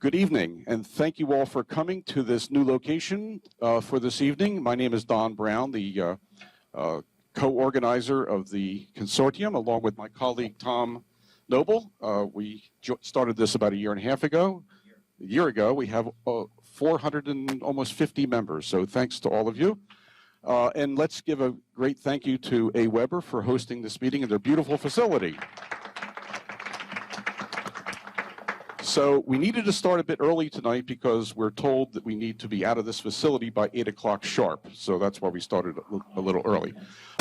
Good evening, and thank you all for coming to this new location for this evening. My name is Don Brown, the co-organizer of the consortium, along with my colleague Tom Noble. We started this about a year ago. We have 400 and almost 50 members, so thanks to all of you. And let's give a great thank you to AWeber for hosting this meeting in their beautiful facility. So we needed to start a bit early tonight because we're told that we need to be out of this facility by 8 o'clock sharp. So that's why we started a little early.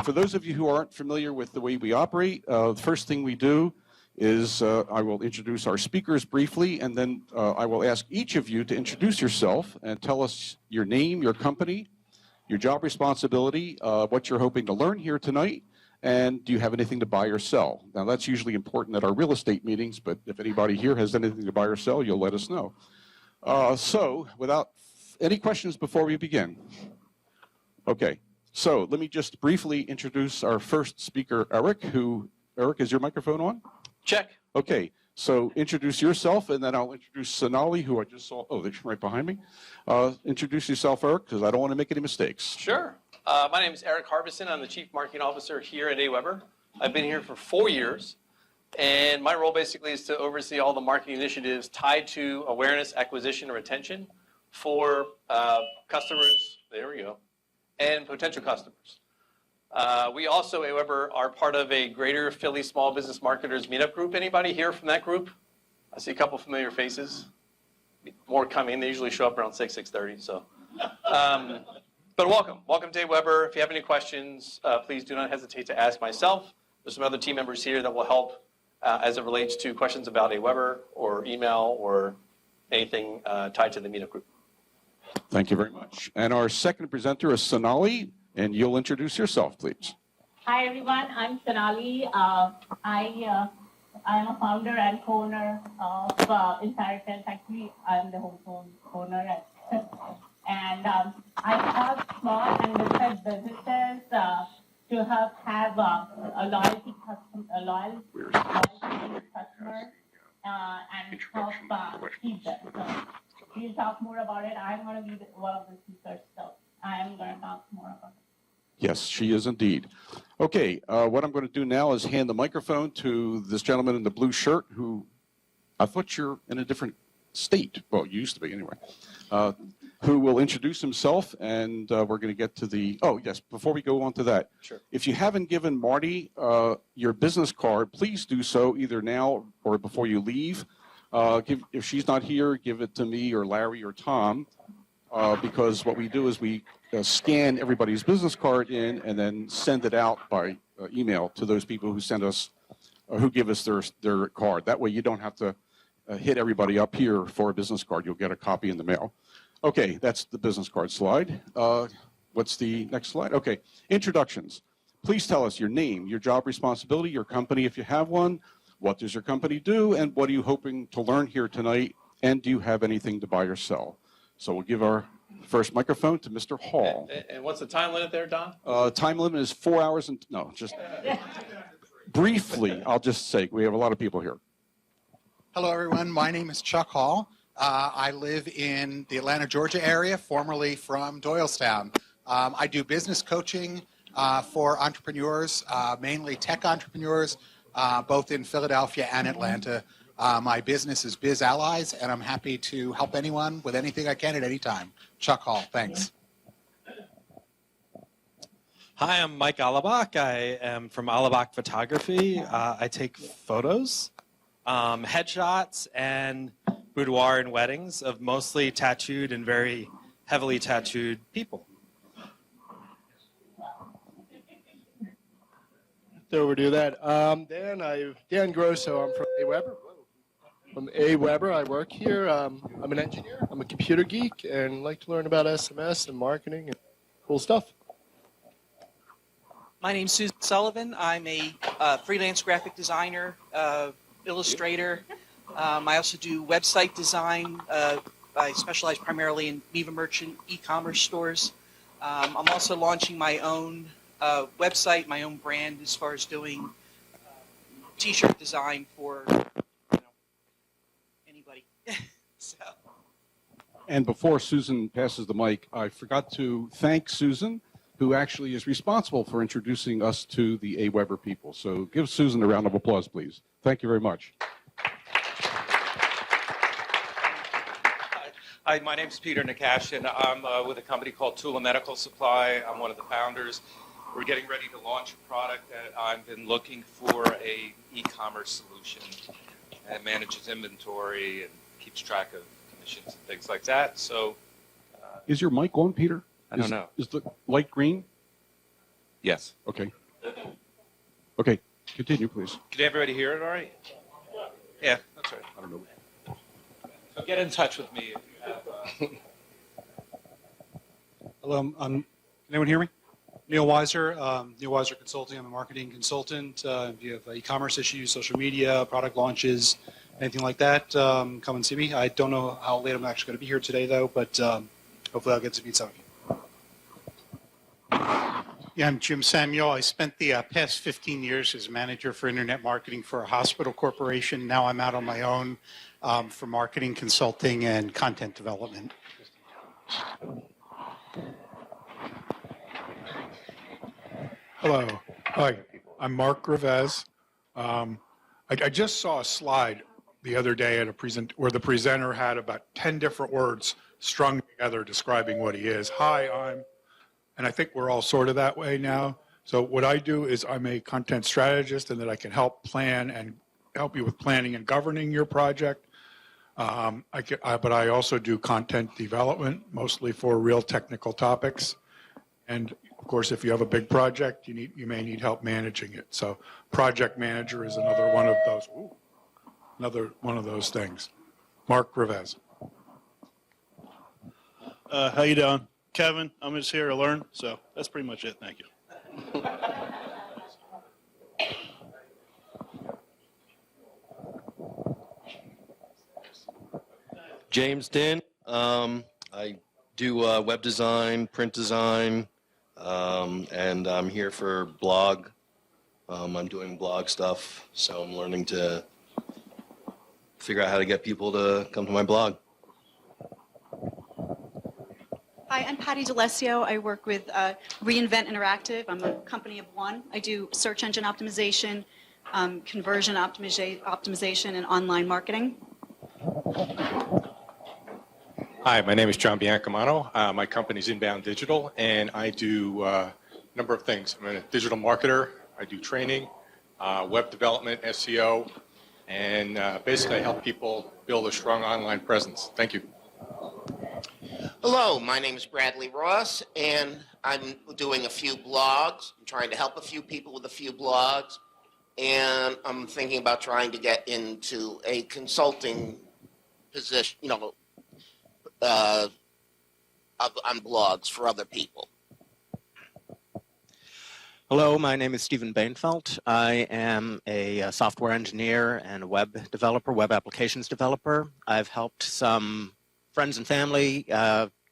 For those of you who aren't familiar with the way we operate, the first thing we do is I will introduce our speakers briefly, and then I will ask each of you to introduce yourself and tell us your name, your company, your job responsibility, what you're hoping to learn here tonight, and do you have anything to buy or sell? Now, that's usually important at our real estate meetings, but if anybody here has anything to buy or sell, you'll let us know. So, without any questions before we begin? Okay, so let me just briefly introduce our first speaker, Erik, Erik, is your microphone on? Check. Okay, so introduce yourself, and then I'll introduce Sonali, who I just saw. Oh, they're right behind me. Introduce yourself, Erik, because I don't want to make any mistakes. Sure. My name is Erik Harbison. I'm the Chief Marketing Officer here at AWeber. I've been here for 4 years, and my role basically is to oversee all the marketing initiatives tied to awareness, acquisition, and retention for customers, there we go, and potential customers. We also, AWeber, are part of a Greater Philly Small Business Marketers Meetup group. Anybody here from that group? I see a couple familiar faces. More coming. They usually show up around 6:30. So, but welcome to AWeber. If you have any questions, please do not hesitate to ask myself. There's some other team members here that will help as it relates to questions about AWeber or email or anything tied to the Meetup group. Thank you very much. And our second presenter is Sonali. And you'll introduce yourself, please. Hi, everyone. I'm Sonali. I am a founder and co-owner of Trendz. Actually, I'm the home owner. And I help small and mid-sized businesses to help have a loyalty customer and help keep them. So we'll talk more about it. I'm going to be one of the speakers, so I am going to talk more about it. Yes, she is indeed. Okay, what I'm going to do now is hand the microphone to this gentleman in the blue shirt who, I thought you're in a different state. Well, you used to be anyway. Who will introduce himself, and we're going to get to the, oh yes, before we go on to that. Sure. If you haven't given Marty your business card, please do so either now or before you leave. If she's not here, give it to me or Larry or Tom. Because what we do is we scan everybody's business card in and then send it out by email to those people who send us, who give us their card. That way you don't have to hit everybody up here for a business card. You'll get a copy in the mail. Okay, that's the business card slide. What's the next slide? Okay, introductions. Please tell us your name, your job responsibility, your company if you have one. What does your company do, and what are you hoping to learn here tonight? And do you have anything to buy or sell? So we'll give our first microphone to Mr. Hall. And what's the time limit there, Don? Time limit is 4 hours and, no, just briefly, I'll just say, we have a lot of people here. Hello, everyone. My name is Chuck Hall. I live in the Atlanta, Georgia area, formerly from Doylestown. I do business coaching for entrepreneurs, mainly tech entrepreneurs, both in Philadelphia and Atlanta. My business is Biz Allies, and I'm happy to help anyone with anything I can at any time. Chuck Hall, thanks. Hi, I'm Mike Alabak. I am from Alabak Photography. I take photos, headshots, and boudoir and weddings of mostly tattooed and very heavily tattooed people. To overdo that. Dan Grosso. I'm from AWeber. From AWeber, I work here. I'm an engineer. I'm a computer geek and like to learn about SMS and marketing and cool stuff. My name's Susan Sullivan. I'm a freelance graphic designer, illustrator. I also do website design. I specialize primarily in Viva Merchant e-commerce stores. I'm also launching my own website, my own brand as far as doing T-shirt design for anybody. So. And before Susan passes the mic, I forgot to thank Susan, who actually is responsible for introducing us to the AWeber people. So give Susan a round of applause, please. Thank you very much. Hi, my name is Peter Nakash, and I'm with a company called Tula Medical Supply. I'm one of the founders. We're getting ready to launch a product that I've been looking for, a e-commerce solution that manages inventory and keeps track of commissions and things like that. So, Is your mic on, Peter? I don't know. Is the light green? Yes. Okay. Okay, continue, please. Can everybody hear it all right? Yeah, that's right. I don't know. So get in touch with me if you have... Hello, can anyone hear me? Neil Weiser, Neil Weiser Consulting. I'm a marketing consultant. If you have e-commerce issues, social media, product launches, anything like that, come and see me. I don't know how late I'm actually going to be here today, though, but hopefully I'll get to meet some of you. Yeah, I'm Jim Samuel. I spent the past 15 years as manager for internet marketing for a hospital corporation. Now I'm out on my own for marketing, consulting, and content development. Hello. Hi. I'm Mark Rivez. I just saw a slide the other day at where the presenter had about 10 different words strung together describing what he is. Hi, and I think we're all sort of that way now. So what I do is I'm a content strategist, and that I can help plan and help you with planning and governing your project. But I also do content development, mostly for real technical topics. And of course, if you have a big project, you may need help managing it. So project manager is another one of those things. Mark Rivez. How you doing? Kevin, I'm just here to learn, so that's pretty much it. Thank you. James Din. I do web design, print design, and I'm here for blog. I'm doing blog stuff, so I'm learning to figure out how to get people to come to my blog. Hi, I'm Patty D'Alessio. I work with Reinvent Interactive. I'm a company of one. I do search engine optimization, conversion optimization, and online marketing. Hi, my name is John Biancamano. My company's Inbound Digital, and I do a number of things. I'm a digital marketer. I do training, web development, SEO, and basically I help people build a strong online presence. Thank you. Hello, my name is Bradley Ross, and I'm doing a few blogs. I'm trying to help a few people with a few blogs, and I'm thinking about trying to get into a consulting position, on blogs for other people. Hello, my name is Stephen Bainfeld. I am a software engineer and a web developer, web applications developer. I've helped some friends and family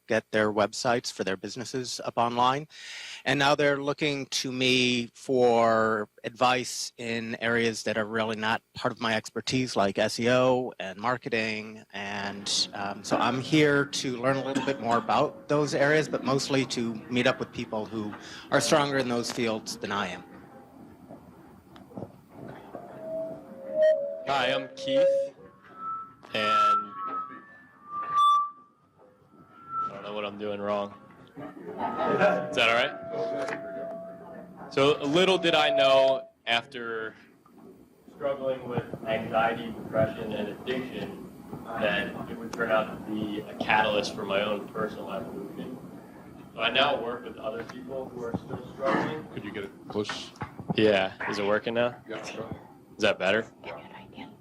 get their websites for their businesses up online. And now they're looking to me for advice in areas that are really not part of my expertise, like SEO and marketing. And so I'm here to learn a little bit more about those areas, but mostly to meet up with people who are stronger in those fields than I am. Hi, I'm Keith, and I don't know what I'm doing wrong. Is that all right? So little did I know, after struggling with anxiety, depression, and addiction, that it would turn out to be a catalyst for my own personal evolution. So I now work with other people who are still struggling. Could you get it close? Yeah. Is it working now? Yeah. Is that better?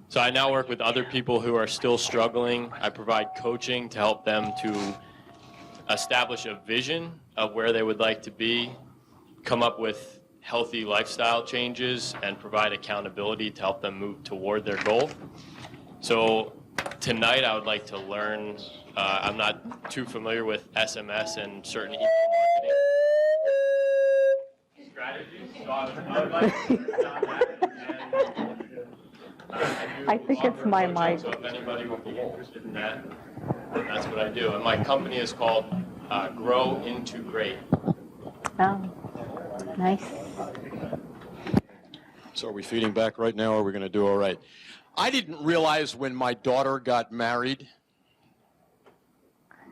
So I now work with other people who are still struggling. I provide coaching to help them to establish a vision of where they would like to be, come up with healthy lifestyle changes, and provide accountability to help them move toward their goal. So tonight I would like to learn, I'm not too familiar with SMS and certain email marketing strategies, so I would like to learn that. I think it's my mic. So if anybody with the wolves did that, then that's what I do. And my company is called Grow Into Great. Oh, nice. So are we feeding back right now, or are we going to do all right? I didn't realize when my daughter got married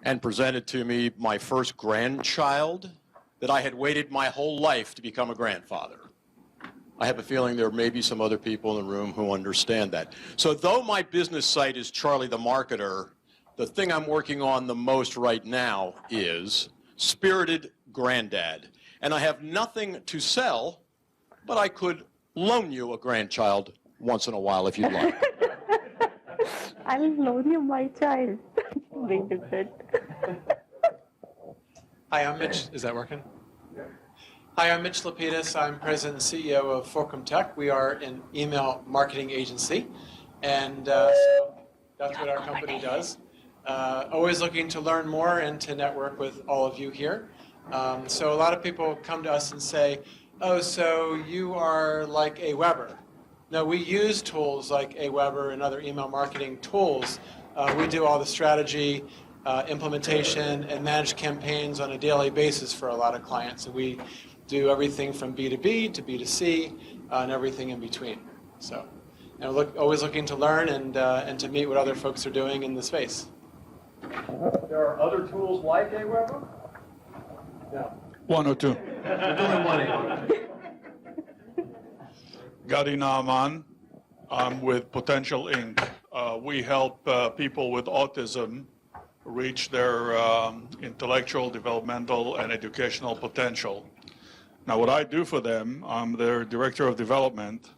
and presented to me my first grandchild that I had waited my whole life to become a grandfather. I have a feeling there may be some other people in the room who understand that. So though my business site is Charlie the Marketer, the thing I'm working on the most right now is Spirited Granddad. And I have nothing to sell, but I could loan you a grandchild once in a while if you'd like. I will loan you my child. Very good. Hi, I'm Mitch. Is that working? Hi, I'm Mitch Lapidus. I'm president and CEO of Fulcrum Tech. We are an email marketing agency, and so that's what our company does. Always looking to learn more and to network with all of you here. So a lot of people come to us and say, oh, so you are like AWeber. No, we use tools like AWeber and other email marketing tools. We do all the strategy, implementation, and manage campaigns on a daily basis for a lot of clients. And we do everything from B2B to B2C and everything in between. So, and we're always looking to learn and to meet what other folks are doing in the space. There are other tools like AWeber? No. One or two. We're doing one. Gadi Naaman. I'm with Potential Inc. We help people with autism reach their intellectual, developmental, and educational potential. Now, what I do for them, I'm their director of development,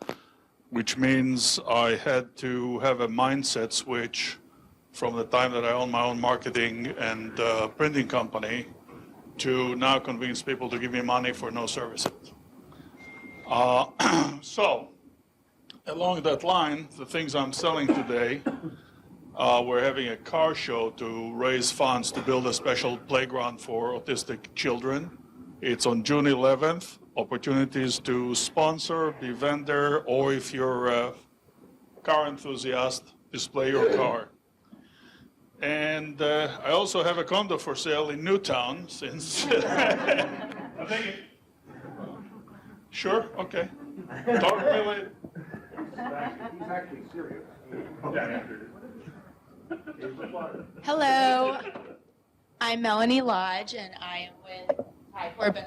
which means I had to have a mindset switch from the time that I owned my own marketing and printing company to now convince people to give me money for no services. So, along that line, the things I'm selling today, we're having a car show to raise funds to build a special playground for autistic children. It's on June 11th. Opportunities to sponsor, be vendor, or if you're a car enthusiast, display your car. And I also have a condo for sale in Newtown since... I'll take it. Sure? Okay. Talk to me later. He's actually serious. Hello, I'm Melanie Lodge, and I am with High Benefit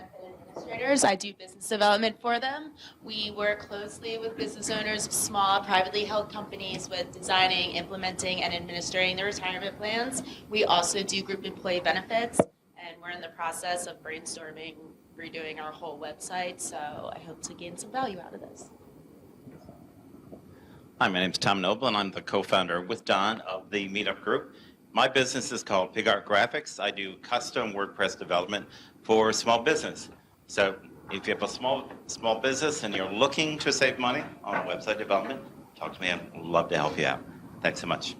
Administrators. I do business development for them. We work closely with business owners of small, privately held companies with designing, implementing, and administering their retirement plans. We also do group employee benefits, and we're in the process of brainstorming, redoing our whole website, so I hope to gain some value out of this. Hi, my name is Tom Noble, and I'm the co-founder with Don of the Meetup Group. My business is called Pig Art Graphics. I do custom WordPress development for small business. So if you have a small business and you're looking to save money on website development, talk to me. I'd love to help you out. Thanks so much.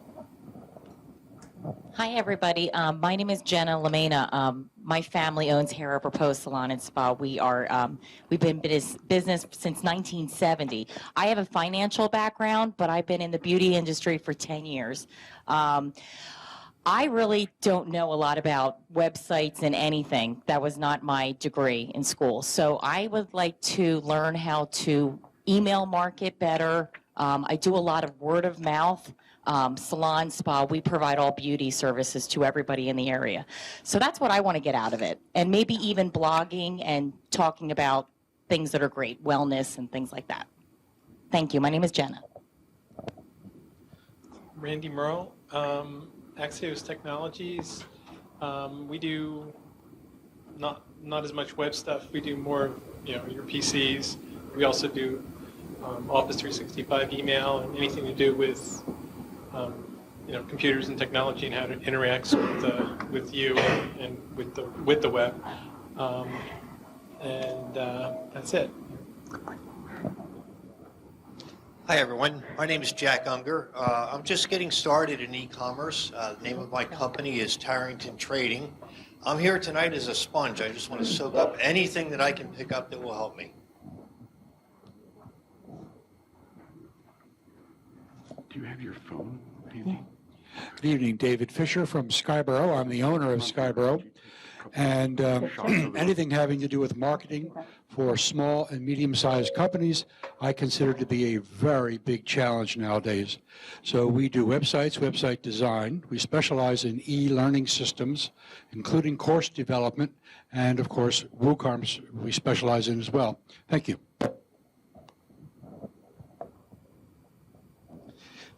Hi, everybody. My name is Jenna Lamena. My family owns Hair Apropos Salon and Spa. We've been in business since 1970. I have a financial background, but I've been in the beauty industry for 10 years. I really don't know a lot about websites and anything. That was not my degree in school. So I would like to learn how to email market better. I do a lot of word of mouth. Salon, spa, we provide all beauty services to everybody in the area. So that's what I want to get out of it. And maybe even blogging and talking about things that are great, wellness and things like that. Thank you. My name is Jenna. Randy Merle, Axios Technologies. We do not as much web stuff. We do more, your PCs. We also do Office 365 email and anything to do with computers and technology and how it interacts with you and with the web, and that's it. Hi everyone, my name is Jack Unger. I'm just getting started in e-commerce. The name of my company is Tarrington Trading. I'm here tonight as a sponge. I just want to soak up anything that I can pick up that will help me. Do you have your phone handy? Good evening, David Fisher from Skyborough. I'm the owner of Skyborough. And anything having to do with marketing for small and medium-sized companies, I consider to be a very big challenge nowadays. So we do websites, website design. We specialize in e-learning systems, including course development, and of course, WooCommerce we specialize in as well. Thank you.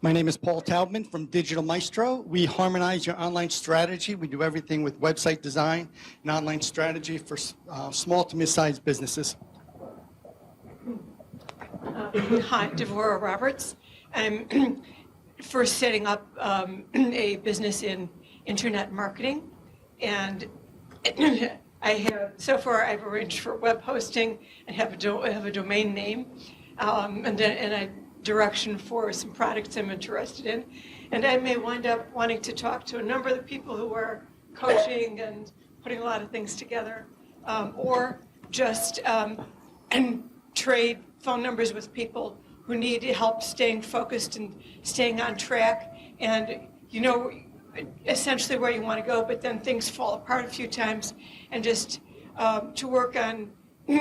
My name is Paul Taubman from Digital Maestro. We harmonize your online strategy. We do everything with website design and online strategy for small to mid-sized businesses. Hi, Devorah Roberts. I'm first setting up a business in internet marketing, and so far I've arranged for web hosting and have a domain name, and a direction for some products I'm interested in. And I may wind up wanting to talk to a number of the people who are coaching and putting a lot of things together, or just trade phone numbers with people who need help staying focused and staying on track. And you know essentially where you want to go, but then things fall apart a few times, and just to work on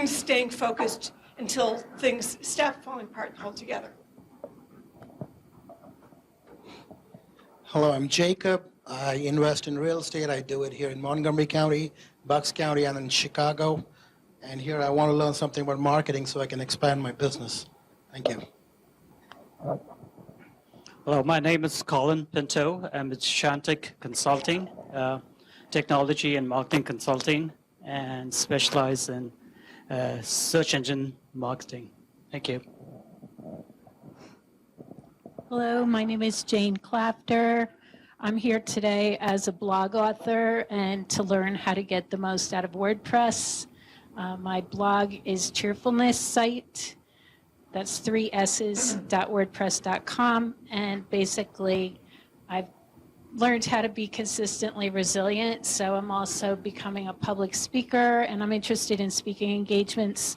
staying focused until things stop falling apart altogether. Hello, I'm Jacob. I invest in real estate. I do it here in Montgomery County, Bucks County, and in Chicago. And here I want to learn something about marketing so I can expand my business. Thank you. Hello, my name is Colin Pinto. I'm with Shantic Consulting, technology and marketing consulting, and specialize in search engine marketing. Thank you. Hello, my name is Jane Clafter. I'm here today as a blog author and to learn how to get the most out of WordPress. My blog is Cheerfulness Site. That's 3 S's.wordpress.com. And basically, I've learned how to be consistently resilient. So I'm also becoming a public speaker, and I'm interested in speaking engagements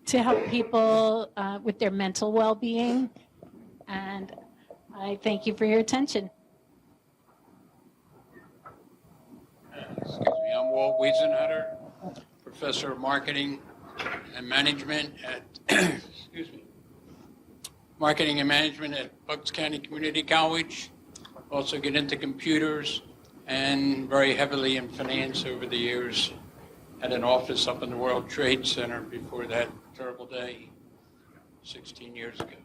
to help people with their mental well-being. And I thank you for your attention. Excuse me, I'm Walt Wiesenhutter, professor of marketing and management at excuse me, marketing and management at Bucks County Community College. Also get into computers and very heavily in finance over the years. Had an office up in the World Trade Center before that terrible day 16 years ago.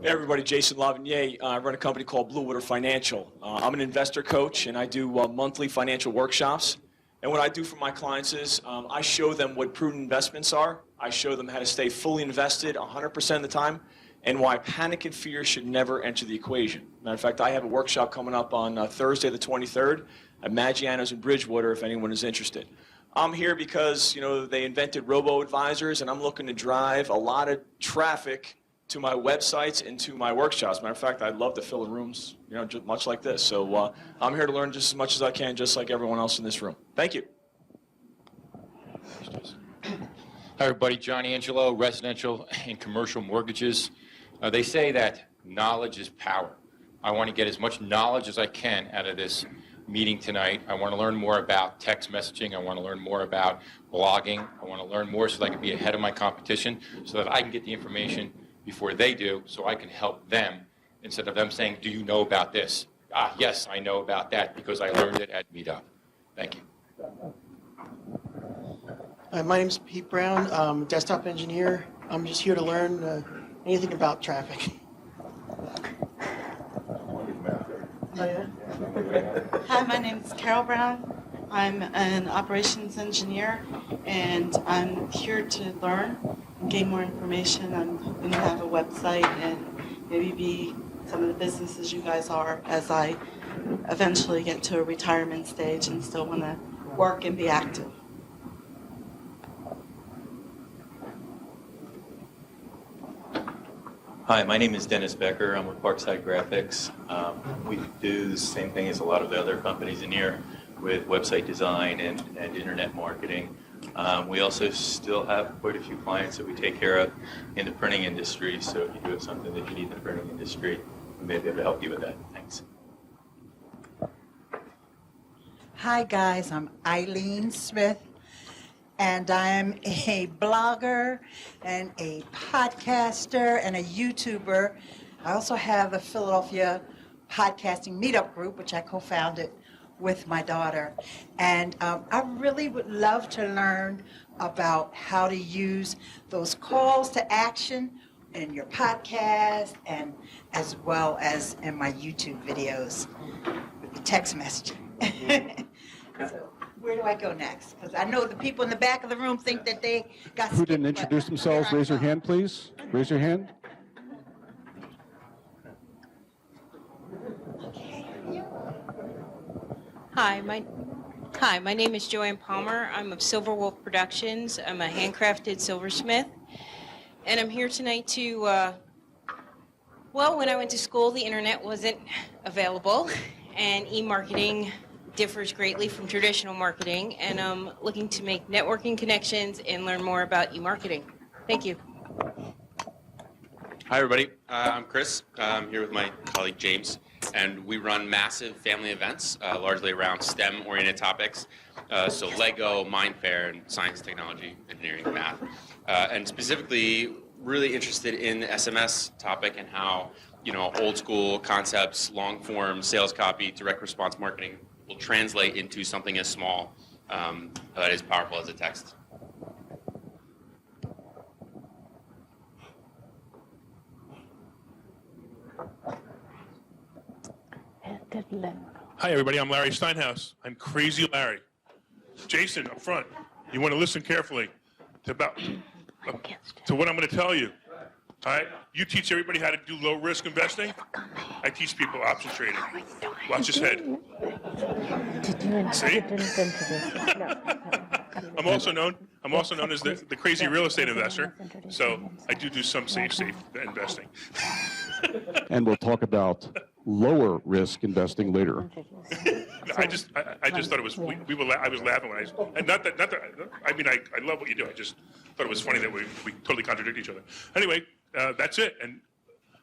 Hey everybody, Jason Lavigny. I run a company called Blue Water Financial. I'm an investor coach, and I do monthly financial workshops. And what I do for my clients is I show them what prudent investments are. I show them how to stay fully invested 100% of the time, and why panic and fear should never enter the equation. Matter of fact, I have a workshop coming up on Thursday the 23rd at Maggiano's in Bridgewater if anyone is interested. I'm here because, you know, they invented robo-advisors, and I'm looking to drive a lot of traffic to my websites and to my workshops. Matter of fact, I'd love to fill the rooms, you know, just much like this. So I'm here to learn just as much as I can, just like everyone else in this room. Thank you. Hi, everybody. John Angelo, residential and commercial mortgages. They say that knowledge is power. I want to get as much knowledge as I can out of this meeting tonight. I want to learn more about text messaging. I want to learn more about blogging. I want to learn more so that I can be ahead of my competition, so that I can get the information before they do, so I can help them, instead of them saying, do you know about this? Yes, I know about that because I learned it at Meetup. Thank you. My name is Pete Brown. I'm a desktop engineer. I'm just here to learn anything about traffic. Hi, my name is Carol Brown. I'm an operations engineer, and I'm here to learn and gain more information. I'm hoping to have a website and maybe be some of the businesses you guys are as I eventually get to a retirement stage and still want to work and be active. Hi, my name is Dennis Becker. I'm with Parkside Graphics. We do the same thing as a lot of the other companies in here with website design and internet marketing. We also still have quite a few clients that we take care of in the printing industry, so if you do have something that you need in the printing industry, we may be able to help you with that. Thanks. Hi guys, I'm Eileen Smith, and I'm a blogger and a podcaster and a YouTuber. I also have a Philadelphia podcasting meetup group, which I co-founded with my daughter. And I really would love to learn about how to use those calls to action in your podcast and as well as in my YouTube videos with the text messaging. So where do I go next? Because I know the people in the back of the room think that they got Who didn't introduce themselves, raise your hand, please. Raise your hand. Hi, my name is Joanne Palmer. I'm of Silver Wolf Productions. I'm a handcrafted silversmith. And I'm here tonight to, well, when I went to school, the internet wasn't available, and e-marketing differs greatly from traditional marketing, and I'm looking to make networking connections and learn more about e-marketing. Thank you. Hi, everybody. I'm Chris. I'm here with my colleague James, and we run massive family events, largely around STEM-oriented topics, so Lego, Mind Fair, and science, technology, engineering, math, and specifically really interested in the SMS topic and how, you know, old school concepts, long form sales copy, direct response marketing will translate into something as small but as powerful as a text. Hi, everybody. I'm Larry Steinhaus. I'm Crazy Larry. Jason, up front, you want to listen carefully to what I'm going to tell you. All right? You teach everybody how to do low-risk investing. I teach people option trading. Watch his head. See? I'm also known as the crazy real estate investor. So I do some safe investing. And we'll talk about lower risk investing later. I just thought it was I was laughing when and not that I mean I love what you do. I just thought it was funny that we totally contradict each other. Anyway, that's it. And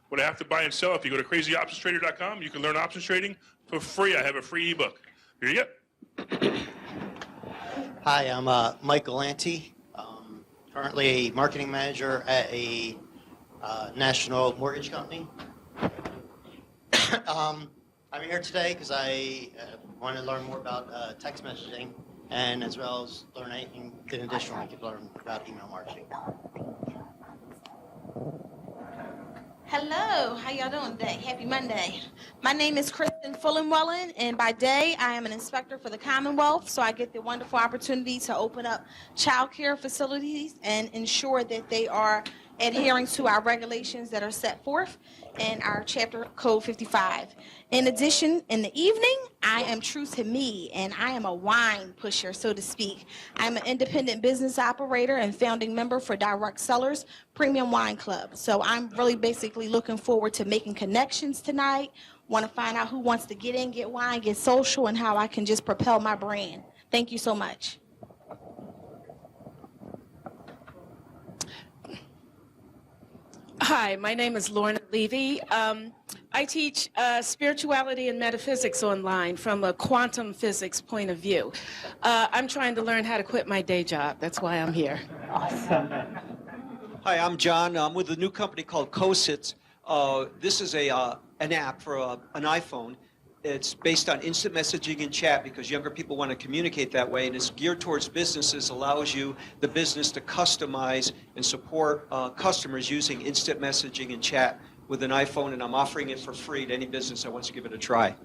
what I have to buy and sell, if you go to crazyoptionstrader.com, you can learn options trading for free. I have a free ebook. Here you go. Hi, I'm Michael Ante, currently a marketing manager at a national mortgage company. I'm here today because I want to learn more about text messaging, and as well as learn anything additional I could learn about email marketing. Hello, how y'all doing today? Happy Monday. My name is Kristen Fullenwellen, and by day I am an inspector for the Commonwealth, so I get the wonderful opportunity to open up child care facilities and ensure that they are adhering to our regulations that are set forth in our chapter code 55. In addition, in the evening, I am true to me, and I am a wine pusher, so to speak. I'm an independent business operator and founding member for Direct Sellers Premium Wine Club. So I'm really basically looking forward to making connections tonight. Want to find out who wants to get in, get wine, get social, and how I can just propel my brand. Thank you so much. Hi, my name is Lorna Levy. I teach spirituality and metaphysics online from a quantum physics point of view. I'm trying to learn how to quit my day job. That's why I'm here. Awesome. Hi, I'm John. I'm with a new company called Cosits. This is an app for an iPhone. It's based on instant messaging and chat because younger people want to communicate that way, and it's geared towards businesses, allows you, the business, to customize and support customers using instant messaging and chat with an iPhone, and I'm offering it for free to any business that wants to give it a try.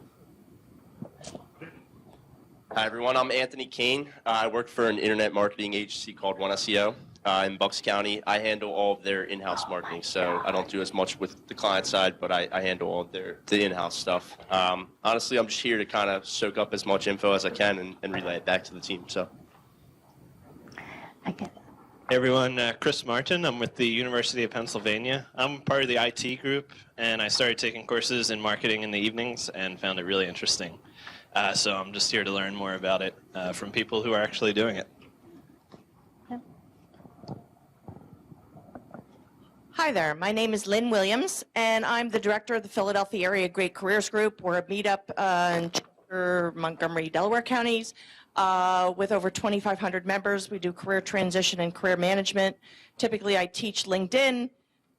Hi, everyone. I'm Anthony Kane. I work for an internet marketing agency called One SEO. In Bucks County. I handle all of their in-house marketing, so I don't do as much with the client side, but I handle all of the in-house stuff. Honestly, I'm just here to kind of soak up as much info as I can and relay it back to the team. So. Hey everyone, Chris Martin. I'm with the University of Pennsylvania. I'm part of the IT group, and I started taking courses in marketing in the evenings and found it really interesting. So I'm just here to learn more about it from people who are actually doing it. Hi there, my name is Lynn Williams, and I'm the director of the Philadelphia Area Great Careers Group. We're a meetup in Chester, Montgomery, Delaware counties with over 2,500 members. We do career transition and career management. Typically, I teach LinkedIn.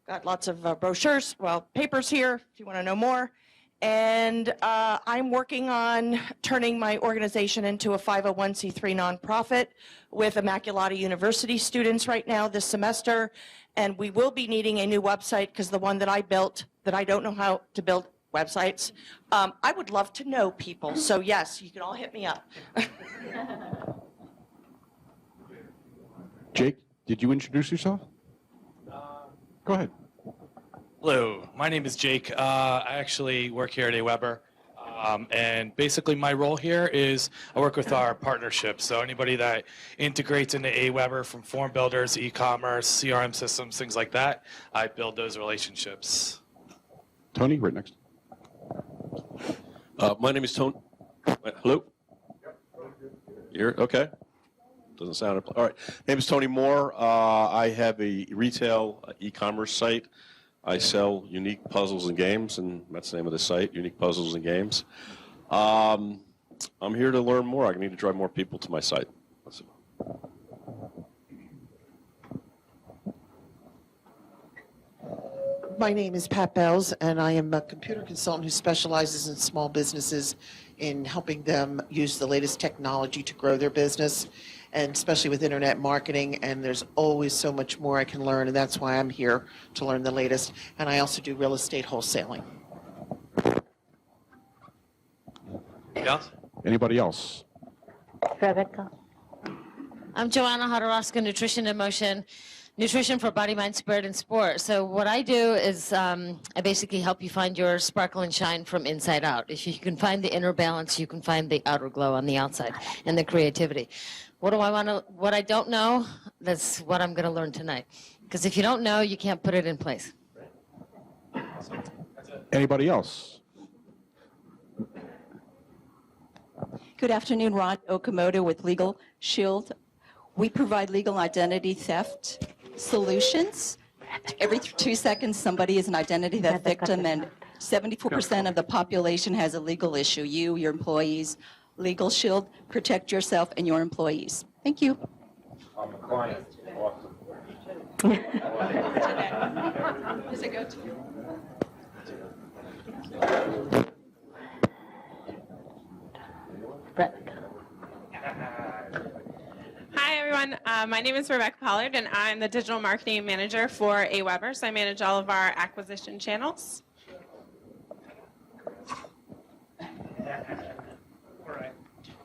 Got lots of brochures, well, papers here if you want to know more. And I'm working on turning my organization into a 501c3 nonprofit with Immaculata University students right now this semester. And we will be needing a new website because the one that I built, that I don't know how to build websites, I would love to know people. So yes, you can all hit me up. Jake, did you introduce yourself? Go ahead. Hello, my name is Jake. I actually work here at AWeber. And basically my role here is I work with our partnerships. So anybody that integrates into AWeber, from form builders, e-commerce, CRM systems, things like that, I build those relationships. Tony, right next. My name is Tony. Hello? Here? Okay. Doesn't sound... All right. Name is Tony Moore. I have a retail e-commerce site. I sell unique puzzles and games, and that's the name of the site, Unique Puzzles and Games. I'm here to learn more. I need to drive more people to my site. That's it. My name is Pat Bells, and I am a computer consultant who specializes in small businesses in helping them use the latest technology to grow their business, and especially with internet marketing. And there's always so much more I can learn, and that's why I'm here to learn the latest. And I also do real estate wholesaling. Anybody else? Rebecca. I'm Joanna Hodorowska, Nutrition in Motion. Nutrition for body, mind, spirit, and sport. So what I do is I basically help you find your sparkle and shine from inside out. If you can find the inner balance, you can find the outer glow on the outside and the creativity. What I don't know, that's what I'm going to learn tonight. Because if you don't know, you can't put it in place. Anybody else? Good afternoon, Ron Okamoto with Legal Shield. We provide legal identity theft solutions. Every 2 seconds, somebody is an identity theft victim, and 74% of the population has a legal issue. You, your employees, Legal Shield, protect yourself and your employees. Thank you. I'm a client. Awesome. Does it go to you? Hi, everyone. My name is Rebecca Pollard, and I'm the digital marketing manager for AWeber. So I manage all of our acquisition channels.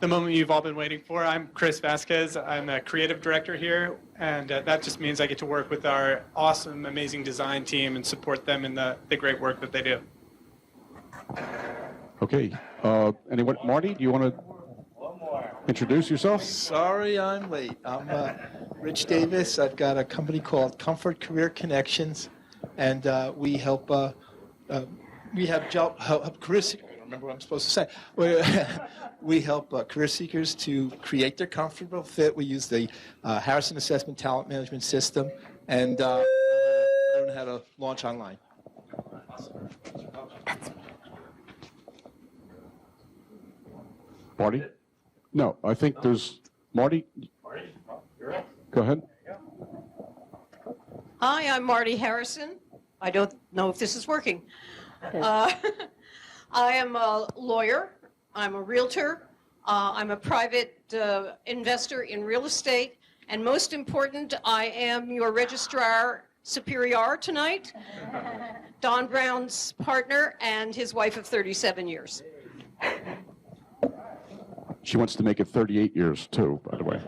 The moment you've all been waiting for. I'm Chris Vasquez. I'm a creative director here, and that just means I get to work with our awesome, amazing design team and support them in the great work that they do. Okay. Anyone? Marty, do you want to introduce yourself? Sorry I'm late. I'm Rich Davis. I've got a company called Comfort Career Connections, and we help career seekers. I don't remember what I'm supposed to say. We help career seekers to create their comfortable fit. We use the Harrison Assessment Talent Management System, and learn how to launch online. Marty? No, I think there's Marty. Go ahead. Hi, I'm Marty Harrison. I don't know if this is working. I am a lawyer. I'm a realtor. I'm a private investor in real estate. And most important, I am your registrar superior tonight, Don Brown's partner and his wife of 37 years. She wants to make it 38 years, too, by the way.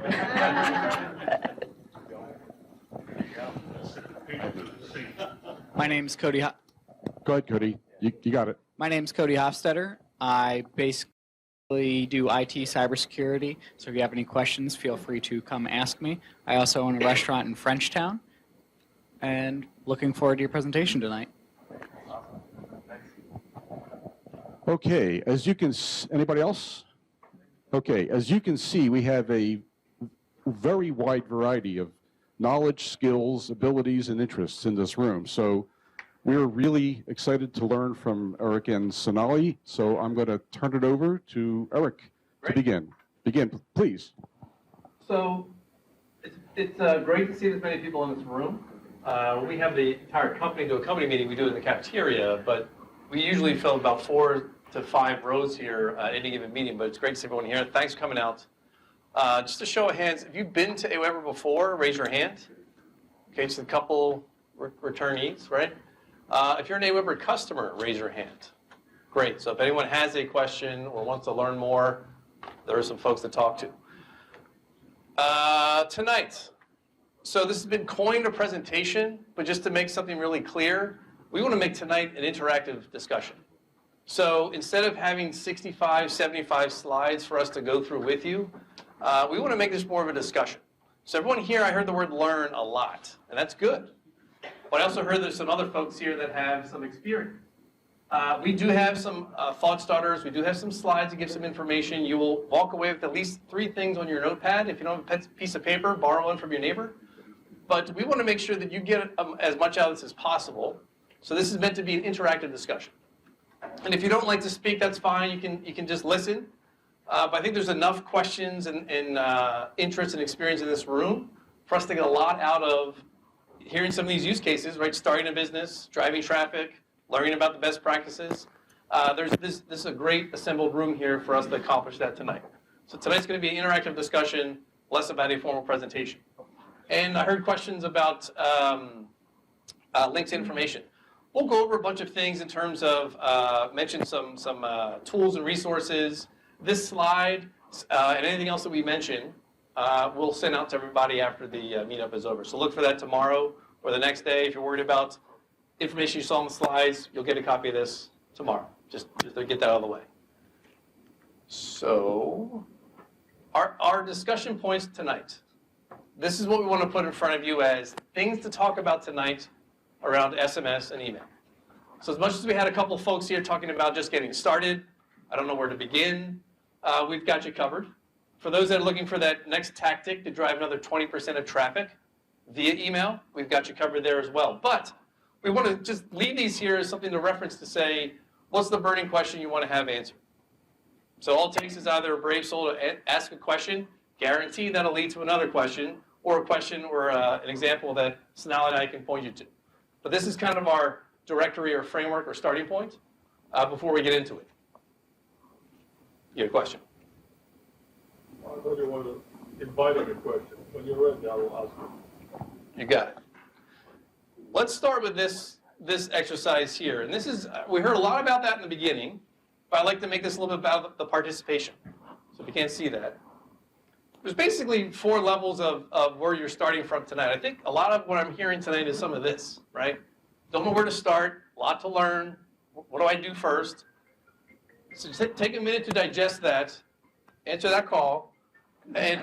My name's Cody. Go ahead, Cody. You got it. My name's Cody Hofstetter. I basically do IT cybersecurity. So if you have any questions, feel free to come ask me. I also own a restaurant in Frenchtown, and looking forward to your presentation tonight. Okay, as you can, anybody else? Okay, as you can see, we have a very wide variety of knowledge, skills, abilities, and interests in this room. So we're really excited to learn from Erik and Sonali. So I'm going to turn it over to Erik to begin. Begin, please. So it's great to see this many people in this room. We have the entire company do a company meeting. We do it in the cafeteria, but we usually fill about 4 to 5 rows here at any given meeting. But it's great to see everyone here. Thanks for coming out. Just a show of hands, if you've been to AWeber before, raise your hand. Okay, just a couple returnees, right? If you're an AWeber customer, raise your hand. Great. So if anyone has a question or wants to learn more, there are some folks to talk to. Tonight, so this has been coined a presentation, but just to make something really clear, we want to make tonight an interactive discussion. So instead of having 65, 75 slides for us to go through with you, we want to make this more of a discussion. So everyone here, I heard the word learn a lot, and that's good. But I also heard there's some other folks here that have some experience. We do have some thought starters. We do have some slides to give some information. You will walk away with at least 3 things on your notepad. If you don't have a piece of paper, borrow one from your neighbor. But we want to make sure that you get as much out of this as possible. So this is meant to be an interactive discussion. And if you don't like to speak, that's fine. You can just listen. But I think there's enough questions and interest and experience in this room for us to get a lot out of hearing some of these use cases, right? Starting a business, driving traffic, learning about the best practices. This is a great assembled room here for us to accomplish that tonight. So tonight's going to be an interactive discussion, less about a formal presentation. And I heard questions about links to information. We'll go over a bunch of things in terms of mention some tools and resources. This slide and anything else that we mention, we'll send out to everybody after the meetup is over. So look for that tomorrow or the next day. If you're worried about information you saw on the slides, you'll get a copy of this tomorrow. Just to get that out of the way. So our discussion points tonight. This is what we want to put in front of you as things to talk about tonight around SMS and email. So as much as we had a couple folks here talking about just getting started, I don't know where to begin, we've got you covered. For those that are looking for that next tactic to drive another 20% of traffic via email, we've got you covered there as well. But we want to just leave these here as something to reference to say, what's the burning question you want to have answered? So all it takes is either a brave soul to ask a question, guarantee that'll lead to another question, or a question or an example that Sonali and I can point you to. But this is kind of our directory or framework or starting point before we get into it. You have a question? I thought you wanted to invite a question. When you're ready, I will ask you. You got it. Let's start with this exercise here. And this is, we heard a lot about that in the beginning, but I'd like to make this a little bit about the participation. So if you can't see that. There's basically 4 levels of where you're starting from tonight. I think a lot of what I'm hearing tonight is some of this, right? Don't know where to start, a lot to learn. What do I do first? So take a minute to digest that, answer that call, and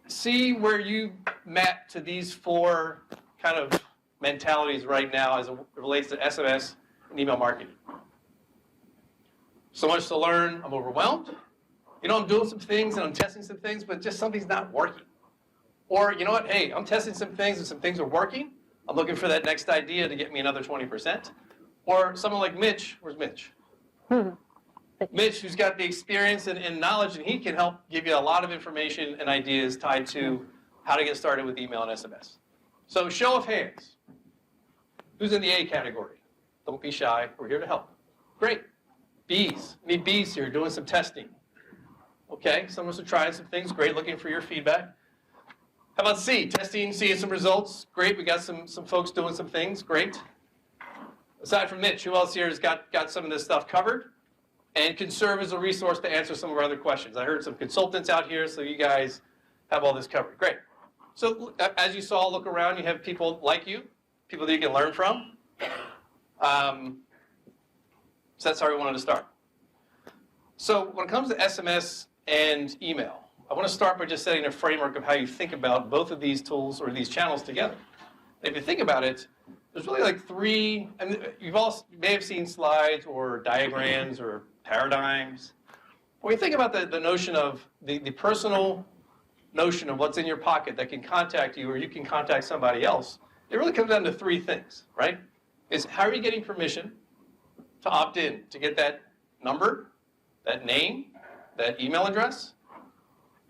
see where you map to these 4 kind of mentalities right now as it relates to SMS and email marketing. So much to learn, I'm overwhelmed. You know, I'm doing some things and I'm testing some things, but just something's not working. Or, you know what, hey, I'm testing some things and some things are working. I'm looking for that next idea to get me another 20%. Or someone like Mitch, where's Mitch? Mitch, who's got the experience and knowledge, and he can help give you a lot of information and ideas tied to how to get started with email and SMS. So show of hands. Who's in the A category? Don't be shy, we're here to help. Great. B's, need B's here doing some testing. Okay, some of us are trying some things, great, looking for your feedback. How about C, testing, seeing some results? Great, we got some folks doing some things, great. Aside from Mitch, who else here has got some of this stuff covered and can serve as a resource to answer some of our other questions? I heard some consultants out here, so you guys have all this covered. Great. So as you saw, look around, you have people like you, people that you can learn from. So that's how we wanted to start. So when it comes to SMS and email, I want to start by just setting a framework of how you think about both of these tools or these channels together. If you think about it, there's really like 3, and you may have seen slides or diagrams or paradigms. When you think about the notion of the personal notion of what's in your pocket that can contact you or you can contact somebody else, it really comes down to three things, right? Is how are you getting permission to opt in, to get that number, that name, that email address?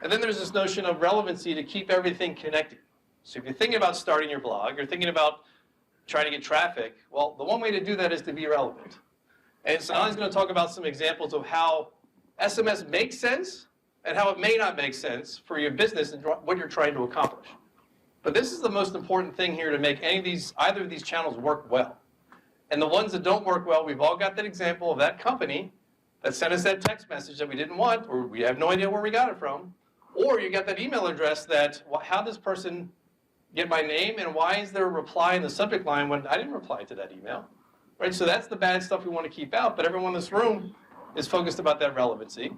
And then there's this notion of relevancy to keep everything connected. So if you're thinking about starting your blog, you're thinking about trying to get traffic, well, the one way to do that is to be relevant. And Sonali's going to talk about some examples of how SMS makes sense and how it may not make sense for your business and what you're trying to accomplish. But this is the most important thing here to make either of these channels work well. And the ones that don't work well, we've all got that example of that company that sent us that text message that we didn't want, or we have no idea where we got it from. Or you got that email address that, well, how does this person get my name and why is there a reply in the subject line when I didn't reply to that email? Right, so that's the bad stuff we want to keep out, but everyone in this room is focused about that relevancy.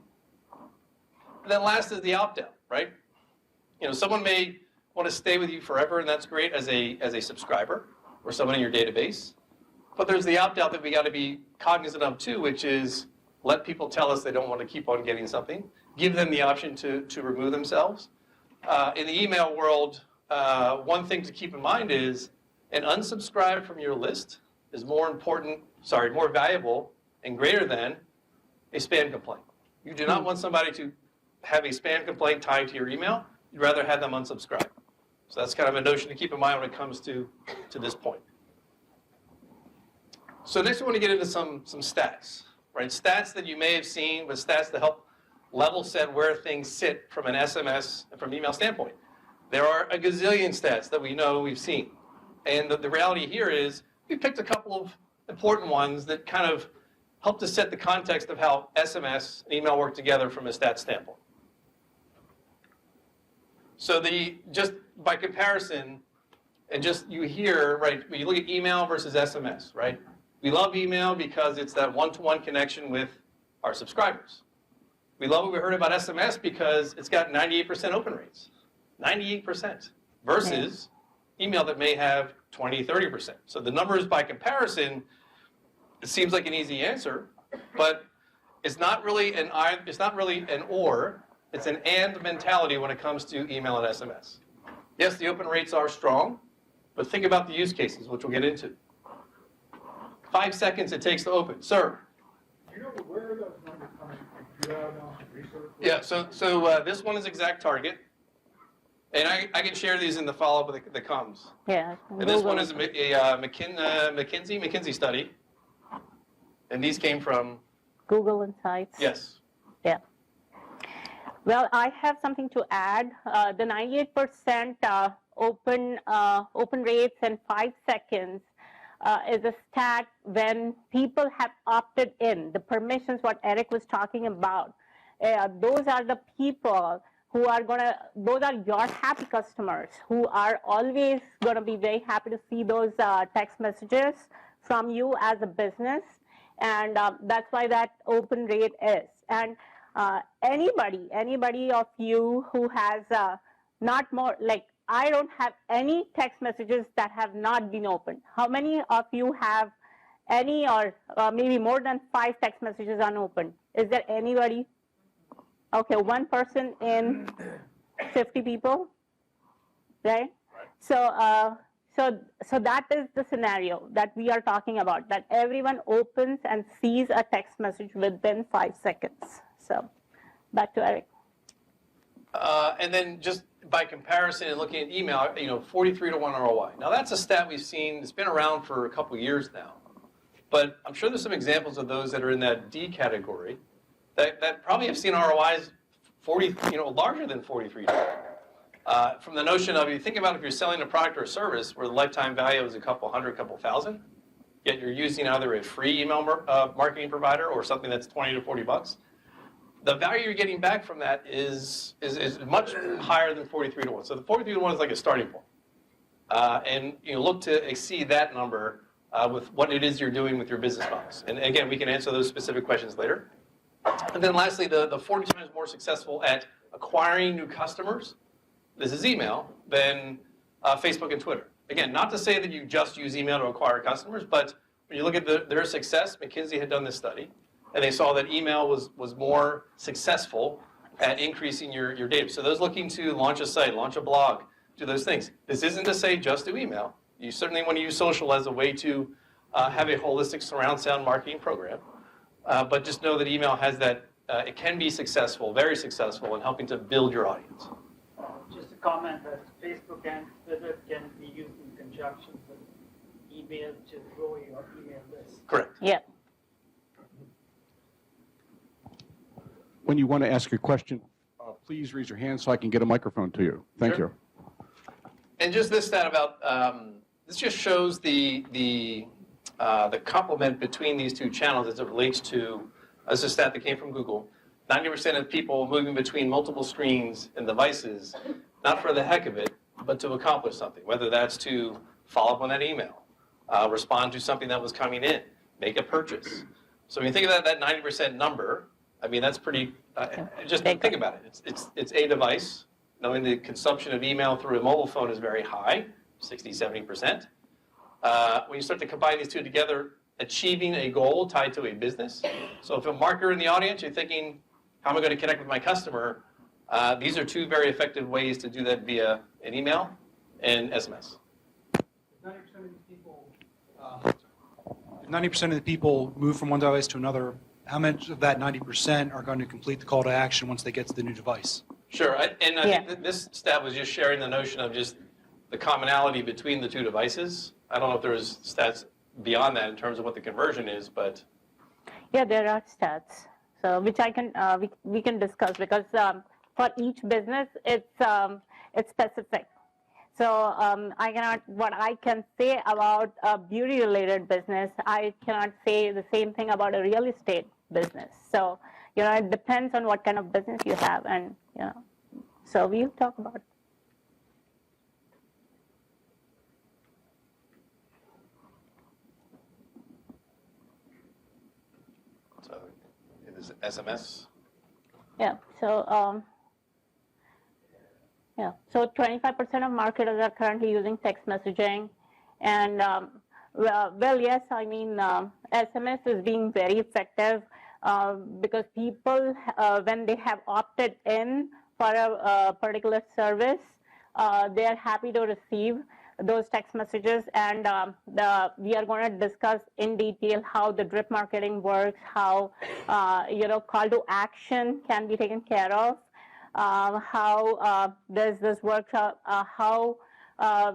And then last is the opt-out, right? You know, someone may want to stay with you forever, and that's great as a subscriber or someone in your database. But there's the opt-out that we got to be cognizant of too, which is let people tell us they don't want to keep on getting something. Give them the option to remove themselves. In the email world, one thing to keep in mind is an unsubscribe from your list is more valuable and greater than a spam complaint. You do not want somebody to have a spam complaint tied to your email. You'd rather have them unsubscribe. So that's kind of a notion to keep in mind when it comes to this point. So next we want to get into some stats, right? Stats that you may have seen, but stats that help level set where things sit from an SMS and from email standpoint. There are a gazillion stats that we know we've seen. And the reality here is we picked a couple of important ones that kind of help to set the context of how SMS and email work together from a stats standpoint. So just by comparison, and just you hear, right, when you look at email versus SMS, right? We love email because it's that one-to-one connection with our subscribers. We love what we heard about SMS because it's got 98% open rates. 98% versus email that may have 20, 30%. So the numbers by comparison, it seems like an easy answer, but it's not really an or, it's an and mentality when it comes to email and SMS. Yes, the open rates are strong, but think about the use cases, which we'll get into. 5 seconds it takes to open. Sir? Do you know where those numbers coming from? Do you have now some research? Yeah, so this one is exact target. And I can share these in the follow-up that comes. Yeah. And this one is a McKinsey study. And these came from? Google Insights. Yes. Yeah. Well, I have something to add. The 98% open rates in 5 seconds is a stat when people have opted in. The permissions, what Erik was talking about, those are the people who are those are your happy customers who are always going to be very happy to see those text messages from you as a business. And that's why that open rate is. And anybody of you who has not more, like I don't have any text messages that have not been opened. How many of you have any or maybe more than 5 text messages unopened? Is there anybody? Okay, 1 person in 50 people, right? So that is the scenario that we are talking about, that everyone opens and sees a text message within 5 seconds. So back to Erik. And then just by comparison and looking at email, 43 to 1 ROI. Now that's a stat we've seen, it's been around for a couple years now. But I'm sure there's some examples of those that are in that D category that probably have seen ROIs larger than 43. From the notion of, you think about if you're selling a product or a service where the lifetime value is a couple hundred, couple thousand, yet you're using either a free email marketing provider or something that's 20 to 40 bucks, the value you're getting back from that is much higher than 43 to 1. So the 43 to 1 is like a starting point. And look to exceed that number with what it is you're doing with your business models. And again, we can answer those specific questions later. And then lastly, the 40 times more successful at acquiring new customers, this is email, than Facebook and Twitter. Again, not to say that you just use email to acquire customers, but when you look at their success, McKinsey had done this study, and they saw that email was more successful at increasing your data. So those looking to launch a site, launch a blog, do those things. This isn't to say just do email. You certainly want to use social as a way to have a holistic surround sound marketing program. But just know that email has that, it can be successful, very successful in helping to build your audience. Just a comment that Facebook and Twitter can be used in conjunction with email to grow your email list. Correct. Yeah. When you want to ask your question, please raise your hand so I can get a microphone to you. Thank you. And just this stat about, this just shows the complement between these two channels as it relates to, this is a stat that came from Google, 90% of people moving between multiple screens and devices, not for the heck of it, but to accomplish something, whether that's to follow up on that email, respond to something that was coming in, make a purchase. So when you think of that 90% number, I mean, that's pretty, just think about it. It's a device. Knowing the consumption of email through a mobile phone is very high, 60, 70%. When you start to combine these two together, achieving a goal tied to a business. So if a marketer in the audience, you're thinking, how am I going to connect with my customer? These are two very effective ways to do that via an email and SMS. 90% of the people move from one device to another. How much of that 90% are going to complete the call to action once they get to the new device? Sure, I think that this stat was just sharing the notion of just the commonality between the two devices. I don't know if there was stats beyond that in terms of what the conversion is, but Yeah, there are stats, so which I can we can discuss, because for each business it's specific. So what I can say about a beauty-related business, I cannot say the same thing about a real estate business. So it depends on what kind of business you have, and so we'll talk about it. So it is SMS. Yeah. So so 25% of marketers are currently using text messaging, and well, yes, I mean SMS is being very effective because people, when they have opted in for a particular service, they are happy to receive those text messages, and we are going to discuss in detail how the drip marketing works, how call to action can be taken care of, how does this workshop, how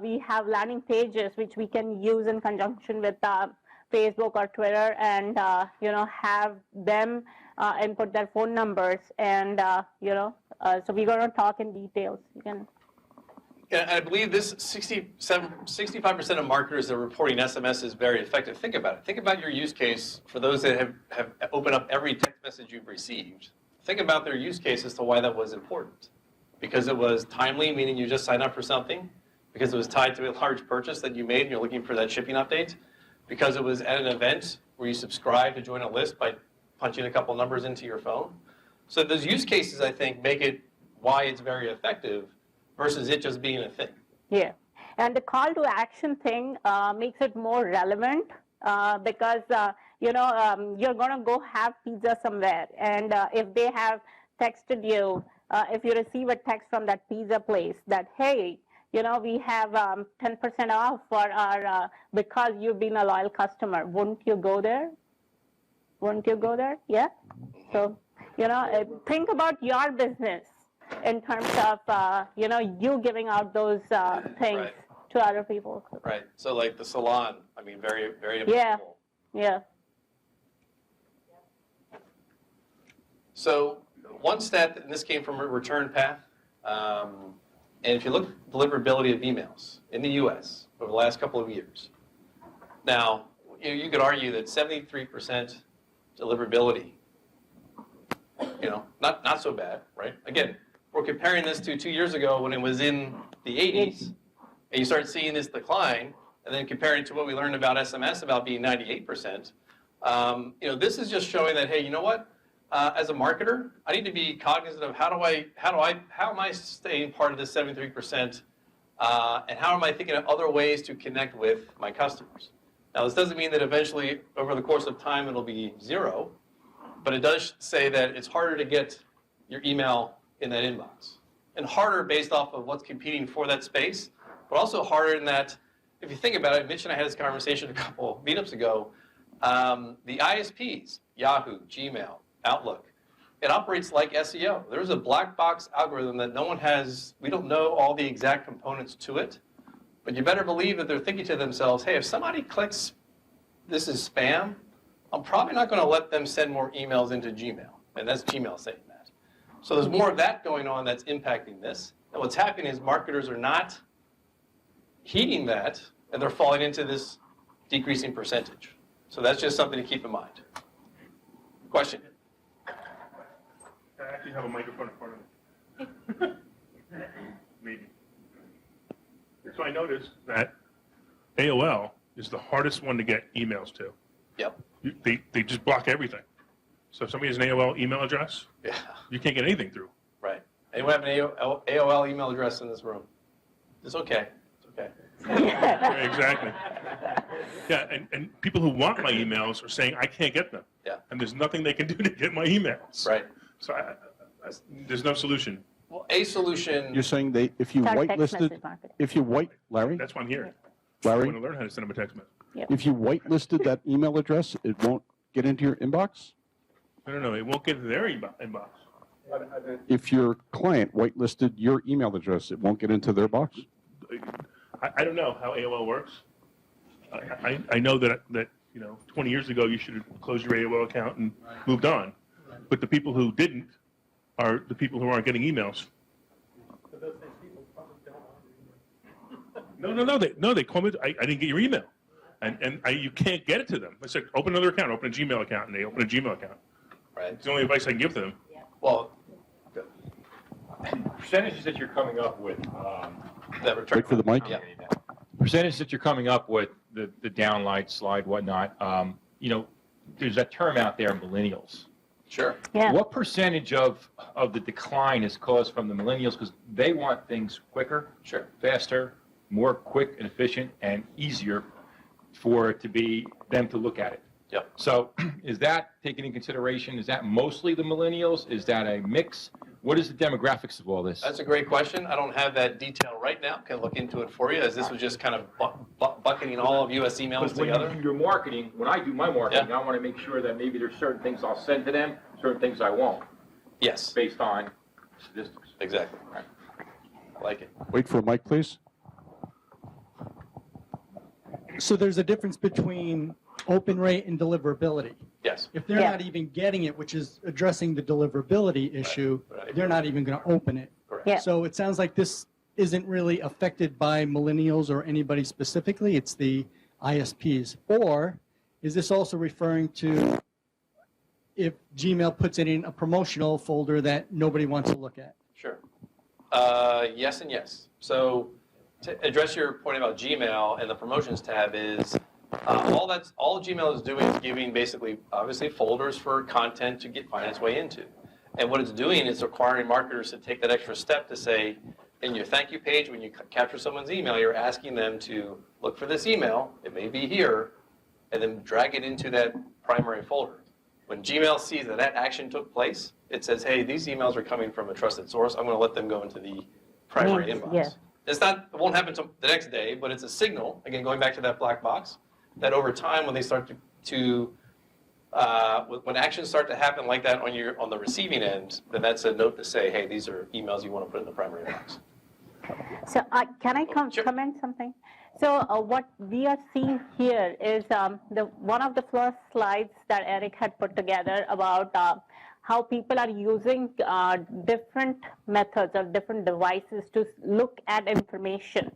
we have landing pages which we can use in conjunction with Facebook or Twitter, and have them input their phone numbers, and so we're going to talk in details. You can. Yeah, I believe this 65% of marketers that are reporting SMS is very effective. Think about it. Think about your use case for those that have opened up every text message you've received. Think about their use case as to why that was important. Because it was timely, meaning you just signed up for something. Because it was tied to a large purchase that you made and you're looking for that shipping update. Because it was at an event where you subscribe to join a list by punching a couple numbers into your phone. So those use cases, I think, make it why it's very effective versus it just being a thing. Yeah, and the call to action thing makes it more relevant because you're going to go have pizza somewhere, and if they have texted you, if you receive a text from that pizza place that, hey, we have 10% off for our because you've been a loyal customer, wouldn't you go there? Wouldn't you go there? Yeah. So think about your business in terms of you giving out those things to other people. Right. So like the salon, I mean, very, very yeah, applicable. yeah. So one stat, and this came from a return path, and if you look at deliverability of emails in the U.S. over the last couple of years, now you could argue that 73% deliverability, not so bad, right? Again, we're comparing this to 2 years ago when it was in the 80s, and you start seeing this decline, and then comparing it to what we learned about SMS about being 98%. This is just showing that, hey, you know what? As a marketer, I need to be cognizant of how am I staying part of this 73%, and how am I thinking of other ways to connect with my customers? Now, this doesn't mean that eventually, over the course of time, it'll be zero, but it does say that it's harder to get your email in that inbox. And harder based off of what's competing for that space, but also harder in that, if you think about it, Mitch and I had this conversation a couple meetups ago, the ISPs, Yahoo, Gmail, Outlook, it operates like SEO. There's a black box algorithm that no one has, we don't know all the exact components to it, but you better believe that they're thinking to themselves, hey, if somebody clicks, this is spam, I'm probably not going to let them send more emails into Gmail. And that's Gmail saying that. So there's more of that going on that's impacting this. And what's happening is marketers are not heeding that, and they're falling into this decreasing percentage. So that's just something to keep in mind. Question? I actually have a microphone in front of me. Maybe. So I noticed that AOL is the hardest one to get emails to. Yep. They just block everything. So if somebody has an AOL email address, you can't get anything through. Right. Anyone have an AOL email address in this room? It's okay. It's okay. Yeah, exactly. Yeah, and people who want my emails are saying I can't get them. Yeah. And there's nothing they can do to get my emails. Right. So there's no solution. Well, a solution. You're saying if you whitelisted, Larry? That's why I'm here. Larry? I want to learn how to send them a text message. If you whitelisted that email address, it won't get into your inbox? No, it won't get into their inbox. If your client whitelisted your email address, it won't get into their box? I don't know how AOL works. I know that 20 years ago you should have closed your AOL account and moved on. But the people who didn't are the people who aren't getting emails. No, they call me. I didn't get your email, and you can't get it to them. I said, open another account, open a Gmail account, and they open a Gmail account. Right. It's the only advice I can give to them. Well, percentages that you're coming up with. That return. Wait for the mic. Yeah. Percentage that you're coming up with, the downlight slide, whatnot. There's that term out there, millennials. Sure. Yeah. What percentage of the decline is caused from the millennials because they want things quicker, sure, faster, more quick and efficient, and easier for it to be them to look at it. Yep. So is that taken in consideration? Is that mostly the millennials? Is that a mix? What is the demographics of all this? That's a great question. I don't have that detail right now. Can look into it for you, as this was just kind of bucketing all of US emails Because when together. you do your marketing, when I do my marketing, I want to make sure that maybe there's certain things I'll send to them, certain things I won't. Yes. Based on statistics. Exactly. Right. I like it. Wait for a mic, please. So there's a difference between open rate and deliverability. Yes. If they're not even getting it, which is addressing the deliverability issue, they're not even going to open it. Correct. Yeah. So it sounds like this isn't really affected by millennials or anybody specifically. It's the ISPs. Or is this also referring to if Gmail puts it in a promotional folder that nobody wants to look at? Sure. Yes and yes. So to address your point about Gmail and the promotions tab is all Gmail is doing is giving basically, obviously, folders for content to find its way into. And what it's doing is requiring marketers to take that extra step to say, in your thank you page, when you capture someone's email, you're asking them to look for this email, it may be here, and then drag it into that primary folder. When Gmail sees that action took place, it says, hey, these emails are coming from a trusted source. I'm going to let them go into the primary inbox. Yeah. It won't happen the next day, but it's a signal, again, going back to that black box, that over time, when they start when actions start to happen like that on the receiving end, then that's a note to say, hey, these are emails you want to put in the primary box. So can I comment something? So what we are seeing here is one of the first slides that Erik had put together about how people are using different methods or different devices to look at information.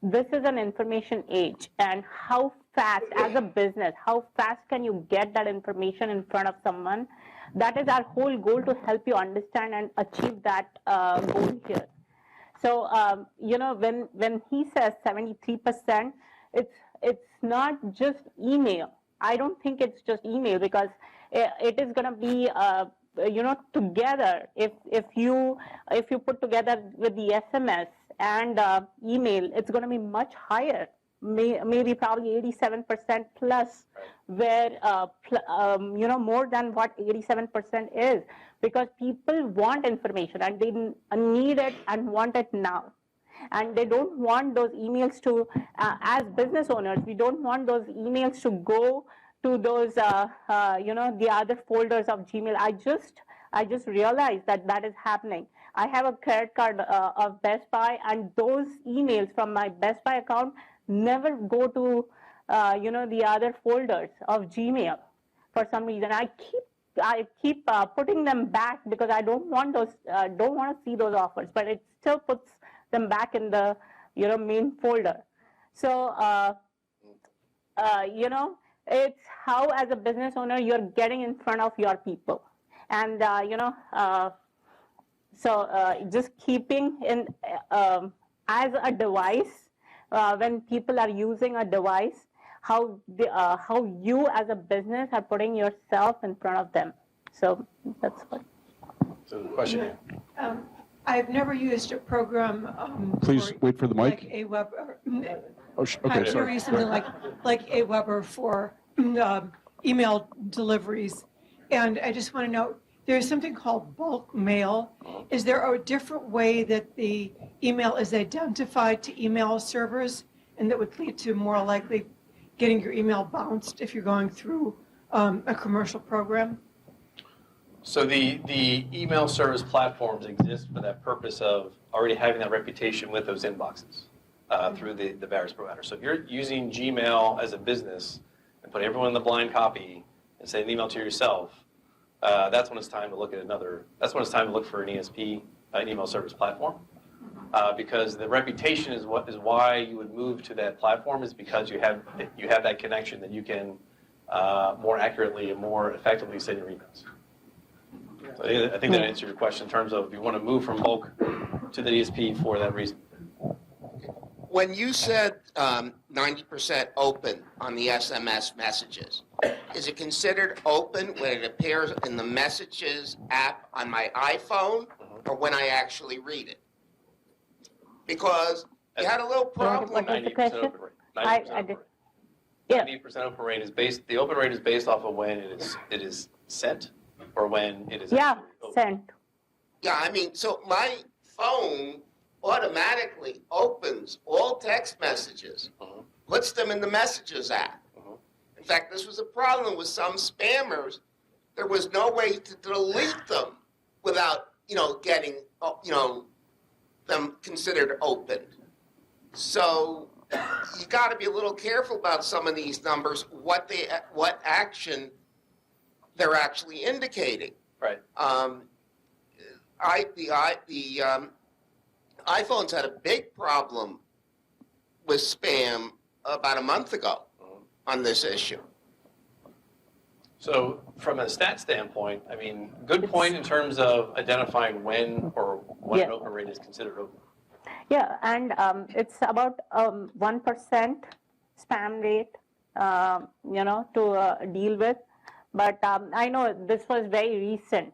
This is an information age, and how fast, as a business, how fast can you get that information in front of someone? That is our whole goal, to help you understand and achieve that goal here. So, when he says 73%, it's not just email. I don't think it's just email, because it is going to be together. If you put together with the SMS and email, it's going to be much higher. maybe probably 87% plus, where more than what 87% is, because people want information and they need it and want it now. And they don't want those emails to, as business owners, we don't want those emails to go to those, the other folders of Gmail. I just realized that is happening. I have a credit card of Best Buy, and those emails from my Best Buy account never go to, the other folders of Gmail for some reason. I keep putting them back because I don't want to see those offers, but it still puts them back in the, main folder. So, it's how, as a business owner, you're getting in front of your people. And, just keeping in, as a device, when people are using a device, how you as a business are putting yourself in front of them. So that's what. So the question. I've never used a program. Please wait for the mic. Like AWeber. Okay, I've sorry. never used something like AWeber for email deliveries, and I just want to know, there's something called bulk mail. Is there a different way that the email is identified to email servers, and that would lead to more likely getting your email bounced if you're going through a commercial program? So the email service platforms exist for that purpose of already having that reputation with those inboxes through the various providers. So if you're using Gmail as a business and put everyone in the blind copy and send an email to yourself, that's when it's time to look at that's when it's time to look for an ESP, an email service platform. Because the reputation is why you would move to that platform, is because you have that connection that you can more accurately and more effectively send your emails. So I think that answered your question in terms of if you want to move from bulk to the DSP for that reason. When you said 90% open on the SMS messages, is it considered open when it appears in the Messages app on my iPhone or when I actually read it? Because you had a little problem. 90% open rate. 90% open rate. 90% open rate is based. The open rate is based off of when it is sent, or when it is sent. Yeah, I mean, so my phone automatically opens all text messages, puts them in the Messages app. In fact, this was a problem with some spammers. There was no way to delete them without, getting, them considered open. So you got to be a little careful about some of these numbers, what action they're actually indicating. Right. iPhones had a big problem with spam about a month ago on this issue. So from a stat standpoint, I mean, good point in terms of identifying when an open rate is considered open. Yeah, and it's about 1% spam rate, to deal with. But I know this was very recent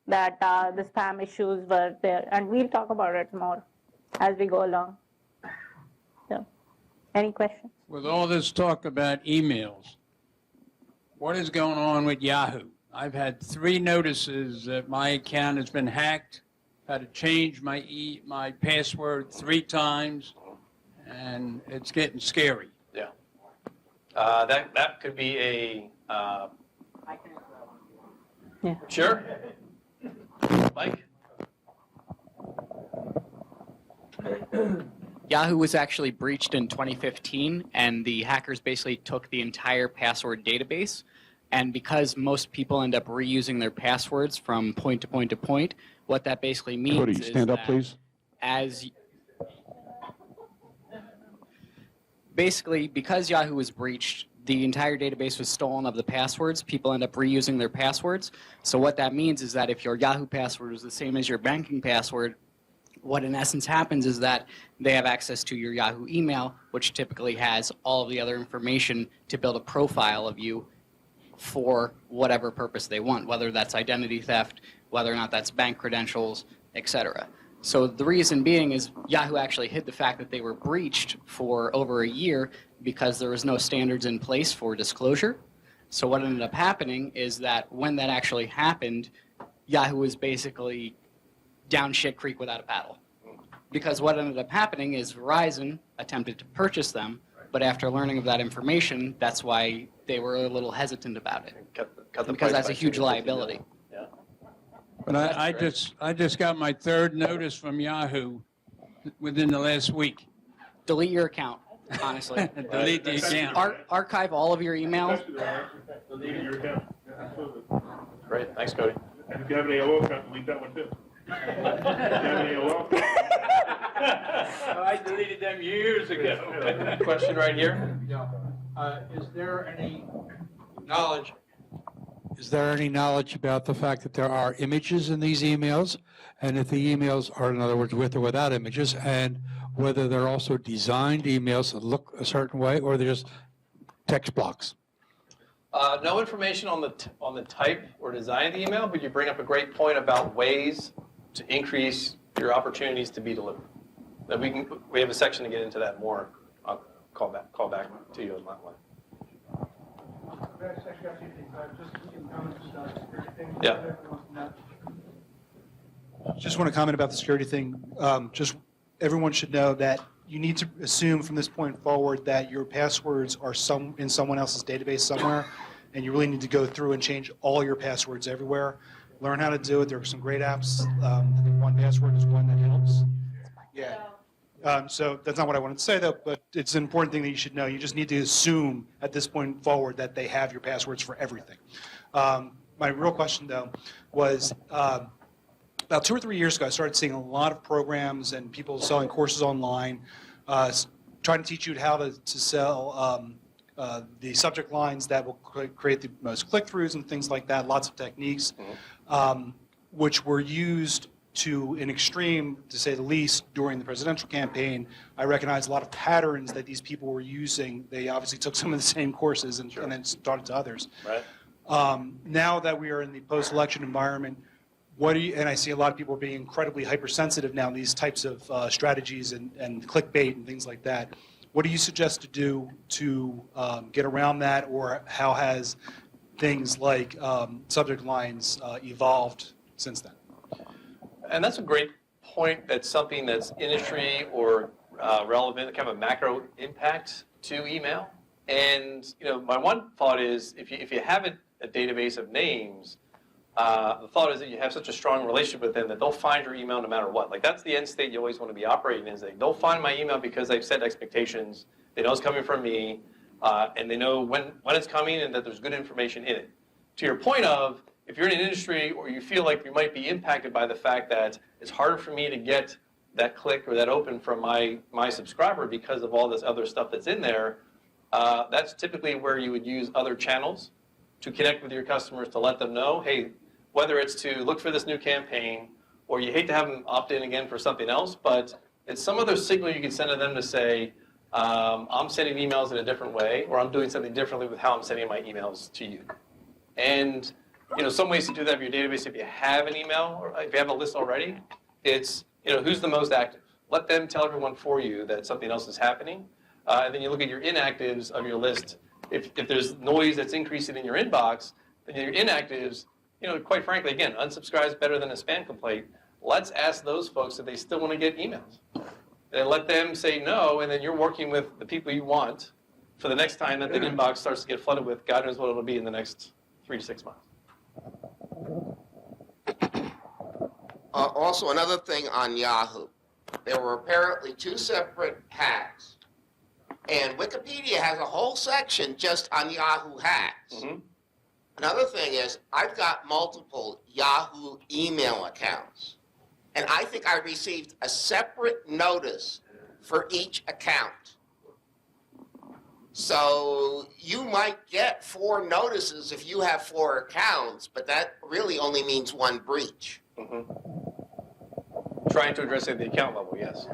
that the spam issues were there, and we'll talk about it more as we go along. So, any questions? With all this talk about emails, what is going on with Yahoo? I've had 3 notices that my account has been hacked. Had to change my password 3 times, and it's getting scary. Yeah. That could be a. Yeah. Sure. Mike. Yahoo was actually breached in 2015, and the hackers basically took the entire password database. And because most people end up reusing their passwords from point to point to point, what that basically means Cody, is stand up, that please. Basically, because Yahoo was breached, the entire database was stolen of the passwords. People end up reusing their passwords. So what that means is that if your Yahoo password is the same as your banking password, what in essence happens is that they have access to your Yahoo email, which typically has all of the other information to build a profile of you for whatever purpose they want, whether that's identity theft, whether or not that's bank credentials, etc. So the reason being is Yahoo actually hid the fact that they were breached for over a year because there was no standards in place for disclosure. So what ended up happening is that when that actually happened, Yahoo was basically down shit creek without a paddle. Because what ended up happening is Verizon attempted to purchase them, but after learning of that information, that's why they were a little hesitant about it. Because that's a huge liability. But I just got my third notice from Yahoo within the last week. Delete your account, honestly. Delete the account. Archive all of your email. Delete your account. Absolutely. Great, thanks, Cody. And if you have an AOL account, delete that one too. If you have an AOL account. I deleted them years ago. Question right here. Is there any knowledge? Is there any knowledge about the fact that there are images in these emails, and if the emails are, in other words, with or without images, and whether they're also designed emails that look a certain way, or they're just text blocks? No information on the type or design of the email, but you bring up a great point about ways to increase your opportunities to be delivered. Then we have a section to get into that more. I'll call back to you on that one. Yeah. Just want to comment about the security thing. Just everyone should know that you need to assume from this point forward that your passwords are in someone else's database somewhere, and you really need to go through and change all your passwords everywhere. Learn how to do it. There are some great apps. I think 1Password is one that helps. Yeah. So that's not what I wanted to say, though, but it's an important thing that you should know. You just need to assume at this point forward that they have your passwords for everything. My real question, though, was about 2 or 3 years ago, I started seeing a lot of programs and people selling courses online, trying to teach you how to sell the subject lines that will create the most click-throughs and things like that, lots of techniques, which were used to an extreme, to say the least, during the presidential campaign. I recognized a lot of patterns that these people were using. They obviously took some of the same courses and then taught it to others. Right. Now that we are in the post-election environment, and I see a lot of people being incredibly hypersensitive now in these types of strategies and clickbait and things like that. What do you suggest to do to get around that, or how has things like subject lines evolved since then? And that's a great point. That's something that's industry or relevant, kind of a macro impact to email. And my one thought is if you have a database of names, the thought is that you have such a strong relationship with them that they'll find your email no matter what. Like that's the end state you always want to be operating in. Is they'll find my email because they've set expectations. They know it's coming from me, and they know when it's coming and that there's good information in it. To your point of, if you're in an industry or you feel like you might be impacted by the fact that it's harder for me to get that click or that open from my subscriber because of all this other stuff that's in there, that's typically where you would use other channels to connect with your customers to let them know, hey, whether it's to look for this new campaign or you hate to have them opt in again for something else, but it's some other signal you can send to them to say, I'm sending emails in a different way, or I'm doing something differently with how I'm sending my emails to you. And some ways to do that in your database, if you have an email or if you have a list already, it's who's the most active. Let them tell everyone for you that something else is happening. And then you look at your inactives of your list. If there's noise that's increasing in your inbox, then your inactives, quite frankly, again, unsubscribe is better than a spam complaint. Let's ask those folks if they still want to get emails. And let them say no, and then you're working with the people you want for the next time that the inbox starts to get flooded with. God knows what it'll be in the next 3 to 6 months. Also, another thing on Yahoo. There were apparently 2 separate hacks. And Wikipedia has a whole section just on Yahoo hacks. Mm-hmm. Another thing is, I've got multiple Yahoo email accounts. And I think I received a separate notice for each account. So you might get 4 notices if you have 4 accounts, but that really only means 1 breach. Mm-hmm. Trying to address it at the account level, yes.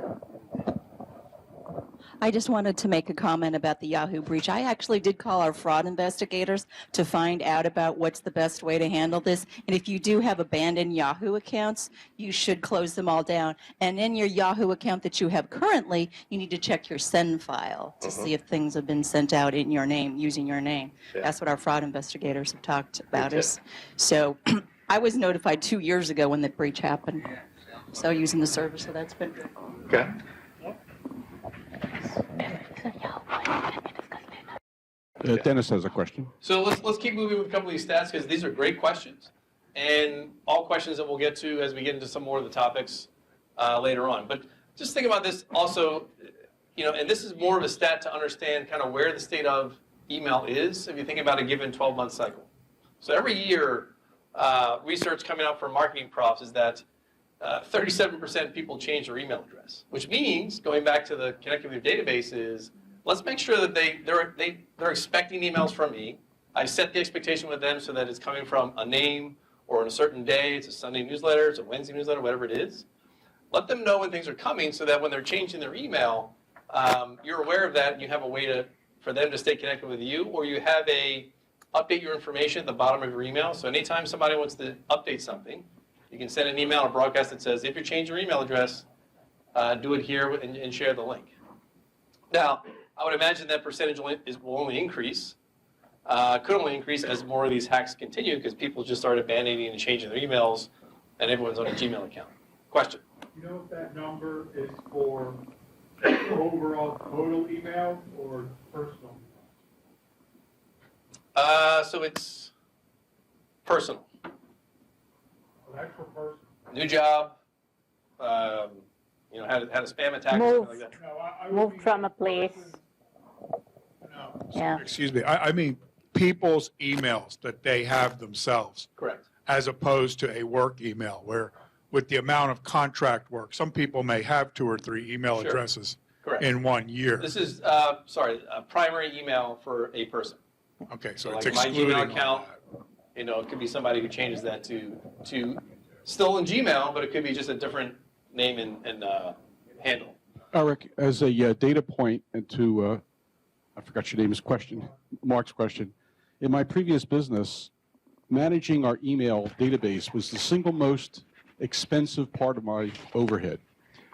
I just wanted to make a comment about the Yahoo breach. I actually did call our fraud investigators to find out about what's the best way to handle this. And if you do have abandoned Yahoo accounts, you should close them all down. And in your Yahoo account that you have currently, you need to check your send file to see if things have been sent out in your name, using your name. Yeah. That's what our fraud investigators have talked about Good us. So I was notified 2 years ago when the breach happened. So using the service, so that's been good. Okay. Dennis has a question. So let's keep moving with a couple of these stats because these are great questions, and all questions that we'll get to as we get into some more of the topics later on. But just think about this also, and this is more of a stat to understand kind of where the state of email is if you think about a given 12-month cycle. So every year, research coming out from marketing profs is that 37% of people change their email address, which means, going back to the connecting with your database, is let's make sure that they're expecting emails from me. I set the expectation with them so that it's coming from a name or on a certain day. It's a Sunday newsletter, it's a Wednesday newsletter, whatever it is. Let them know when things are coming so that when they're changing their email, you're aware of that and you have a way for them to stay connected with you, or you have update your information at the bottom of your email. So anytime somebody wants to update something, you can send an email or broadcast that says, if you're changing your email address, do it here and share the link. Now, I would imagine that percentage will only increase, could only increase as more of these hacks continue because people just start abandoning and changing their emails and everyone's on a Gmail account. Question? You know if that number is for overall total email or personal? So it's personal. Actual person. New job, had a spam attack or something like that. Moved from a place. Yeah. Excuse me. I mean people's emails that they have themselves. Correct. As opposed to a work email where with the amount of contract work, some people may have 2 or 3 email Sure. addresses Correct. in 1 year. This is, a primary email for a person. Okay, so like it's my excluding Gmail all account, it could be somebody who changes that to still in Gmail, but it could be just a different name and handle. Eric, as a data point into, I forgot your name is question, Mark's question. In my previous business, managing our email database was the single most expensive part of my overhead.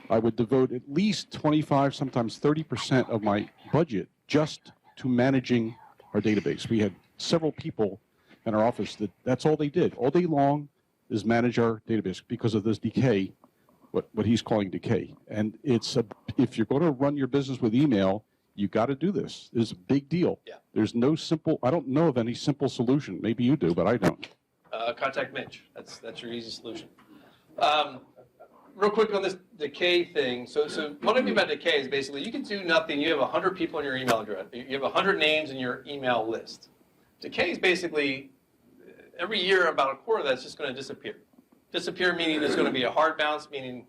I would devote at least 25, sometimes 30% of my budget just to managing our database. We had several people in our office that's all they did. All day long is manage our database because of this decay, what he's calling decay. And if you're going to run your business with email, you got to do this. It's a big deal. Yeah. There's no simple, I don't know of any simple solution. Maybe you do, but I don't. Contact Mitch. That's your easy solution. Real quick on this decay thing. So what I mean by decay is basically you can do nothing. You have 100 people in your email address. You have 100 names in your email list. Decay is basically every year about a quarter of that's just going to disappear. Disappear meaning there's going to be a hard bounce, meaning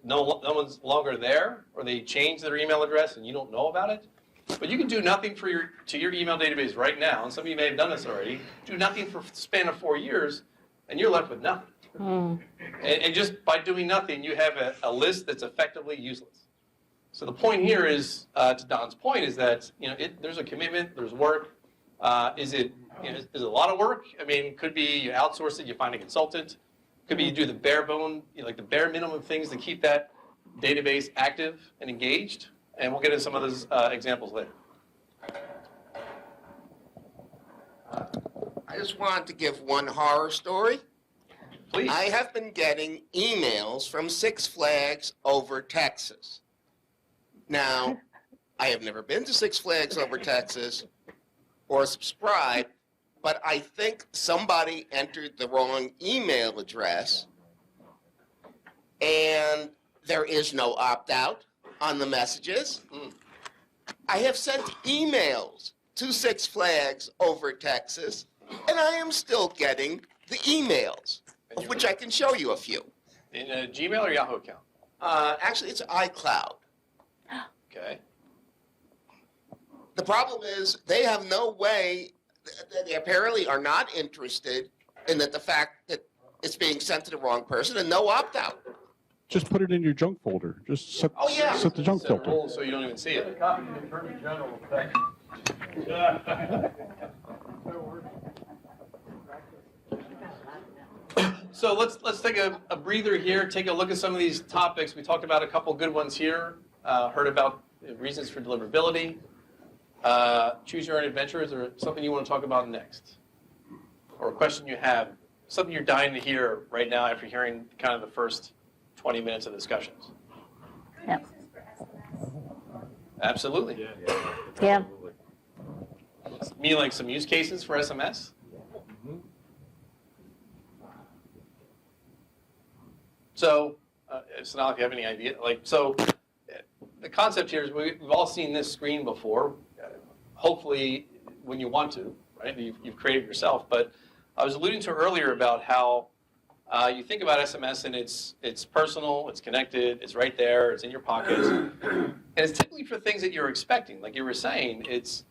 no one's longer there, or they change their email address and you don't know about it. But you can do nothing to your email database right now, and some of you may have done this already. Do nothing for the span of 4 years, and you're left with nothing. And just by doing nothing, you have a list that's effectively useless. So the point here is, to Don's point, is that there's a commitment, there's work. Is it a lot of work? I mean, could be you outsource it, you find a consultant. Could be you do the bare bone, like the bare minimum things to keep that database active and engaged. And we'll get into some of those examples later. I just wanted to give one horror story. Please. I have been getting emails from Six Flags over Texas. Now, I have never been to Six Flags over Texas or subscribed, but I think somebody entered the wrong email address, and there is no opt-out on the messages. I have sent emails to Six Flags over Texas, and I am still getting the emails, of which I can show you a few. In a Gmail or Yahoo account? Actually, it's iCloud. Okay. The problem is they have no way, they apparently are not interested in the fact that it's being sent to the wrong person and no opt-out. just put it in your junk folder. Just set, Oh, yeah. set the junk Set a filter. rule so you don't even see it. So let's take a breather here, take a look at some of these topics. We talked about a couple good ones here, heard about reasons for deliverability, choose your own adventures, or something you want to talk about next, or a question you have, something you're dying to hear right now after hearing kind of the first 20 minutes of discussions. Yeah. Absolutely. Yeah. Me like some use cases for SMS? So, Sonali, if you have any idea, the concept here is we've all seen this screen before. Hopefully, when you want to, right? You've created yourself. But I was alluding to earlier about how you think about SMS and it's personal, it's connected, it's right there, it's in your pockets, and it's typically for things that you're expecting. Like you were saying, it's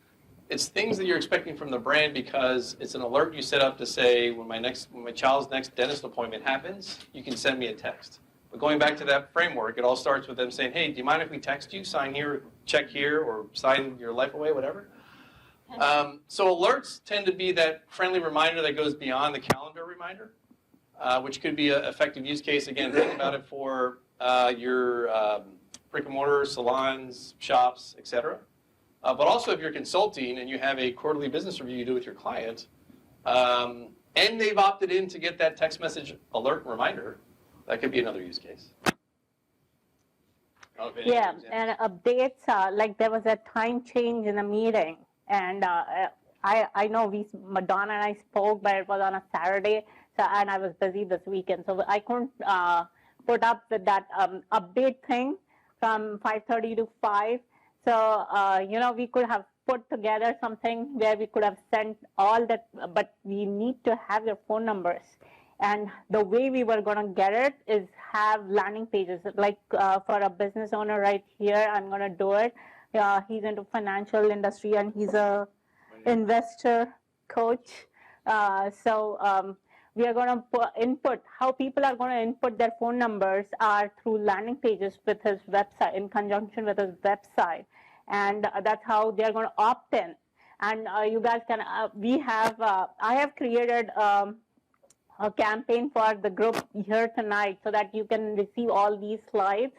things that you're expecting from the brand because it's an alert you set up to say when my child's next dentist appointment happens, you can send me a text. But going back to that framework, it all starts with them saying, hey, do you mind if we text you, sign here, check here, or sign your life away, whatever? So alerts tend to be that friendly reminder that goes beyond the calendar reminder, which could be an effective use case. Again, think about it for your brick and mortar, salons, shops, etc. But also if you're consulting and you have a quarterly business review you do with your client, and they've opted in to get that text message alert reminder, that could be another use case. Yeah, and updates, like there was a time change in a meeting, and I know Madonna and I spoke, but it was on a Saturday, and I was busy this weekend, so I couldn't put up with that update thing from 5:30 to 5. So, we could have put together something where we could have sent all that, but we need to have your phone numbers. And the way we were going to get it is have landing pages. Like for a business owner right here, I'm going to do it. He's into financial industry and he's a investor coach. We are going to input, how people are going to input their phone numbers are through landing pages with his website, in conjunction with his website. And that's how they're going to opt in. And you guys can, I have created a campaign for the group here tonight so that you can receive all these slides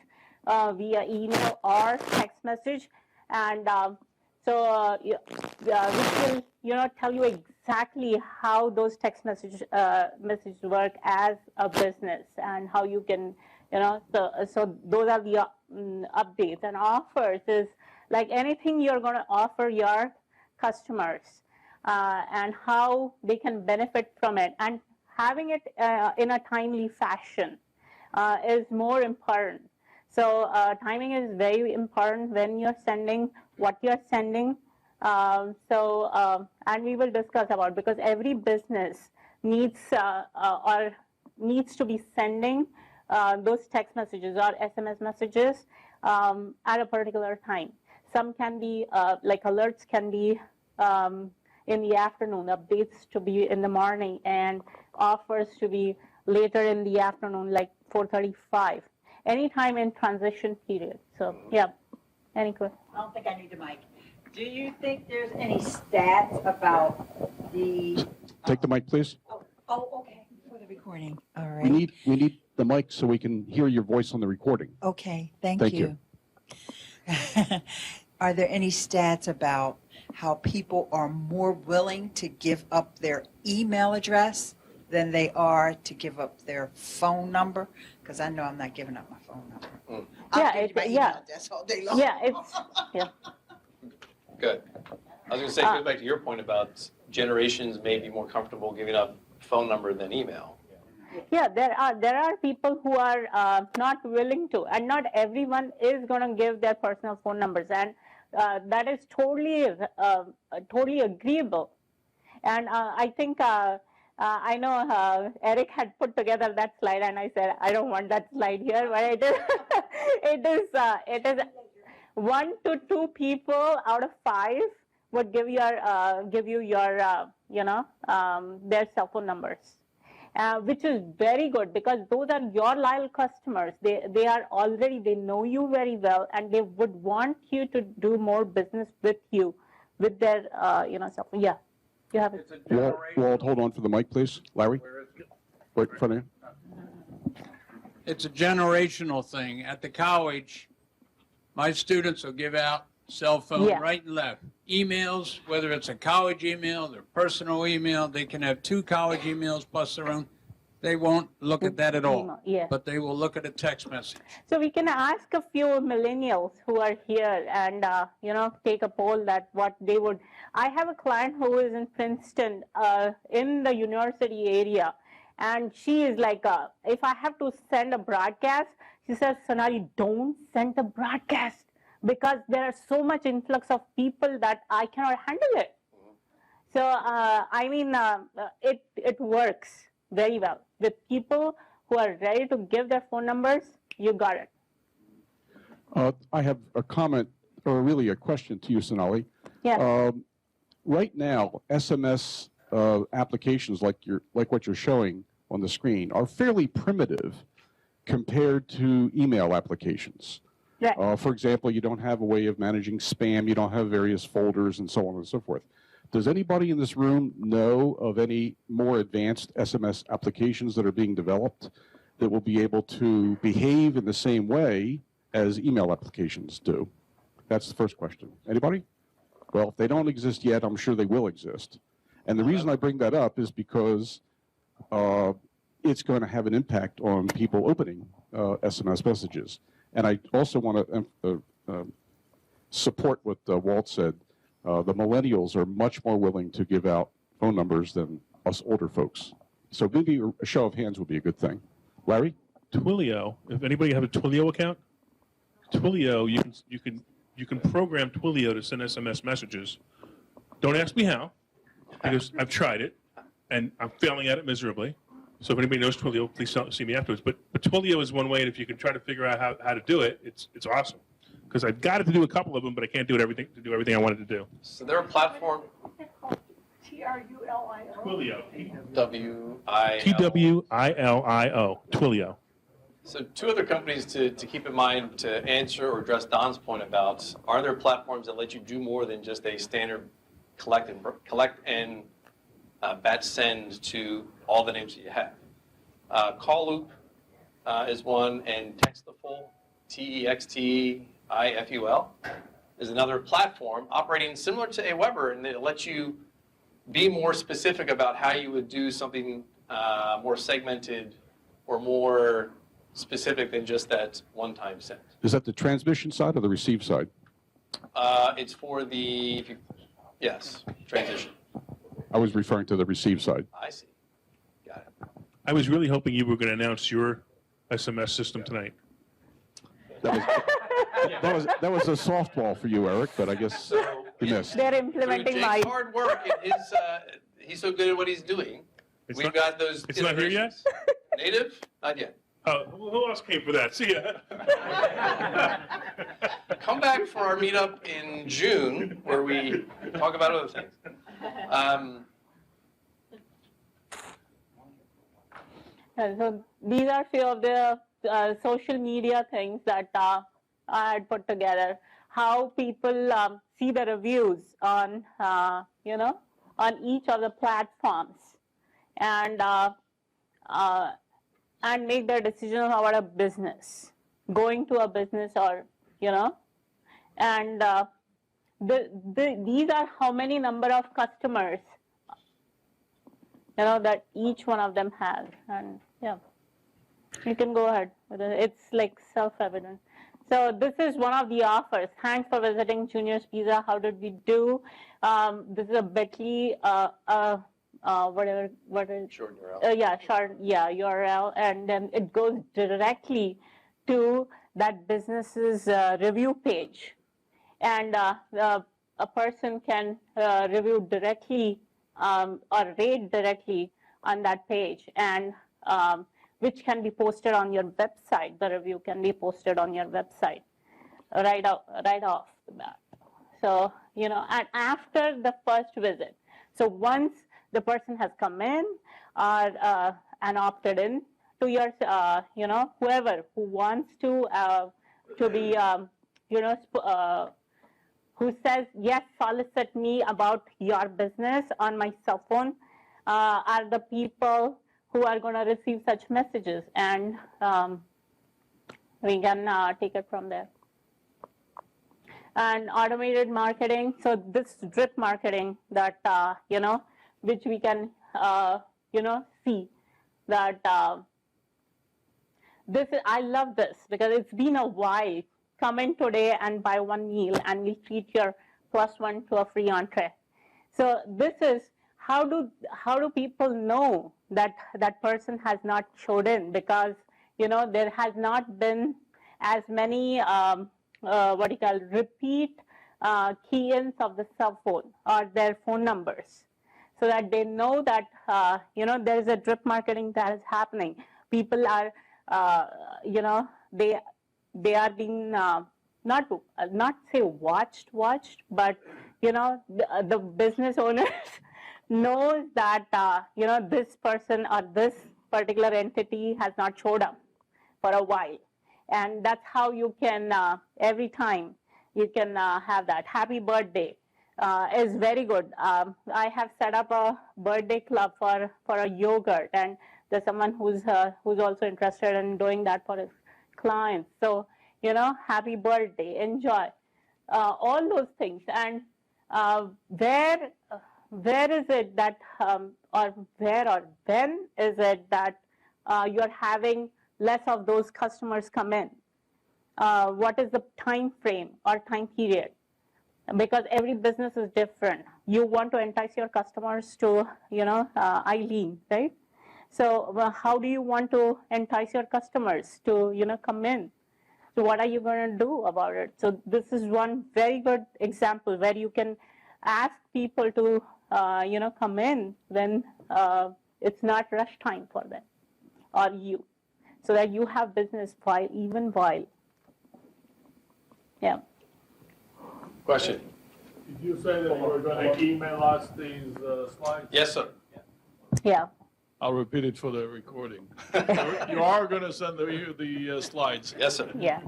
via email or text message. And we will, tell you exactly how those text messages work as a business and how you can, so those are the updates. And offers is like anything you're going to offer your customers and how they can benefit from it. And having it in a timely fashion is more important. So timing is very important when you're sending what you're sending. And we will discuss about, because every business needs needs to be sending those text messages or SMS messages at a particular time. Some can be like alerts can be in the afternoon, updates to be in the morning, and offers to be later in the afternoon, like 4:35. Anytime in transition period. So yeah, any question? I don't think I need the mic. Do you think there's any stats about the? Take the mic, please. Oh, okay. For the recording. All right. We need the mic so we can hear your voice on the recording. Okay. Thank Thank you. Are there any stats about how people are more willing to give up their email address than they are to give up their phone number? Because I know I'm not giving up my phone number. I'll give you my email address all day long. Yeah, yeah. Good. I was going to say, it goes back to your point about generations may be more comfortable giving up phone number than email. Yeah, there are people who are not willing to, and not everyone is going to give their personal phone numbers, and that is totally agreeable. And I think I know Erik had put together that slide, and I said I don't want that slide here, but it is 1 to 2 people out of 5 would give you your their cell phone numbers. which is very good because those are your loyal customers. They are already, they know you very well, and they would want you to do more business with you, with their, stuff. Yeah, you have it. Walt, hold on for the mic, please. Larry, right in front of you. It's a generational thing. At the college, my students will give out cell phone right and left. Emails, whether it's a college email, their personal email, they can have 2 college emails plus their own. They won't look at that at all, but they will look at a text message. So we can ask a few millennials who are here and, take a poll that what they would. I have a client who is in Princeton, in the university area, and she is like, if I have to send a broadcast, she says, Sonali, don't send a broadcast because there are so much influx of people that I cannot handle it. So, it works very well. With people who are ready to give their phone numbers, you got it. I have a comment, or really a question to you, Sonali. Yeah. Right now, SMS applications like what you're showing on the screen are fairly primitive compared to email applications. Right. For example, you don't have a way of managing spam, you don't have various folders and so on and so forth. Does anybody in this room know of any more advanced SMS applications that are being developed that will be able to behave in the same way as email applications do? That's the first question. Anybody? Well, if they don't exist yet, I'm sure they will exist. And the reason I bring that up is because it's going to have an impact on people opening SMS messages. And I also want to support what Walt said. The millennials are much more willing to give out phone numbers than us older folks. So maybe a show of hands would be a good thing. Larry? Twilio, if anybody have a Twilio account, Twilio, you can program Twilio to send SMS messages. Don't ask me how, because I've tried it, and I'm failing at it miserably. So if anybody knows Twilio, please see me afterwards. But Twilio is one way, and if you can try to figure out how to do it, it's awesome. Because I've got it to do a couple of them, but I can't do everything I wanted to do. So they're a platform. T-R-U-L-I-O. Twilio. W-I-L. Twilio. Twilio. So 2 other companies to keep in mind to answer or address Don's point about, are there platforms that let you do more than just a standard collect and batch send to all the names that you have? Call Loop is one, and Textful, TEXTIFUL, is another platform operating similar to AWeber, and it lets you be more specific about how you would do something more segmented or more specific than just that one-time send. Is that the transmission side or the receive side? It's for the, transition. I was referring to the receive side. I see. Got it. I was really hoping you were going to announce your SMS system tonight. That was a softball for you, Eric, but I guess you missed. They're implementing Jake's hard work and he's so good at what he's doing. We've got those. It's not here yet? Native? Not yet. Oh, who else came for that? See ya. Come back for our meetup in June where we talk about other things. So these are few of the social media things that I had put together. How people see the reviews on, on each of the platforms, and make their decision about a business, going to a business or, and these are how many number of customers, that each one of them has. And you can go ahead. It's like self-evident. So this is one of the offers. Thanks for visiting Junior's Pizza. How did we do? This is a Bitly, Short URL. URL, and then it goes directly to that business's review page, and a person can review directly or rate directly on that page, and which can be posted on your website. The review can be posted on your website right off the bat. So, and after the first visit. So once the person has come in or and opted in to your, whoever who wants to be, who says, yes, solicit me about your business on my cell phone, are the people who are going to receive such messages. And we can take it from there. And automated marketing, so this drip marketing that, which we can, see that I love this because it's been a while. Come in today and buy one meal and we'll treat your +1 to a free entree. So this is, how do people know that that person has not showed in? Because, there has not been as many, repeat key-ins of the cell phone or their phone numbers, so that they know that, there is a drip marketing that is happening. People are, they are being, not say watched, but, the business owners knows that, this person or this particular entity has not showed up for a while. And that's how you can, every time, you can have that. Happy birthday is very good. I have set up a birthday club for a yogurt, and there's someone who's also interested in doing that for his clients. So, happy birthday, enjoy, all those things. And where is it that, or when is it that you're having less of those customers come in? What is the time frame or time period? Because every business is different. You want to entice your customers to, Eileen, right? So how do you want to entice your customers to, come in? So what are you going to do about it? So this is one very good example where you can ask people to, come in when it's not rush time for them or you, so that you have business while. Yeah. Question? Did you say that you were going to email us these slides? Yes, sir. Yeah. I'll repeat it for the recording. You are going to send the slides? Yes, sir. Yeah.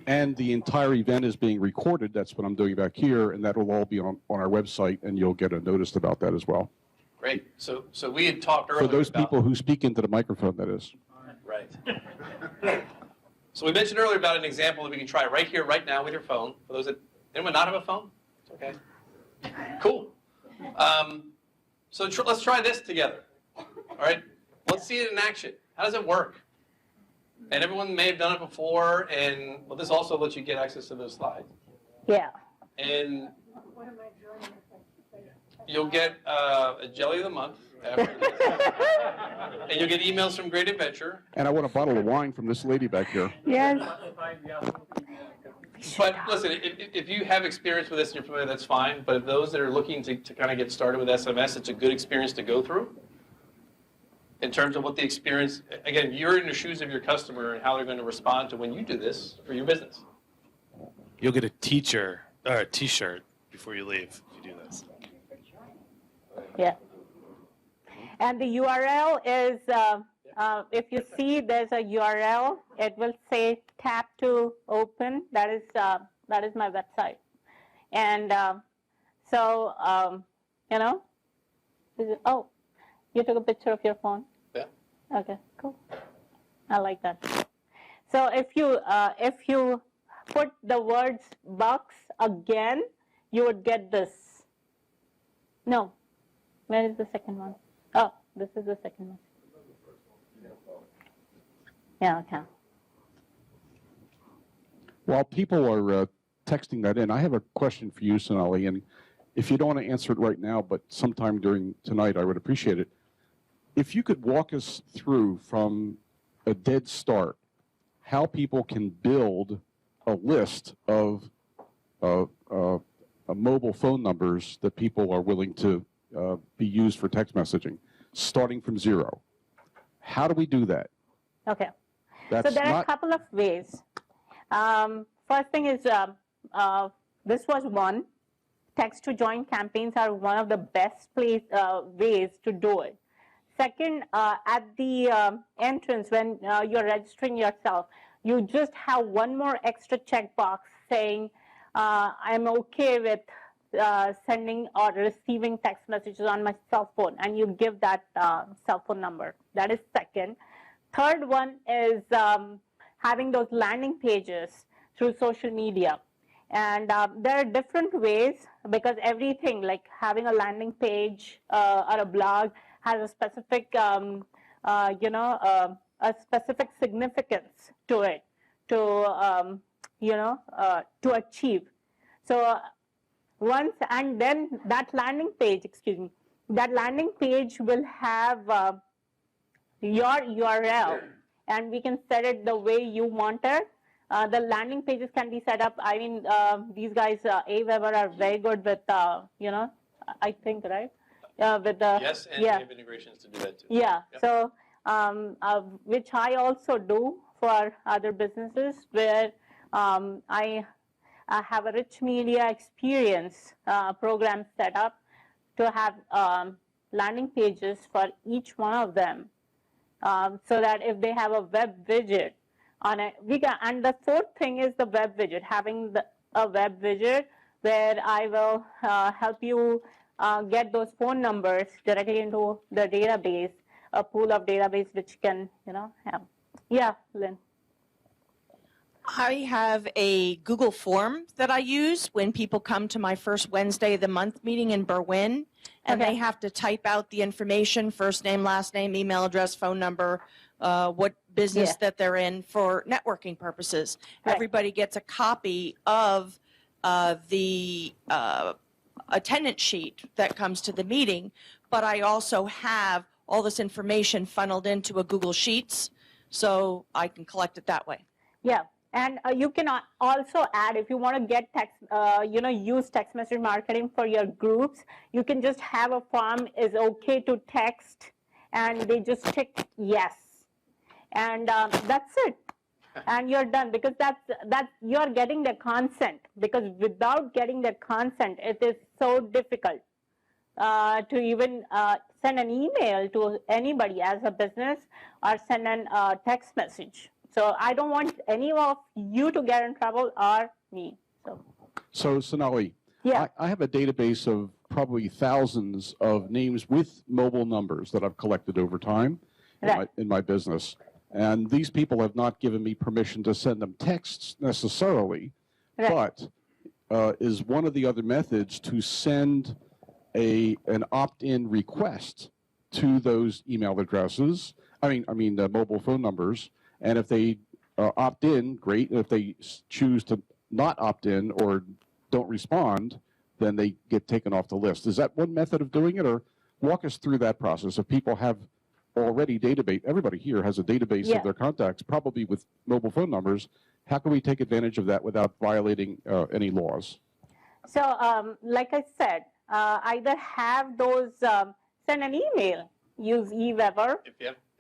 And the entire event is being recorded. That's what I'm doing back here, and that will all be on our website, and you'll get a notice about that as well. Great. So we had talked earlier For those about, people who speak into the microphone, that is. Right. So we mentioned earlier about an example that we can try right here, right now with your phone. For those that, anyone not have a phone? It's okay. Cool. So let's try this together. All right. Let's see it in action. How does it work? And everyone may have done it before, and well, this also lets you get access to those slides. Yeah. And you'll get a Jelly of the Month after this. And you'll get emails from Great Adventure. And I want a bottle of wine from this lady back here. Yes. But listen, if you have experience with this and you're familiar, that's fine. But if those that are looking to kind of get started with SMS, it's a good experience to go through. In terms of what the experience, again, you're in the shoes of your customer and how they're going to respond to when you do this for your business. You'll get a T-shirt before you leave if you do this. Yeah. And the URL is, if you see there's a URL, it will say tap to open. That is my website. And oh, you took a picture of your phone? Yeah. Okay, cool. I like that. So if you put the words box again, you would get this. No. Where is the second one? Oh, this is the second one. Yeah, okay. While people are texting that in, I have a question for you, Sonali, and if you don't want to answer it right now, but sometime during tonight, I would appreciate it. If you could walk us through from a dead start how people can build a list of mobile phone numbers that people are willing to be used for text messaging, starting from zero. How do we do that? Okay. That's so there are a couple of ways. First thing is, this was one. Text to join campaigns are one of the best ways to do it. Second, at the entrance when you're registering yourself, you just have one more extra checkbox saying, I'm okay with sending or receiving text messages on my cell phone, and you give that cell phone number. That is second. Third one is having those landing pages through social media. And there are different ways, because everything, like having a landing page or a blog, has a specific, a specific significance to it, to to achieve. So once, and then that landing page, that landing page will have your URL, and we can set it the way you want it. The landing pages can be set up. I mean, these guys, AWeber, are very good with, I think, right? With the Yes, and we have integrations to do that too. Yeah. Yep. So, which I also do for other businesses, where I have a rich media experience program set up to have landing pages for each one of them, so that if they have a web widget on it, and the fourth thing is the web widget, having a web widget where I will help you get those phone numbers directly into the database, a pool of database which can, have. Yeah, Lynn. I have a Google form that I use when people come to my first Wednesday of the month meeting in Berwyn, and they have to type out the information, first name, last name, email address, phone number, what business that they're in for networking purposes. Right. Everybody gets a copy of the attendance sheet that comes to the meeting, but I also have all this information funneled into a Google Sheets, so I can collect it that way. Yeah. And you can also add, if you want to get text, use text message marketing for your groups, you can just have a form is okay to text, and they just tick yes, and that's it, and you're done, because that's you're getting the consent. Because without getting the consent, it is so difficult to even send an email to anybody as a business or send a text message. So I don't want any of you to get in trouble or me. So Sonali, Yeah. I have a database of probably thousands of names with mobile numbers that I've collected over time in my business. And these people have not given me permission to send them texts necessarily, but is one of the other methods to send an opt-in request to those email addresses, the mobile phone numbers. And if they opt in, great. If they choose to not opt in or don't respond, then they get taken off the list. Is that one method of doing it? Or walk us through that process. If people have already everybody here has a database of their contacts, probably with mobile phone numbers, how can we take advantage of that without violating any laws? So like I said, either have those, send an email, use AWeber. If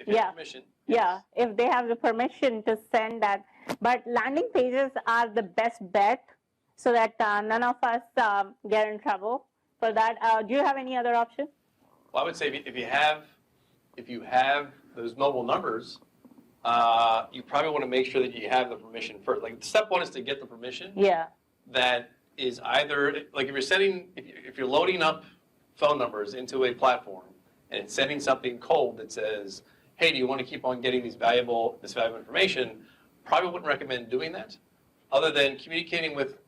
you have permission. Yeah, if they have the permission to send that. But landing pages are the best bet, so that none of us get in trouble for that. Do you have any other option? Well, I would say if you have those mobile numbers, you probably want to make sure that you have the permission first. Like step one is to get the permission. Yeah. That is either like if you're loading up phone numbers into a platform and it's sending something cold that says, hey, do you want to keep on getting this valuable information? Probably wouldn't recommend doing that, other than communicating with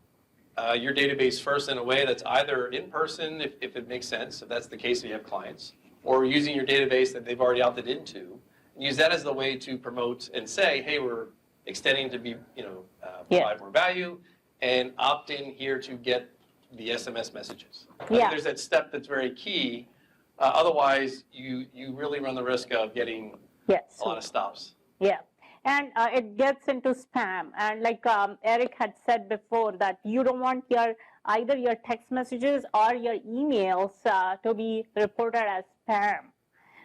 your database first in a way that's either in person, if it makes sense, if that's the case if you have clients, or using your database that they've already opted into, and use that as the way to promote and say, hey, we're extending to be, provide more value, and opt in here to get the SMS messages. I think there's that step that's very key. Otherwise, you really run the risk of getting a lot of stops. Yeah, and it gets into spam. And like Erik had said before, that you don't want either your text messages or your emails to be reported as spam.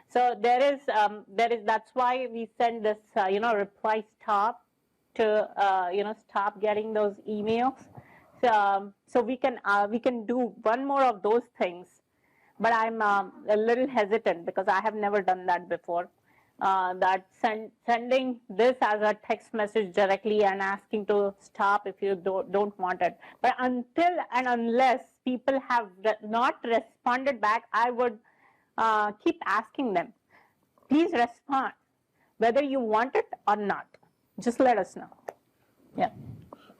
So that's why we send this reply stop to stop getting those emails. So we can do one more of those things. but I'm a little hesitant because I have never done that before. That sending this as a text message directly and asking to stop if you don't want it. But until and unless people have not responded back, I would keep asking them, please respond, whether you want it or not. Just let us know. Yeah.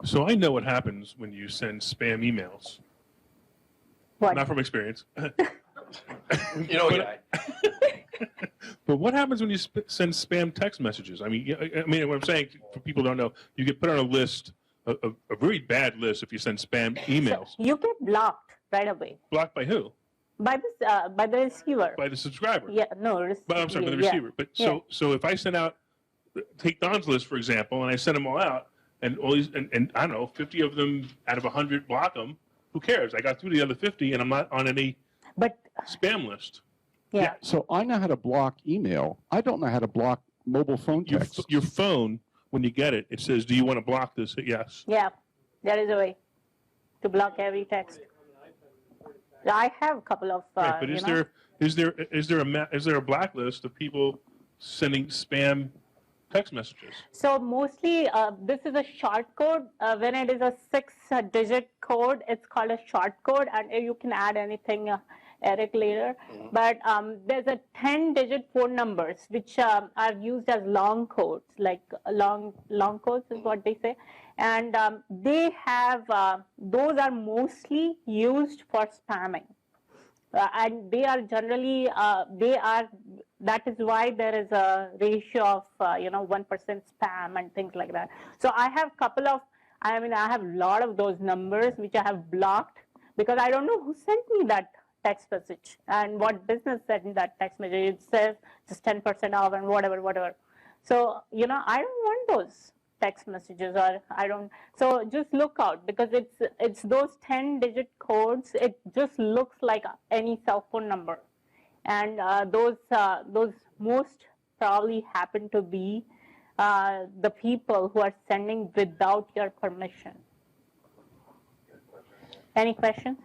So I know what happens when you send spam emails. What? Not from experience. You know, guy. But what happens when you send spam text messages? I mean, what I'm saying for people who don't know, you get put on a list, a very bad list if you send spam emails. So you get blocked right away. Blocked by who? By the receiver. By the subscriber. Yeah, no. But I'm sorry, by the receiver. But so if I send out, take Don's list for example, and I send them all out, and all these, and I don't know, 50 of them out of 100 block them. Who cares? I got through the other 50, and I'm not on any spam list. Yeah. So I know how to block email. I don't know how to block mobile phone text. Your phone, when you get it, it says, "Do you want to block this?" Hit yes. Yeah, there is a way to block every text. I have a couple of. Right, but is there a blacklist of people sending spam text messages? So mostly this is a short code. When it is a 6-digit code, it's called a short code, and you can add anything, Eric, later. But there's a 10-digit phone numbers which are used as long codes, like long codes is what they say, and they have those are mostly used for spamming. And they are generally, that is why there is a ratio of, 1% spam and things like that. So I have I have a lot of those numbers which I have blocked because I don't know who sent me that text message and what business sent that text message. It says just 10% off and whatever. So, I don't want those text messages, or I don't. So just look out because it's those 10-digit codes. It just looks like any cell phone number, and those most probably happen to be the people who are sending without your permission. Any questions?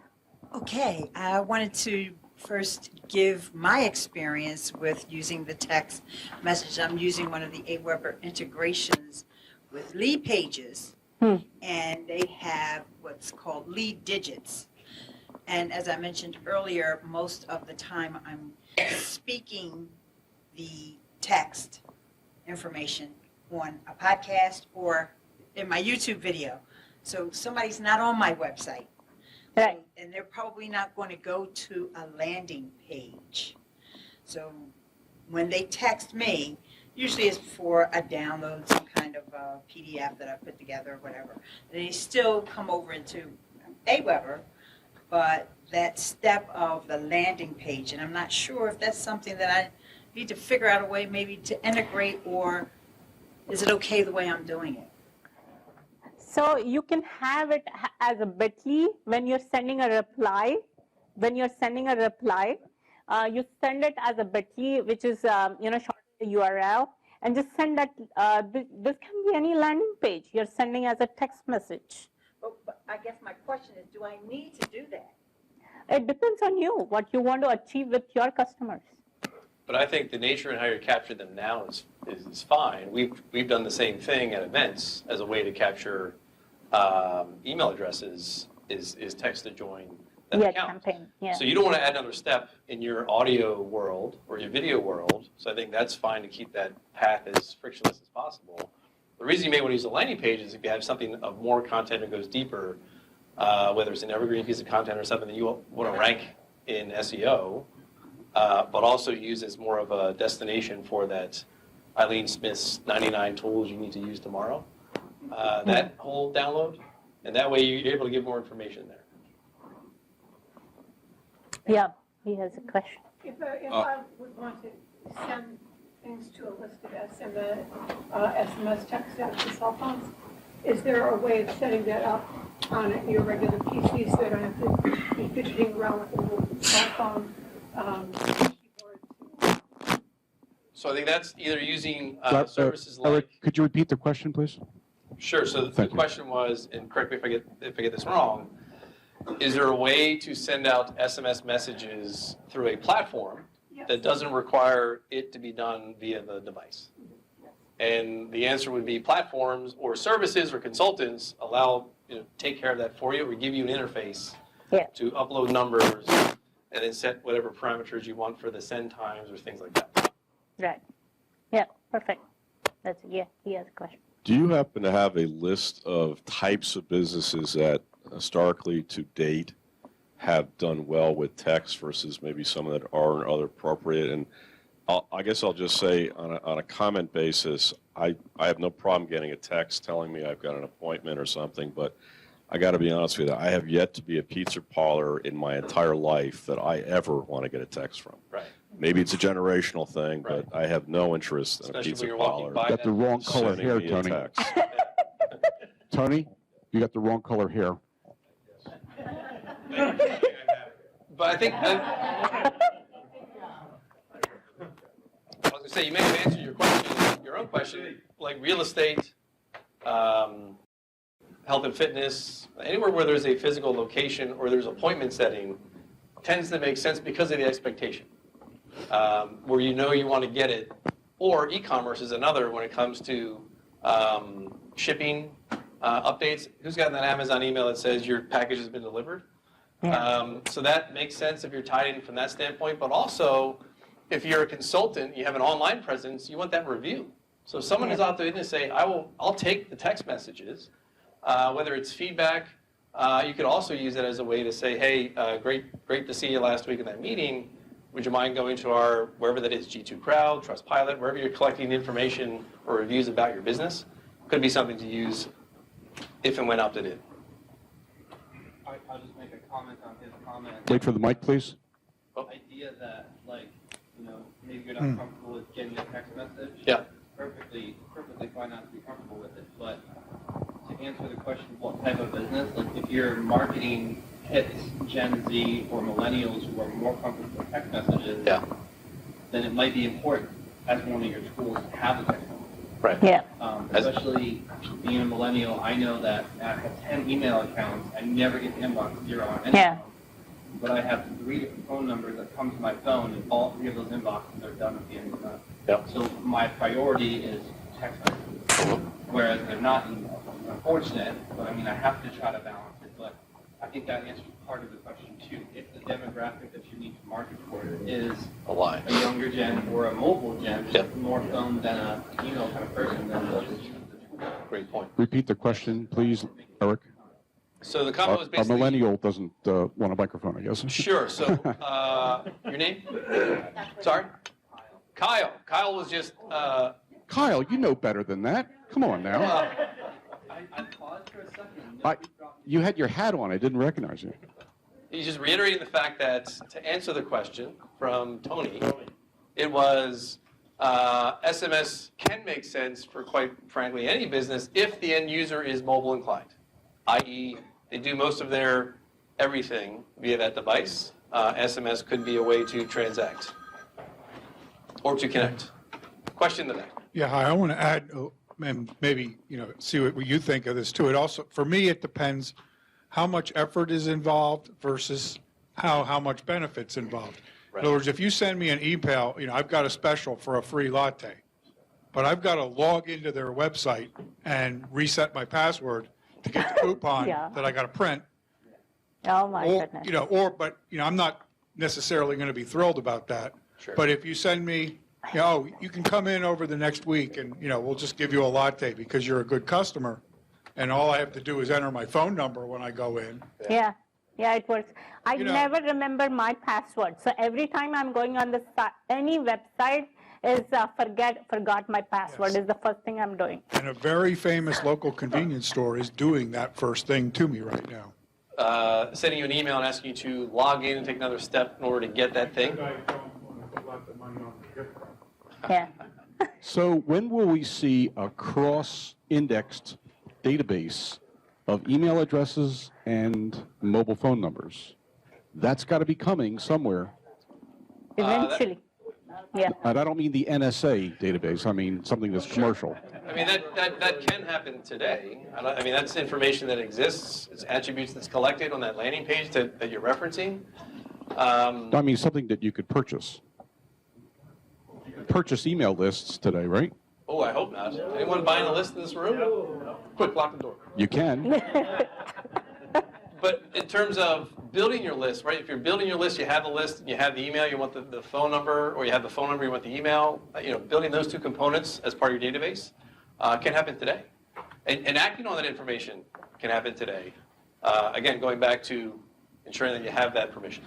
Okay, I wanted to first give my experience with using the text message. I'm using one of the AWeber integrations with lead pages, and they have what's called lead digits. And as I mentioned earlier, most of the time I'm speaking the text information on a podcast or in my YouTube video. So somebody's not on my website. Right. And they're probably not going to go to a landing page. So when they text me, usually it's for a download, some kind of PDF that I put together or whatever. They still come over into AWeber, but that step of the landing page, and I'm not sure if that's something that I need to figure out a way maybe to integrate, or is it okay the way I'm doing it? So you can have it as a bit.ly when you're sending a reply. You send it as a bit.ly, which is short URL, and just send that. This can be any landing page you're sending as a text message. But I guess my question is, do I need to do that? It depends on you, what you want to achieve with your customers. But I think the nature and how you capture them now is fine. We've done the same thing at events as a way to capture email addresses is text to join that account. Campaign. Yeah. So you don't want to add another step in your audio world or your video world. So I think that's fine to keep that path as frictionless as possible. The reason you may want to use a landing page is if you have something of more content that goes deeper, whether it's an evergreen piece of content or something that you want to rank in SEO, but also use as more of a destination for that Eileen Smith's 99 tools you need to use tomorrow. That whole download, and that way you're able to give more information there. Yeah, he has a question. If I would want to send things to a list of SMS text out to cell phones, is there a way of setting that up on your regular PC so you don't have to be fidgeting around with a little cell phone keyboard? So I think that's either using services like... Eric, could you repeat the question, please? Sure. So the question was, and correct me if I get this wrong, is there a way to send out SMS messages through a platform that doesn't require it to be done via the device? And the answer would be platforms or services or consultants allow, take care of that for you, or give you an interface to upload numbers and then set whatever parameters you want for the send times or things like that. Right. Yeah, perfect. That's, he has a question. Do you happen to have a list of types of businesses that historically to date have done well with text versus maybe some that aren't other appropriate? And I guess I'll just say on a comment basis, I have no problem getting a text telling me I've got an appointment or something, but I got to be honest with you, I have yet to be a pizza parlor in my entire life that I ever want to get a text from. Right. Maybe it's a generational thing, but I have no interest in Especially a pizza when you're walking parlor. by Got the wrong color sending hair, me a Tony. text. Tony, you got the wrong color hair. But I think I was going to say, you may have answered your own question, like real estate, health and fitness, anywhere where there's a physical location or there's appointment setting tends to make sense because of the expectation, where you want to get it. Or e-commerce is another when it comes to shipping updates. Who's got that Amazon email that says your package has been delivered? So that makes sense if you're tied in from that standpoint. But also, if you're a consultant, you have an online presence, you want that review. So if someone is out there to say, I'll take the text messages, whether it's feedback, you could also use it as a way to say, hey, great to see you last week in that meeting. Would you mind going to our, wherever that is, G2 Crowd, Trustpilot, wherever you're collecting information or reviews about your business? Could be something to use if and when opted in. I'll just make a comment on his comment. Wait for the mic, please. The idea that, maybe you're not comfortable with getting a text message. Yeah. Perfectly fine not to be comfortable with it. But to answer the question, what type of business? Like, if you're marketing hits Gen Z or millennials who are more comfortable with text messages, then it might be important as one of your tools to have a text message. Right. Yeah. Especially being a millennial, I know that I have 10 email accounts. I never get the inbox 0 on any of them. But I have 3 different phone numbers that come to my phone, and all 3 of those inboxes are done at the end of the month. Yep. So my priority is text messages, whereas they're not emails. It's unfortunate, but I have to try to balance it. But I think that answers part of the question too. If the demographic that you need to market for is a younger gen or a mobile gen, more phone than a email kind of person, then they'll just use the tool. Great point. Repeat the question, please, Eric. So the comment was basically... Our millennial doesn't want a microphone, I guess. Sure. So your name? Sorry? Kyle. Kyle was just... Kyle, you know better than that. Come on now. I paused for a second. You had your hat on. I didn't recognize you. He's just reiterating the fact that to answer the question from Tony, it was SMS can make sense for, quite frankly, any business if the end user is mobile inclined, i.e. they do most of their everything via that device. SMS could be a way to transact or to connect. Question to that. Yeah, hi, I want to add, and maybe, see what you think of this too. It also, for me, it depends how much effort is involved versus how much benefits involved. Right. In other words, if you send me an email, I've got a special for a free latte, but I've got to log into their website and reset my password to get the coupon that I got to print. Oh my goodness. But I'm not necessarily going to be thrilled about that. Sure. But if you send me, you can come in over the next week and, we'll just give you a latte because you're a good customer. And all I have to do is enter my phone number when I go in. Yeah, it works. I never remember my password. So every time I'm going on any website, is forgot my password is the first thing I'm doing. And a very famous local convenience store is doing that first thing to me right now. Sending you an email and asking you to log in and take another step in order to get that thing. Yeah. So when will we see a cross-indexed database of email addresses and mobile phone numbers? That's got to be coming somewhere. Eventually. Yeah. And I don't mean the NSA database. I mean something that's commercial. I mean, that can happen today. I mean, that's information that exists. It's attributes that's collected on that landing page that you're referencing. I mean something that you could purchase. Purchase email lists today, right? Oh, I hope not. Anyone buying a list in this room? Quick, lock the door. You can. But in terms of building your list, right? If you're building your list, you have the list, and you have the email, you want the phone number, or you have the phone number, you want the email. Building those two components as part of your database can happen today. And acting on that information can happen today. Again, going back to ensuring that you have that permission.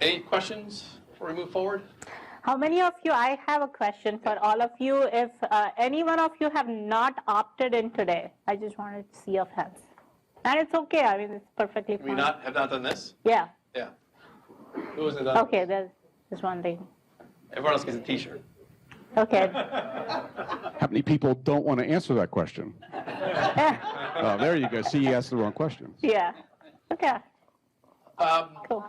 Any questions before we move forward? How many of you, I have a question for all of you. If any one of you have not opted in today, I just wanted to see your hands. And it's okay, I mean, it's perfectly fine. We have not done this? Yeah. Yeah. Who hasn't done Okay, there's one thing. Everyone else gets a t-shirt. Okay. How many people don't want to answer that question? Oh, there you go. See, you asked the wrong question. Yeah. Okay. Cool.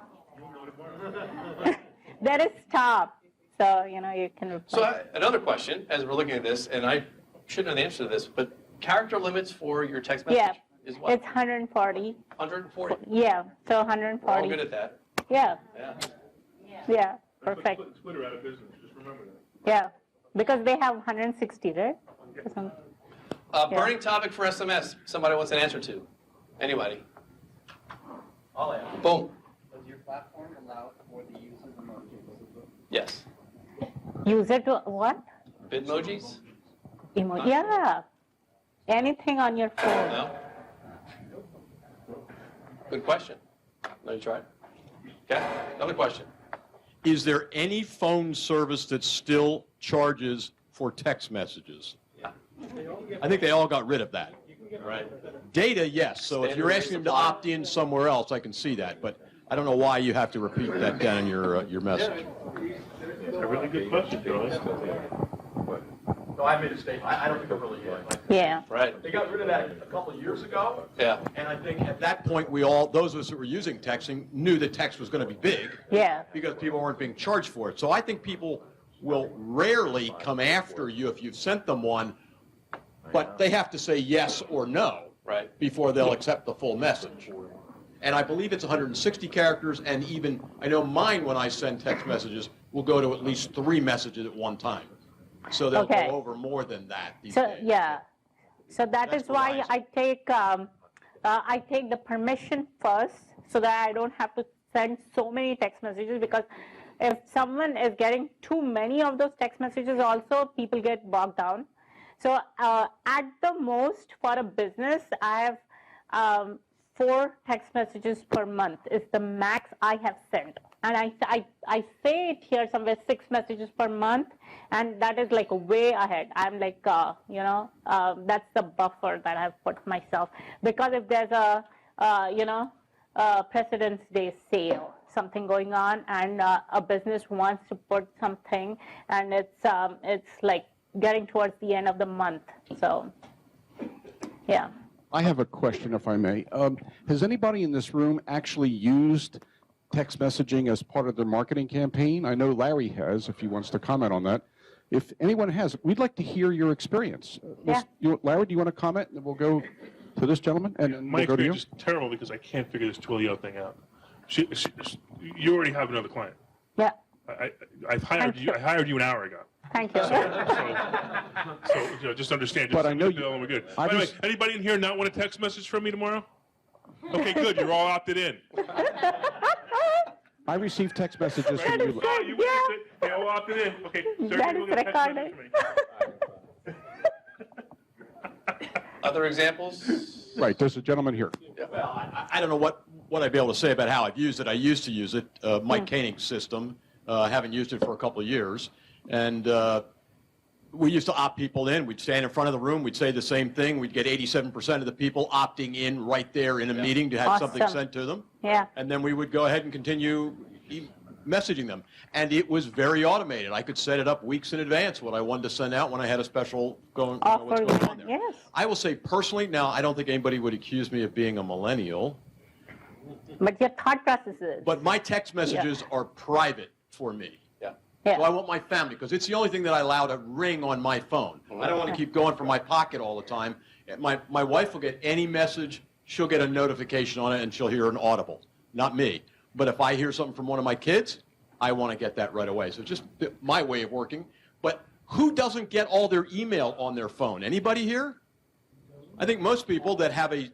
There is stop. So, you can reply. So another question, as we're looking at this, and I should know the answer to this, but character limits for your text message is what? It's 140. 140? Yeah, so We're 140. all good at that. Yeah. Yeah. Yeah, perfect. Twitter out of business, just remember that. Yeah, because they have 160, right? Burning topic for SMS, somebody wants an answer to. Anybody? I'll answer. Boom. Does your platform allow for the use of emojis? Yes. Use it to what? Bitmojis? Yeah. Anything on your phone. No? Good question. Let me try it. Okay, another question. Is there any phone service that still charges for text messages? Yeah. I think they all got rid of that. Right. Data, yes. So if you're asking them to opt in somewhere else, I can see that. But I don't know why you have to repeat that down in your message. That's a really good question, Charlie. No, I made a statement. I don't think it really is. Yeah. Right. They got rid of that a couple of years ago. Yeah. And I think at that point, those of us that were using texting, knew that text was going to be big. Yeah. Because people weren't being charged for it. So I think people will rarely come after you if you've sent them one, but they have to say yes or no before they'll accept the full message. And I believe it's 160 characters, and even, I know mine, when I send text messages, will go to at least 3 messages at one time. So they'll go over more than that these days. Yeah. So that's why I take the permission first, so that I don't have to send so many text messages, because if someone is getting too many of those text messages also, people get bogged down. So at the most for a business, I have 4 text messages per month is the max I have sent. And I say it here somewhere 6 messages per month, and that is like way ahead. I'm like, that's the buffer that I've put myself. Because if there's a President's Day sale, something going on, and a business wants to put something, and it's like getting towards the end of the month. So, yeah. I have a question, if I may. Has anybody in this room actually used text messaging as part of their marketing campaign? I know Larry has, if he wants to comment on that. If anyone has, we'd like to hear your experience. Larry, do you want to comment? And we'll go to this gentleman, and then My we'll go to you. experience is terrible because I can't figure this Twilio thing out. You already have another client. Yeah. I hired you an hour ago. Thank you. So just understand. But I know you. We're good. By the way, anybody in here not want a text message from me tomorrow? Okay, good. You're all opted in. I received text messages from you. They all opted in. Okay. That is recorded. Other examples? Right, there's a gentleman here. Well, I don't know what I'd be able to say about how I've used it. I used to use it, Mike Koenig's system. Haven't used it for a couple of years. And we used to opt people in. We'd stand in front of the room. We'd say the same thing. We'd get 87% of the people opting in right there in a meeting to have something sent to them. Yeah. And then we would go ahead and continue messaging them. And it was very automated. I could set it up weeks in advance what I wanted to send out when I had a special what's going on there. Yes. I will say personally, now I don't think anybody would accuse me of being a millennial. But your thought process is. But my text messages are private for me. Yeah. Yeah. So I want my family, because it's the only thing that I allow to ring on my phone. I don't want to keep going from my pocket all the time. My wife will get any message, she'll get a notification on it, and she'll hear an audible. Not me. But if I hear something from one of my kids, I want to get that right away. So just my way of working. But who doesn't get all their email on their phone? Anybody here? I think most people that have a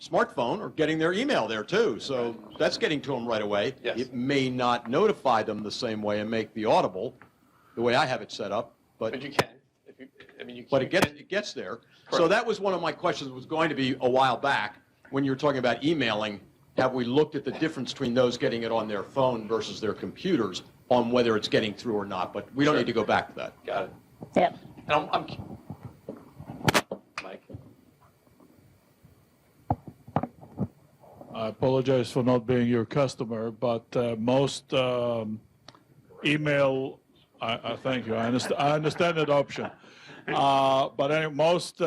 smartphone are getting their email there too. So that's getting to them right away. Yes. It may not notify them the same way and make the audible the way I have it set up. But you can. But it gets there. So that was one of my questions, was going to be a while back when you were talking about emailing. Have we looked at the difference between those getting it on their phone versus their computers on whether it's getting through or not? But we don't need to go back to that. Got it. Yeah. And Mike. I apologize for not being your customer, but most email, thank you, I understand that option. But anyway, most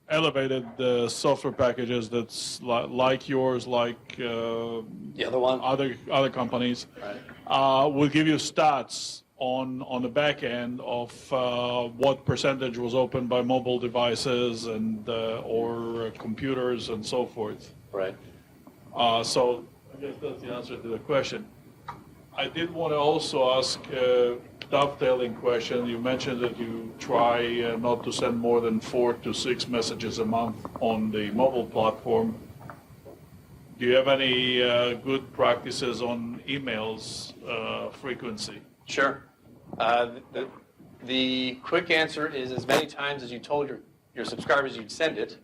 elevated software packages that's like yours, like the other one, other companies, will give you stats on the back end of what percentage was opened by mobile devices and or computers and so forth. Right. So I guess that's the answer to the question. I did want to also ask a dovetailing question. You mentioned that you try not to send more than 4 to 6 messages a month on the mobile platform. Do you have any good practices on emails frequency? Sure. The quick answer is as many times as you told your subscribers you'd send it.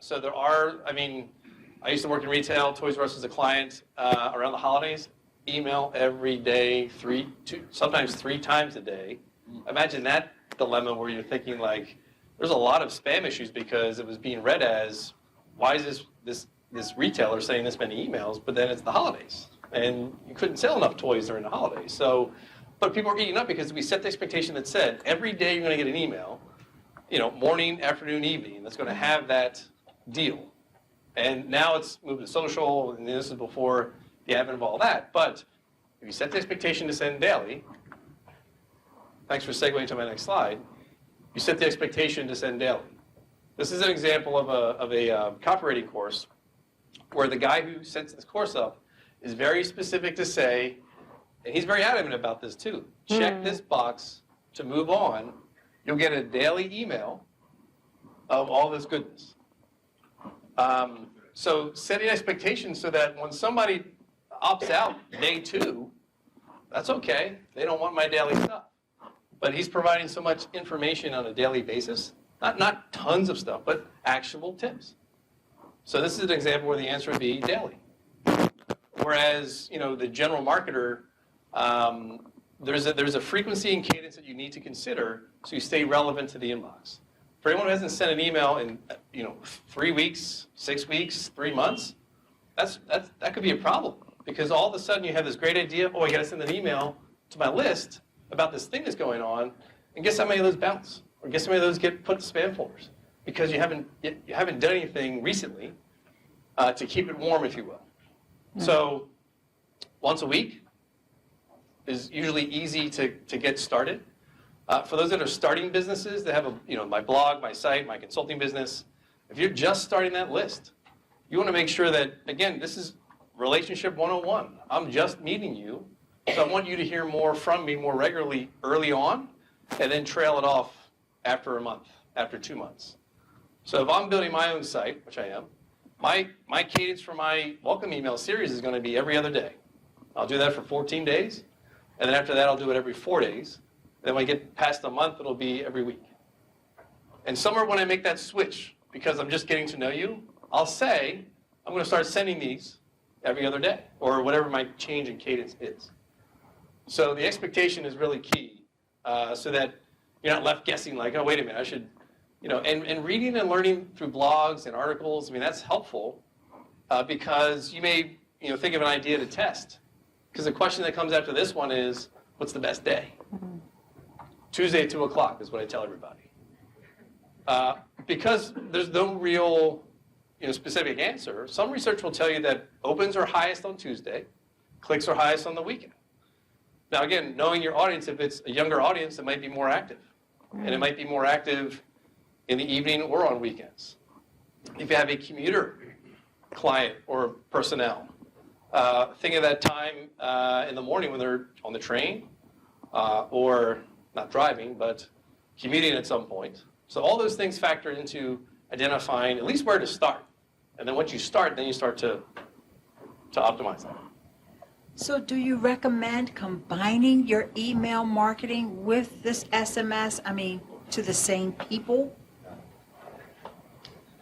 So there are, I used to work in retail, Toys R Us was a client around the holidays. Email every day, sometimes 3 times a day. Imagine that dilemma where you're thinking like, there's a lot of spam issues because it was being read as, why is this retailer saying this many emails, but then it's the holidays. And you couldn't sell enough toys during the holidays. So, but people are eating up because we set the expectation that said, every day you're going to get an email, morning, afternoon, evening, that's going to have that deal. And now it's moved to social, and this is before the advent of all that. But if you set the expectation to send daily, thanks for segueing to my next slide, you set the expectation to send daily. This is an example of a copywriting course where the guy who sets this course up is very specific to say, and he's very adamant about this too, check this box to move on. You'll get a daily email of all this goodness. So setting expectations so that when somebody opts out day 2, that's okay. They don't want my daily stuff. But he's providing so much information on a daily basis, not tons of stuff, but actionable tips. So this is an example where the answer would be daily. Whereas, the general marketer, there's a frequency and cadence that you need to consider so you stay relevant to the inbox. For anyone who hasn't sent an email in 3 weeks, 6 weeks, 3 months, that could be a problem. Because all of a sudden you have this great idea, I got to send an email to my list about this thing that's going on, and guess how many of those bounce? Or guess how many of those get put to spam folders? Because you haven't done anything recently to keep it warm, if you will. So once a week is usually easy to get started. For those that are starting businesses that have my blog, my site, my consulting business, if you're just starting that list, you want to make sure that, again, this is relationship 101. I'm just meeting you, so I want you to hear more from me more regularly early on, and then trail it off after a month, after 2 months. So if I'm building my own site, which I am, my cadence for my welcome email series is going to be every other day. I'll do that for 14 days, and then after that I'll do it every 4 days. Then when I get past a month, it'll be every week. And somewhere when I make that switch, because I'm just getting to know you, I'll say, I'm going to start sending these every other day, or whatever my change in cadence is. So the expectation is really key, so that you're not left guessing like, oh, wait a minute, I should, and reading and learning through blogs and articles, that's helpful, because you may, think of an idea to test. Because the question that comes after this one is, what's the best day? Tuesday at 2 o'clock is what I tell everybody. Because there's no real specific answer. Some research will tell you that opens are highest on Tuesday, clicks are highest on the weekend. Now again, knowing your audience, if it's a younger audience, it might be more active. And it might be more active in the evening or on weekends. If you have a commuter client or personnel, think of that time in the morning when they're on the train or not driving, but commuting at some point. So all those things factor into identifying at least where to start. And then once you start, then you start to optimize that. So do you recommend combining your email marketing with this SMS, to the same people?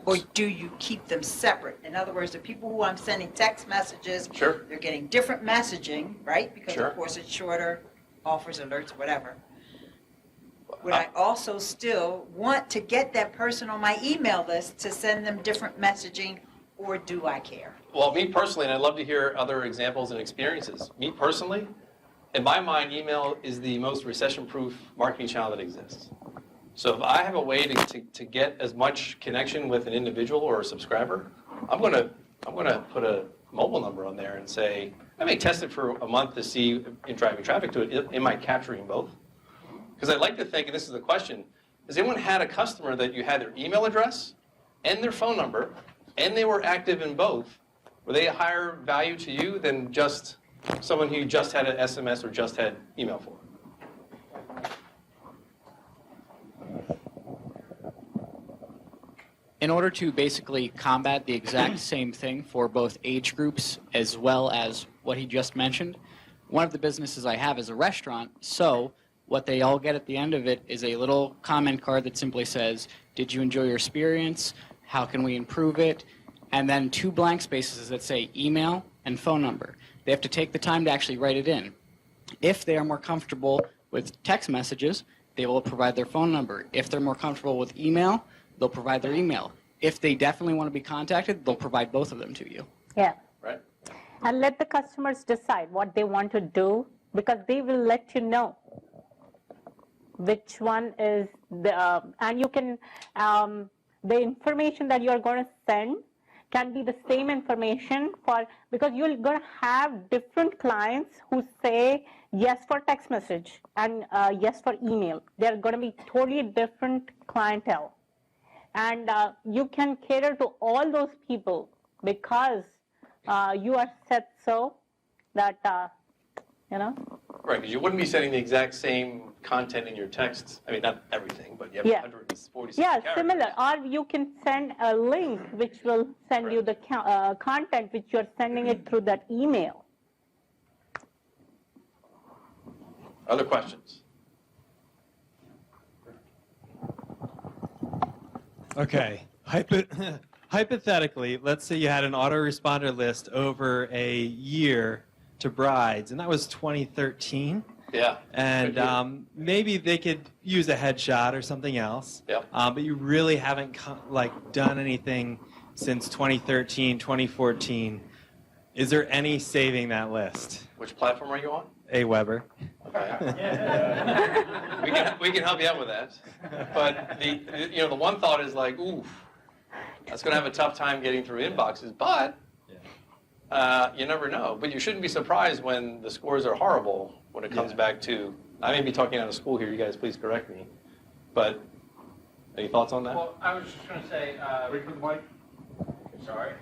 Or do you keep them separate? In other words, the people who I'm sending text messages, sure, they're getting different messaging, right? Because sure, of course it's shorter, offers, alerts, whatever. Would I also still want to get that person on my email list to send them different messaging, or do I care? Well, me personally, and I'd love to hear other examples and experiences. Me personally, in my mind, email is the most recession-proof marketing channel that exists. So if I have a way to get as much connection with an individual or a subscriber, I'm going to put a mobile number on there and say, I may test it for a month to see in driving traffic to it, am I capturing both? Because I'd like to think, and this is the question, has anyone had a customer that you had their email address and their phone number, and they were active in both? Were they a higher value to you than just someone who just had an SMS or just had email for? In order to basically combat the exact same thing for both age groups as well as what he just mentioned, one of the businesses I have is a restaurant, so what they all get at the end of it is a little comment card that simply says, did you enjoy your experience? How can we improve it? And then 2 blank spaces that say email and phone number. They have to take the time to actually write it in. If they are more comfortable with text messages, they will provide their phone number. If they're more comfortable with email, they'll provide their email. If they definitely want to be contacted, they'll provide both of them to you. Yeah. Right. And let the customers decide what they want to do, because they will let you know which one is the, and you can, the information that you're going to send can be the same information because you're going to have different clients who say yes for text message and yes for email. They're going to be totally different clientele. And you can cater to all those people because you are set so that, Right, because you wouldn't be sending the exact same content in your texts. I mean, not everything, but you have 146 characters. Similar. Or you can send a link which will send you the content which you're sending it through that email. Other questions? Okay. Hypothetically, let's say you had an autoresponder list over a year to brides, and that was 2013. Yeah. And maybe they could use a headshot or something else. Yeah. But you really haven't done anything since 2013, 2014. Is there any saving that list? Which platform are you on? AWeber. We can help you out with that. But the one thought is like, ooh, that's going to have a tough time getting through inboxes. But you never know. But you shouldn't be surprised when the scores are horrible when it comes back to, I may be talking out of school here, you guys please correct me. But any thoughts on that? Well, I was just going to say, sorry.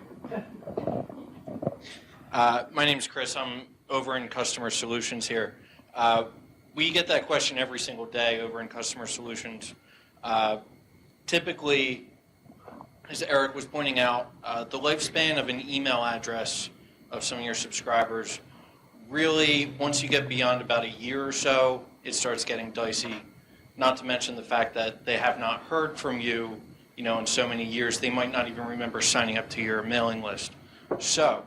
My name's Chris. I'm over in Customer Solutions here. We get that question every single day over in Customer Solutions. Typically, as Eric was pointing out, the lifespan of an email address of some of your subscribers, really, once you get beyond about a year or so, it starts getting dicey. Not to mention the fact that they have not heard from you, in so many years, they might not even remember signing up to your mailing list. So,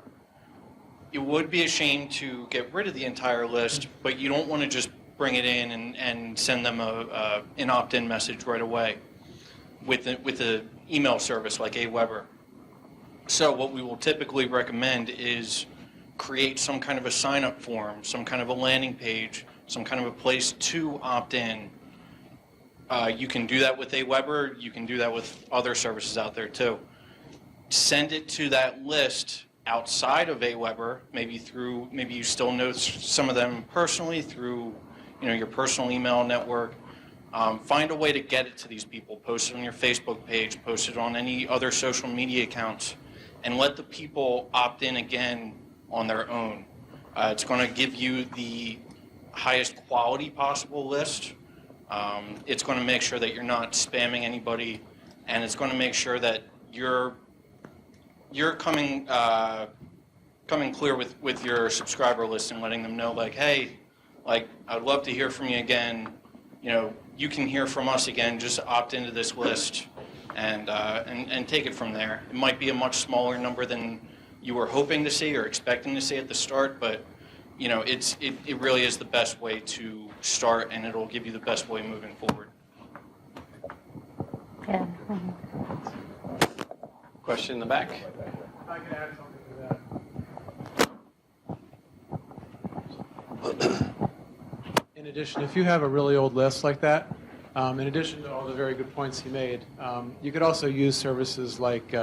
it would be a shame to get rid of the entire list, but you don't want to just bring it in and send them an opt-in message right away with the email service like AWeber. So what we will typically recommend is create some kind of a sign-up form, some kind of a landing page, some kind of a place to opt in. You can do that with AWeber. You can do that with other services out there too. send it to that list outside of AWeber, maybe you still know some of them personally through, your personal email network. Find a way to get it to these people. Post it on your Facebook page, post it on any other social media accounts, and let the people opt in again on their own. It's going to give you the highest quality possible list. It's going to make sure that you're not spamming anybody, and it's going to make sure that you're coming clear with your subscriber list and letting them know, like, hey, like, I'd love to hear from you again. You can hear from us again. Just opt into this list and take it from there. It might be a much smaller number than you were hoping to see or expecting to see at the start, but it really is the best way to start, and it'll give you the best way moving forward. Yeah. Question in the back. If I can add something to that. In addition, if you have a really old list like that, in addition to all the very good points he made, you could also use services like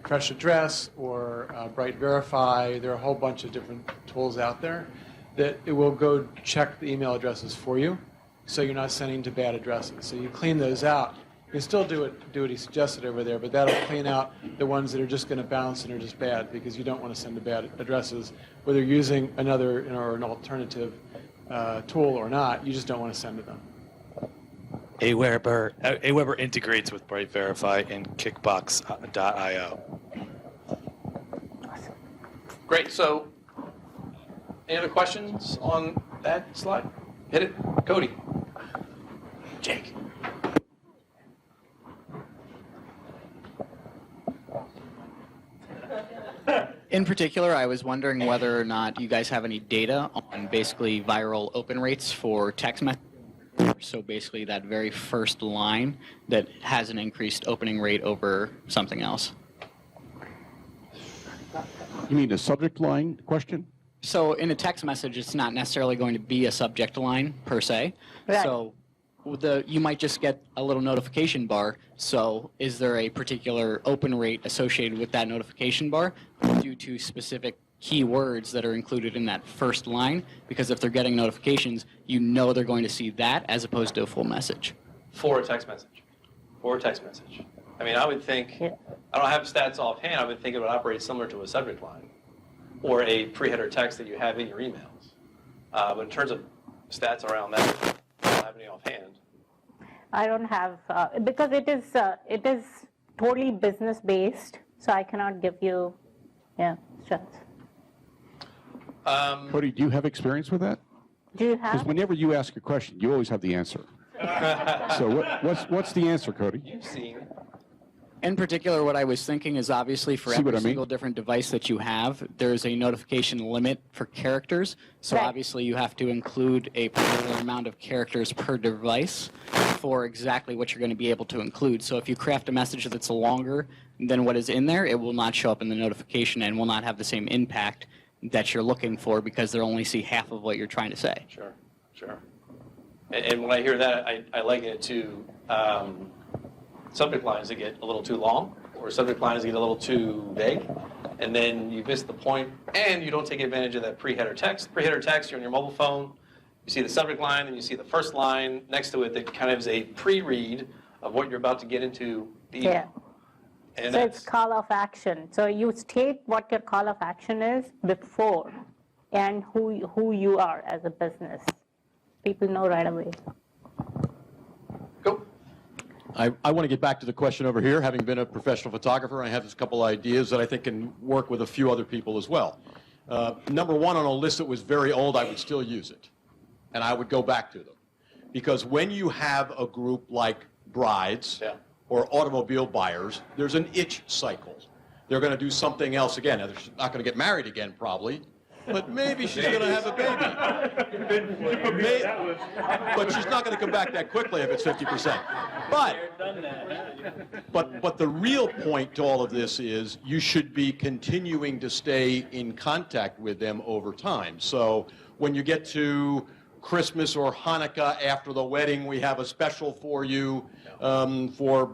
Fresh Address or Bright Verify. There are a whole bunch of different tools out there that it will go check the email addresses for you, so you're not sending to bad addresses. So you clean those out. You can still do what he suggested over there, but that'll clean out the ones that are just going to bounce and are just bad, because you don't want to send to bad addresses. Whether you're using another or an alternative tool or not, you just don't want to send to them. AWeber integrates with Bright Verify and Kickbox.io. Great. So, any other questions on that slide? Hit it, Cody. Jake. In particular, I was wondering whether or not you guys have any data on basically viral open rates for text messaging. So basically that very first line that has an increased opening rate over something else. You mean a subject line question? So in a text message, it's not necessarily going to be a subject line per se. Right. So you might just get a little notification bar. So is there a particular open rate associated with that notification bar due to specific keywords that are included in that first line? Because if they're getting notifications, you know they're going to see that as opposed to a full message. For a text message. I mean, I would think, I don't have stats offhand, I would think it would operate similar to a subject line or a pre-header text that you have in your emails. But in terms of stats around that, I don't have any offhand. I don't have, because it is totally business based, so I cannot give you, stats. Cody, do you have experience with that? Do you Because have? whenever you ask a question, you always have the answer. So what's the answer, Cody? You've seen. In particular, what I was thinking is obviously for See what every I mean? single different device that you have, there's a notification limit for characters. So Right. obviously you have to include a particular amount of characters per device for exactly what you're going to be able to include. So if you craft a message that's longer than what is in there, it will not show up in the notification and will not have the same impact that you're looking for because they'll only see half of what you're trying to say. Sure. And when I hear that, I liken it to subject lines that get a little too long, or subject lines that get a little too vague, and then you miss the point, and you don't take advantage of that pre-header text. Pre-header text, you're on your mobile phone, you see the subject line, and you see the first line next to it that kind of is a pre-read of what you're about to get into the email. Yeah. And So it's call of action. So you state what your call of action is before and who you are as a business. People know right away. I want to get back to the question over here. Having been a professional photographer, I have a couple ideas that I think can work with a few other people as well. Number one, on a list that was very old, I would still use it. And I would go back to them. Because when you have a group like brides or automobile buyers, there's an itch cycle. They're going to do something else again. Now, they're not going to get married again, probably. But maybe she's going to have a baby. But she's not going to come back that quickly if it's 50%. But the real point to all of this is you should be continuing to stay in contact with them over time. So when you get to Christmas or Hanukkah after the wedding, we have a special for you for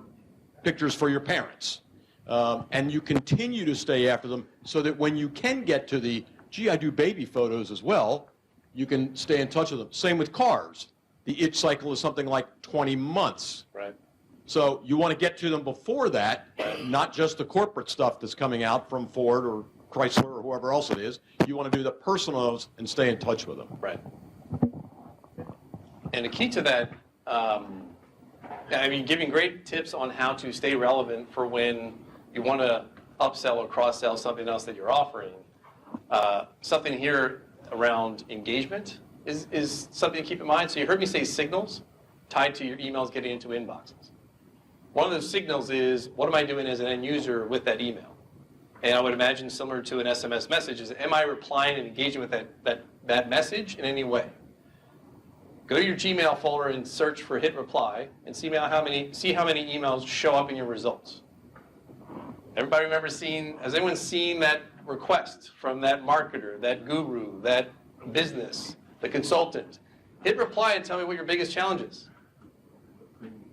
pictures for your parents. and you continue to stay after them so that when you can get to the, gee, I do baby photos as well, you can stay in touch with them. Same with cars. The itch cycle is something like 20 months. Right. So you want to get to them before that, not just the corporate stuff that's coming out from Ford or Chrysler or whoever else it is. You want to do the personals and stay in touch with them. Right. And the key to that, I mean, giving great tips on how to stay relevant for when you want to upsell or cross-sell something else that you're offering. Something here around engagement is something to keep in mind. So you heard me say signals tied to your emails getting into inboxes. One of those signals is, what am I doing as an end user with that email? And I would imagine similar to an SMS message is, am I replying and engaging with that message in any way? Go to your Gmail folder and search for hit reply and see how many emails show up in your results. Everybody remember has anyone seen that request from that marketer, that guru, that business, the consultant? Hit reply and tell me what your biggest challenge is.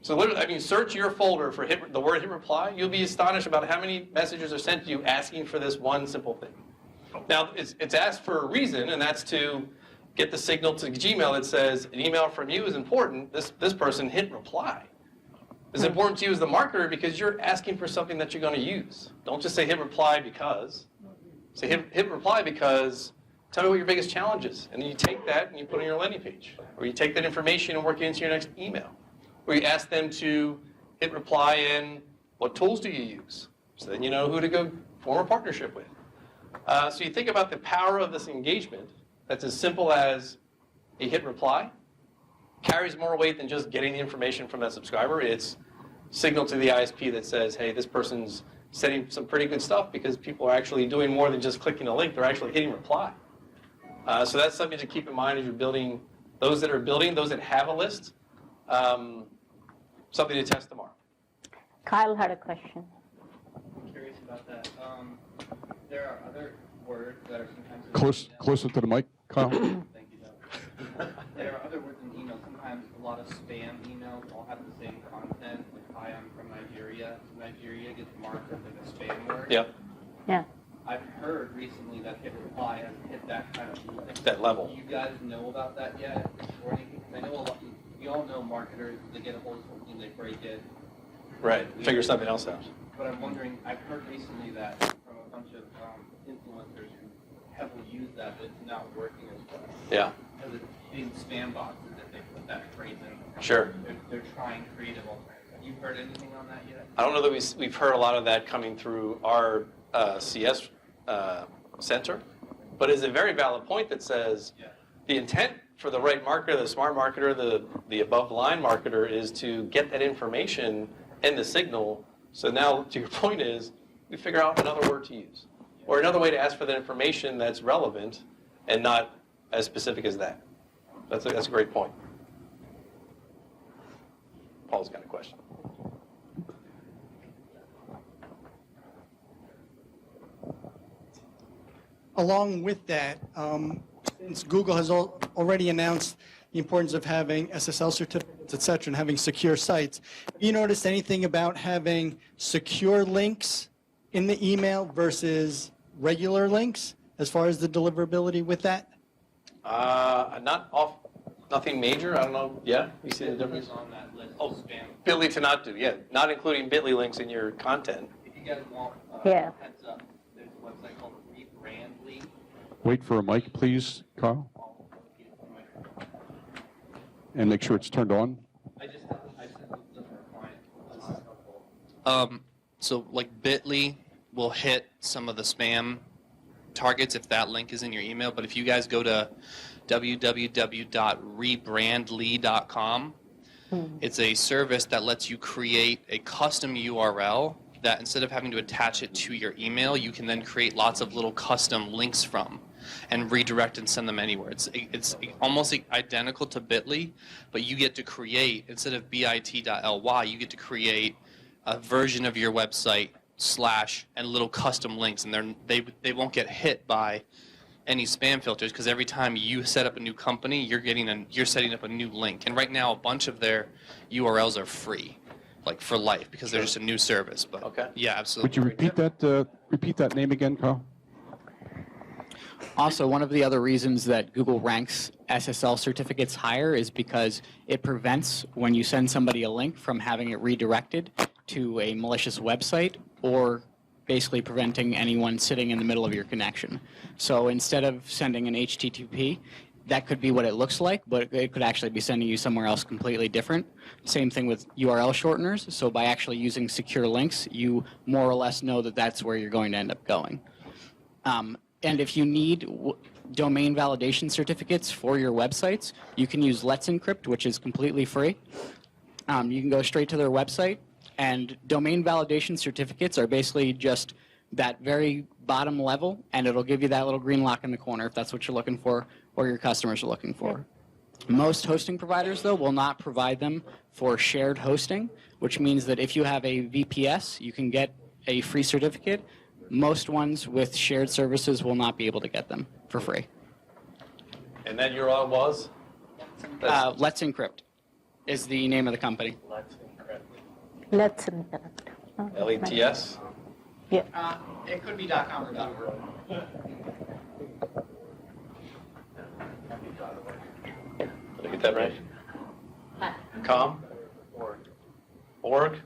So literally, I mean, search your folder for the word hit reply. You'll be astonished about how many messages are sent to you asking for this one simple thing. Now, it's asked for a reason, and that's to get the signal to Gmail that says, an email from you is important. This person hit reply. It's important to you as the marketer because you're asking for something that you're going to use. Don't just say hit reply because. Say hit reply because tell me what your biggest challenge is. And then you take that and you put it on your landing page. Or you take that information and work it into your next email. Or you ask them to hit reply in, what tools do you use? So then you know who to go form a partnership with. So you think about the power of this engagement that's as simple as a hit reply, carries more weight than just getting the information from that subscriber. It's signal to the ISP that says, hey, this person's sending some pretty good stuff because people are actually doing more than just clicking a link. They're actually hitting reply. So that's something to keep in mind as you're building, those that have a list, something to test tomorrow. Kyle had a question. I'm curious about that. There are other words that are sometimes... Closer to the mic, Kyle. Thank you, Doug. There are other words in email. Sometimes a lot of spam emails all have the same content. Like, hi, I'm from Nigeria. Nigeria gets marked as like a spam word. Yep. Yeah. I've heard recently that hit reply has hit that kind of that level. Do you guys know about that yet? Or anything? 'Cause I know we all know marketers, they get a hold of something, they break it. Right. Figure something else out. But I'm wondering, I've heard recently that from a bunch of influencers who heavily use that it's not working as well. Yeah. Because it's in spam boxes that they put that phrase in. Sure. They're trying creative alternatives. Have you heard anything on that yet? I don't know that we've heard a lot of that coming through our CS center, but it's a very valid point that says the intent for the right marketer, the smart marketer, the above the line marketer is to get that information and the signal. So now, to your point is, we figure out another word to use or another way to ask for that information that's relevant and not as specific as that. That's a great point. Paul's got a question. Along with that, since Google has already announced the importance of having SSL certificates, et cetera, and having secure sites, have you noticed anything about having secure links in the email versus regular links as far as the deliverability with that? Nothing major. I don't know. Yeah, you see the difference? On that list Oh, spam. Bitly to not do. Yeah, not including Bitly links in your content. If you guys want Yeah. heads up, there's a website called Rebrandly. Wait for a mic, please, Kyle. And make sure it's turned on. I just looked up for a client. This is helpful. So like Bitly will hit some of the spam targets if that link is in your email. But if you guys go to www.rebrandly.com, it's a service that lets you create a custom URL that instead of having to attach it to your email, you can then create lots of little custom links from and redirect and send them anywhere. It's almost identical to Bitly, but you get to create, instead of bit.ly, you get to create a version of your website / and little custom links, and they won't get hit by any spam filters because every time you set up a new company, you're setting up a new link. And right now, a bunch of their URLs are free. like for life because they're just a new service. But yeah, absolutely. Would you repeat that name again, Kyle? Also, one of the other reasons that Google ranks SSL certificates higher is because it prevents when you send somebody a link from having it redirected to a malicious website or basically preventing anyone sitting in the middle of your connection. So instead of sending an HTTP, that could be what it looks like, but it could actually be sending you somewhere else completely different. Same thing with URL shorteners. So by actually using secure links, you more or less know that that's where you're going to end up going. And if you need domain validation certificates for your websites, you can use Let's Encrypt, which is completely free. You can go straight to their website, and domain validation certificates are basically just that very bottom level, and it'll give you that little green lock in the corner if that's what you're looking for or your customers are looking for. Most hosting providers, though, will not provide them for shared hosting, which means that if you have a VPS, you can get a free certificate. Most ones with shared services will not be able to get them for free. And that URL was? Let's Encrypt is the name of the company. Let's Encrypt. Let's Encrypt. LETS? Yeah. It could be .com or .org. Did I get that right? Com? Org? /org.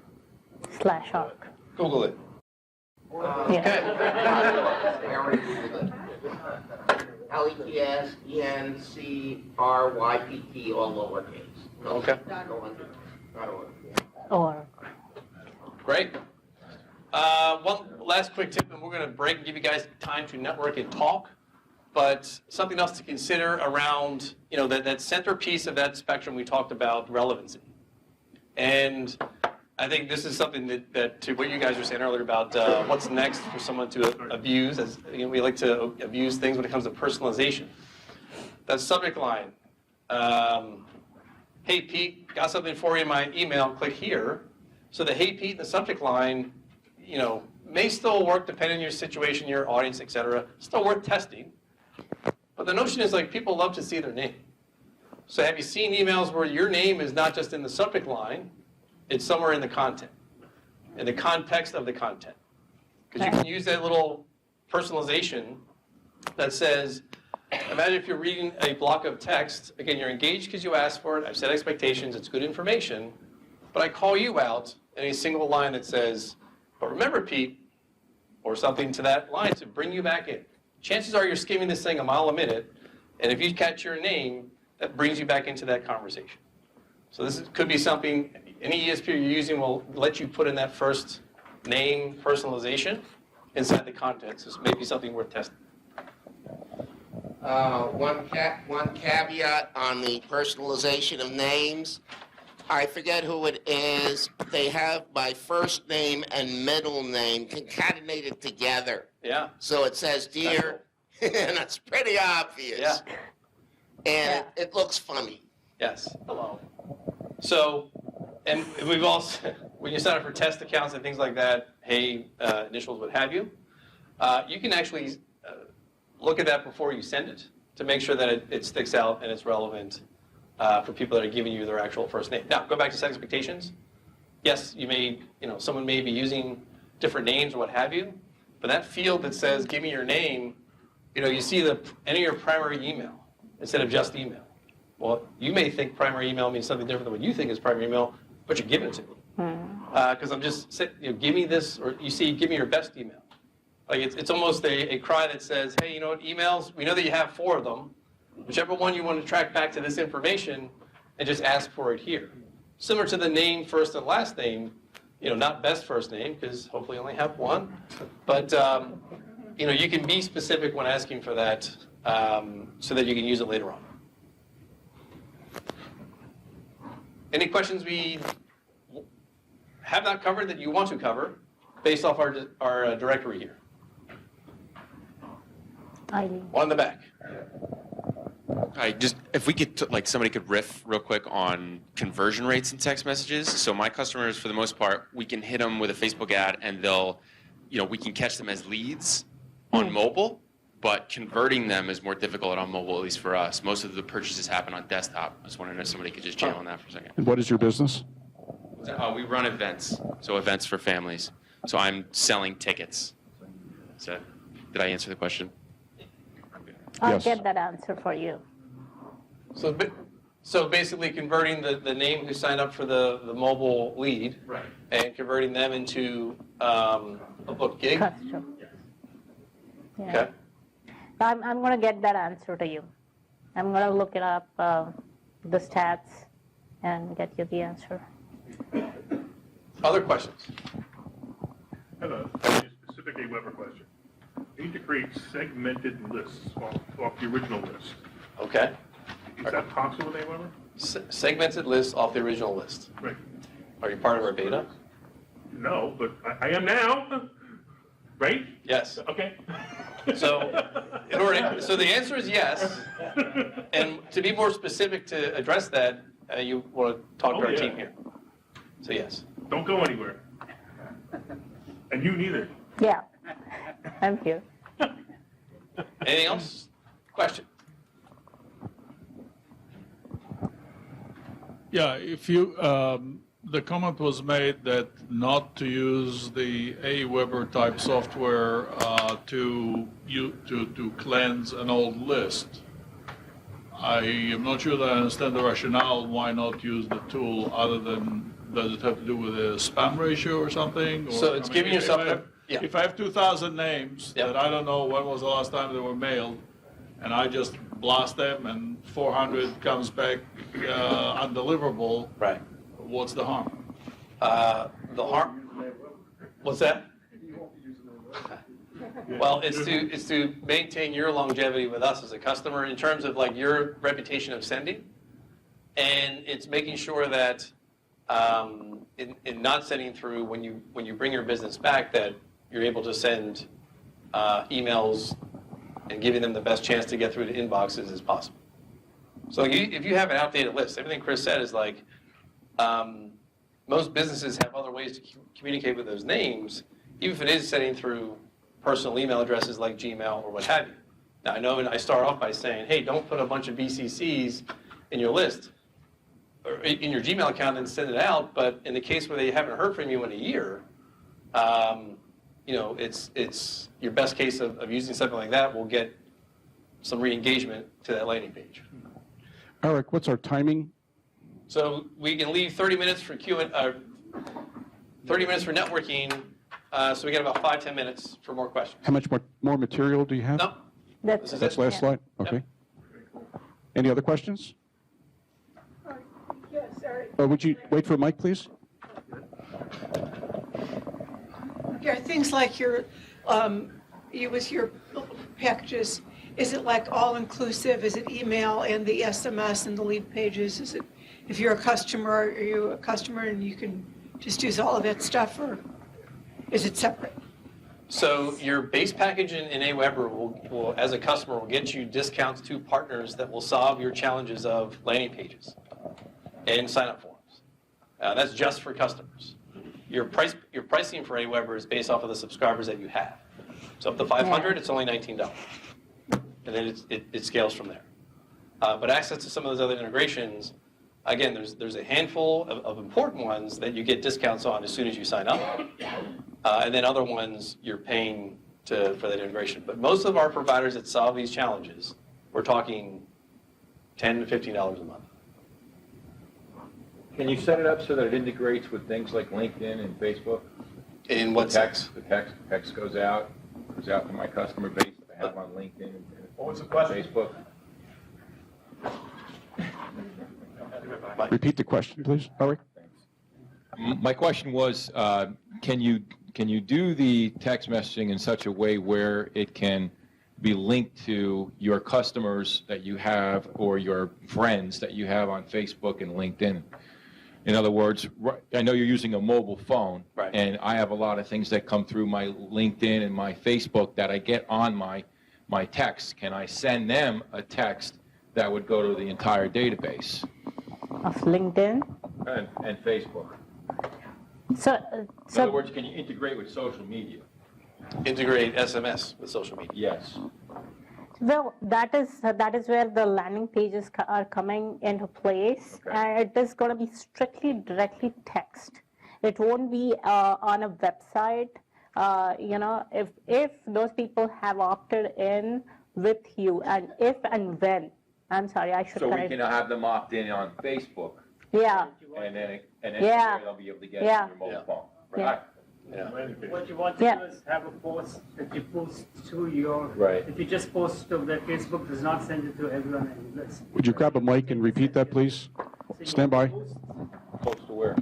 Google it. LETSENCRYPT, all lowercase. Okay. Or. Great. One last quick tip, and we're going to break and give you guys time to network and talk. But something else to consider around, that centerpiece of that spectrum we talked about, relevancy. And I think this is something that to what you guys were saying earlier about what's next for someone to abuse. As we like to abuse things when it comes to personalization. That subject line. Hey Pete, got something for you in my email. Click here. So the hey Pete in the subject line, may still work depending on your situation, your audience, etc. Still worth testing. But the notion is people love to see their name. So have you seen emails where your name is not just in the subject line? It's somewhere in the content, in the context of the content. Because you can use that little personalization that says, imagine if you're reading a block of text, again, you're engaged because you asked for it, I've set expectations, it's good information, but I call you out in a single line that says, but remember, Pete, or something to that line to bring you back in. Chances are you're skimming this thing a mile a minute, and if you catch your name, that brings you back into that conversation. So this could be something, any ESP you're using will let you put in that first name personalization inside the content. So this may be something worth testing. One caveat on the personalization of names. I forget who it is. They have my first name and middle name concatenated together. Yeah. So it says dear, and that's pretty obvious. Yeah. And it looks funny. Yes. Hello. So, and we've also, when you sign up for test accounts and things like that, hey, initials, what have you, you can actually look at that before you send it to make sure that it sticks out and it's relevant for people that are giving you their actual first name. Now, go back to set expectations. Yes, you may, someone may be using different names or what have you, but that field that says, give me your name, you see enter your primary email instead of just email. Well, you may think primary email means something different than what you think is primary email, but you're giving it to me. Because I'm just saying, give me this, or you see, give me your best email. Like it's almost a cry that says, hey, you know what, emails, we know that you have 4 of them. Whichever one you want to track back to this information, and just ask for it here. Similar to the name, first and last name, not best first name, because hopefully you only have one. But, you can be specific when asking for that so that you can use it later on. Any questions we have not covered that you want to cover based off our directory here? One in the back. Hi, just if we could, somebody could riff real quick on conversion rates in text messages. So my customers, for the most part, we can hit them with a Facebook ad and they'll, we can catch them as leads on mobile, but converting them is more difficult on mobile, at least for us. Most of the purchases happen on desktop. I was wondering if somebody could just jam on that for a second. And what is your business? We run events, so events for families. So I'm selling tickets. So, did I answer the question? I'll get that answer for you. So basically converting the name who signed up for the mobile lead and converting them into a book gig? Custom. Yeah. Okay. I'm going to get that answer to you. I'm going to look it up, the stats, and get you the answer. Other questions? I have a specific AWeber question. You need to create segmented lists off the original list. Okay. Is that possible with AWeber? Segmented lists off the original list. Right. Are you part of our beta? No, but I am now. Right? Yes. Okay. So, so the answer is yes. And to be more specific to address that, you want to talk to our team here. So yes. Don't go anywhere. And you neither. Yeah, I'm here. Anything else? Question? Yeah, if you, the comment was made that not to use the AWeber type software to cleanse an old list. I am not sure that I understand the rationale. Why not use the tool other than, does it have to do with a spam ratio or something? Or, So it's giving yourself if I have 2,000 names that I don't know when was the last time they were mailed, and I just blast them and 400 comes back undeliverable, right? What's the harm? The harm? What's that? Well, it's to maintain your longevity with us as a customer in terms of like your reputation of sending, and it's making sure that in not sending through when you bring your business back that you're able to send emails and giving them the best chance to get through to inboxes as possible. So if you have an outdated list, everything Chris said is like most businesses have other ways to communicate with those names, even if it is sending through personal email addresses like Gmail or what have you. Now I know I start off by saying, hey, don't put a bunch of BCCs in your list or in your Gmail account and send it out. But in the case where they haven't heard from you in a year, it's your best case of using something like that will get some re-engagement to that landing page. Erik, what's our timing? So we can leave 30 minutes for 30 minutes for networking. So we got about 5-10 minutes for more questions. How much more material do you have? No. That's last slide? Okay. Any other questions? Yes, sorry. Would you wait for a mic, please? Yeah, things like your packages, is it like all-inclusive? Is it email and the SMS and the lead pages? Is it, if you're a customer, are you a customer and you can just use all of that stuff, or is it separate? So your base package in AWeber will, as a customer, will get you discounts to partners that will solve your challenges of landing pages and sign-up forms. That's just for customers. Your pricing for AWeber is based off of the subscribers that you have. So up to 500, it's only $19. And then it scales from there. But access to some of those other integrations, again, there's a handful of important ones that you get discounts on as soon as you sign up. And then other ones you're paying for that integration. But most of our providers that solve these challenges, we're talking $10 to $15 a month. Can you set it up so that it integrates with things like LinkedIn and Facebook? In what sense? The text goes out to my customer base that I have on LinkedIn and what was the question? Facebook. Repeat the question, please, Erik. My question was, can you do the text messaging in such a way where it can be linked to your customers that you have or your friends that you have on Facebook and LinkedIn? In other words, I know you're using a mobile phone, and I have a lot of things that come through my LinkedIn and my Facebook that I get on my text. Can I send them a text that would go to the entire database? Of LinkedIn? And Facebook. So, in other words, can you integrate with social media? Integrate SMS with social media? Yes. Well, that is where the landing pages are coming into place, and it is going to be strictly directly text. It won't be on a website. If those people have opted in with you, and if and when, I'm sorry, I should So we correct. can have them opt in on Facebook, Yeah. and then Yeah. they'll be able to get Yeah. it on your mobile phone. Yeah. Right. What you want to do is have a post that you post to your. Right. If you just post to that, Facebook does not send it to everyone on your list. Would you grab a mic and repeat that, please? Stand by. Post to where?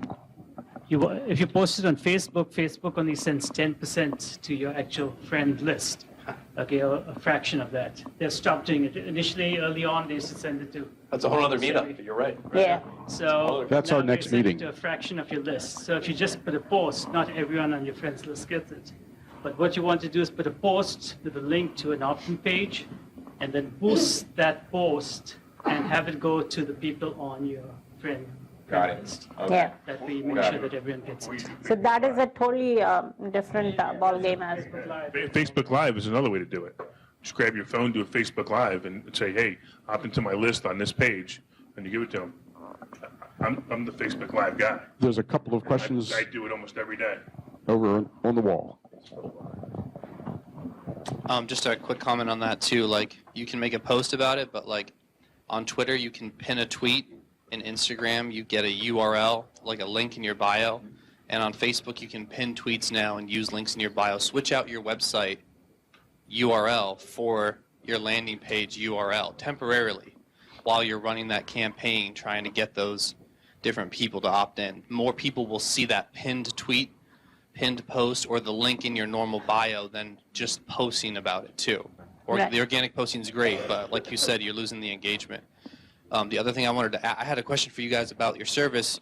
If you post it on Facebook, Facebook only sends 10% to your actual friend list. Okay, a fraction of that. They've stopped doing it. Initially, early on, they used to send it to. That's a whole other meetup, you're right. Yeah. So That's now our they next send meeting. it to a fraction of your list. So if you just put a post, not everyone on your friends list gets it. But what you want to do is put a post with a link to an opt-in page, and then boost that post and have it go to the people on your friend list. Yeah. That way you make sure that everyone gets it. So that is a totally different ball game as Facebook Live is another way to do it. Just grab your phone, do a Facebook Live, and say, hey, opt into my list on this page, and you give it to them. I'm the Facebook Live guy. There's a couple of questions I do it almost every day. over on the wall. Just a quick comment on that too. Like, you can make a post about it, but like on Twitter, you can pin a tweet. In Instagram, you get a URL, like a link in your bio. And on Facebook, you can pin tweets now and use links in your bio. Switch out your website URL for your landing page URL temporarily while you're running that campaign, trying to get those different people to opt in. More people will see that pinned tweet, pinned post, or the link in your normal bio than just posting about it too. Or Right. the organic posting is great, but like you said, you're losing the engagement. The other thing I wanted to add, I had a question for you guys about your service.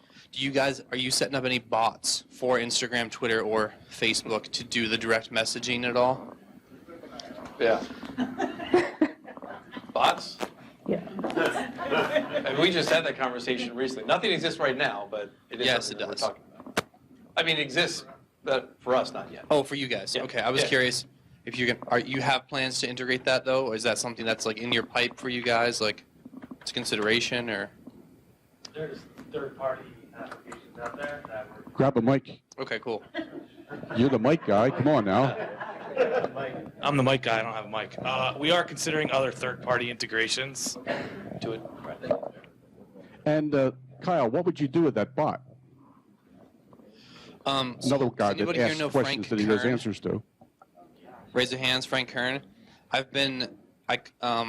Are you setting up any bots for Instagram, Twitter, or Facebook to do the direct messaging at all? Yeah. Bots? Yeah. And we just had that conversation recently. Nothing exists right now, but it is Yes, something it that we're does. talking about. I mean, it exists, but for us, not yet. Oh, for you guys. Yeah. Okay, I was Yeah. curious if you have plans to integrate that though, or is that something that's like in your pipe for you guys, like it's consideration or? There's third-party applications out there that were. Grab a mic. Okay, cool. You're the mic guy. Come on now. I'm the mic guy. I don't have a mic. We are considering other third-party integrations to it. And Kyle, what would you do with that bot? Another guy that anybody here asks know questions Frank that he knows Kern? answers to. Raise your hands, Frank Kern.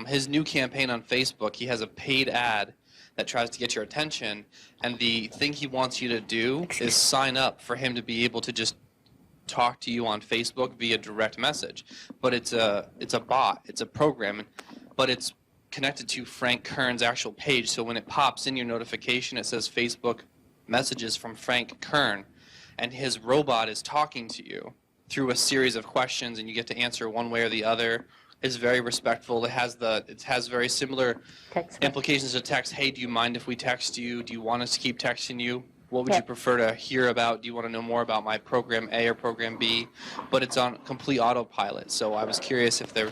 His new campaign on Facebook, he has a paid ad that tries to get your attention, and the thing he wants you to do is sign up for him to be able to just talk to you on Facebook via direct message. But it's a bot, it's a program, but it's connected to Frank Kern's actual page, so when it pops in your notification, it says Facebook messages from Frank Kern, and his robot is talking to you through a series of questions, and you get to answer one way or the other. It's very respectful. It has very similar implications to text. Hey, do you mind if we text you? Do you want us to keep texting you? What would you prefer to hear about? Do you want to know more about my program A or program B? But it's on complete autopilot. So I was curious if there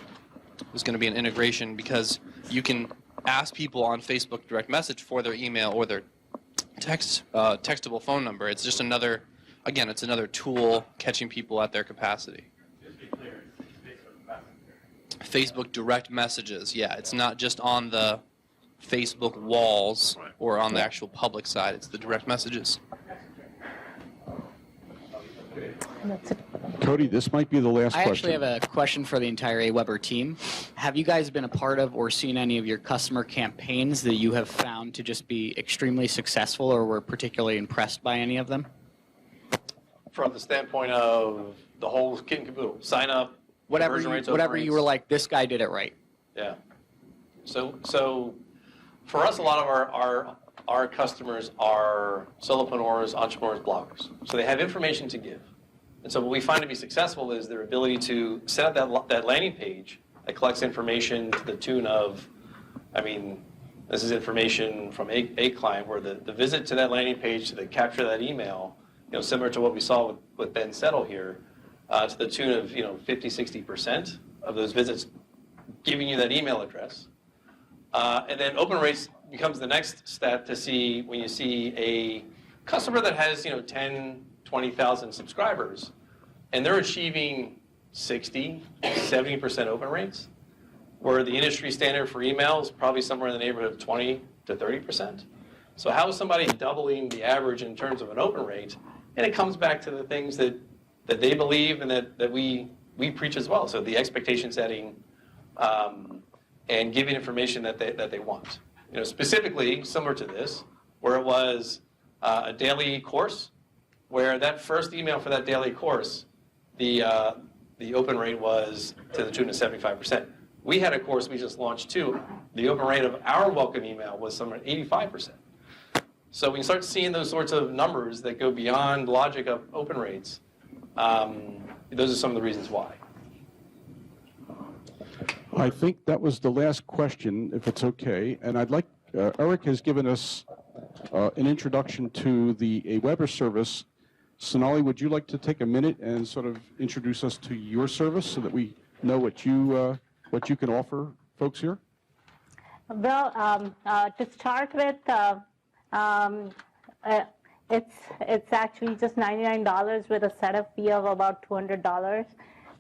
was going to be an integration, because you can ask people on Facebook direct message for their email or their textable phone number. It's just another tool catching people at their capacity. Facebook direct messages, yeah. It's not just on the Facebook walls or on the actual public side. It's the direct messages. Cody, this might be the last I question. actually have a question for the entire AWeber team. Have you guys been a part of or seen any of your customer campaigns that you have found to just be extremely successful, or were particularly impressed by any of them? From the standpoint of the whole kit and caboodle, sign up, Whatever conversion rates, you open were rates. like, this guy did it right. Yeah. So for us, a lot of our customers are solopreneurs, entrepreneurs, bloggers. So they have information to give. And so what we find to be successful is their ability to set up that landing page that collects information to the tune of, this is information from a client where the visit to that landing page to the capture that email, similar to what we saw with Ben Settle here, to the tune of 50, 60% of those visits giving you that email address. And then open rates becomes the next stat to see when you see a customer that has 10, 20,000 subscribers, and they're achieving 60, 70% open rates, where the industry standard for email is probably somewhere in the neighborhood of 20 to 30%. So how is somebody doubling the average in terms of an open rate? And it comes back to the things that they believe and that we preach as well. So the expectation setting and giving information that they want. Specifically similar to this, where it was a daily course, where that first email for that daily course, the open rate was to the tune of 75%. We had a course we just launched too. The open rate of our welcome email was somewhere at 85%. So when you start seeing those sorts of numbers that go beyond logic of open rates, those are some of the reasons why. I think that was the last question, if it's okay. And I'd like, Erik has given us an introduction to the AWeber service. Sonali, would you like to take a minute and sort of introduce us to your service so that we know what you can offer folks here? Well, to start with, it's actually just $99 with a setup fee of about $200.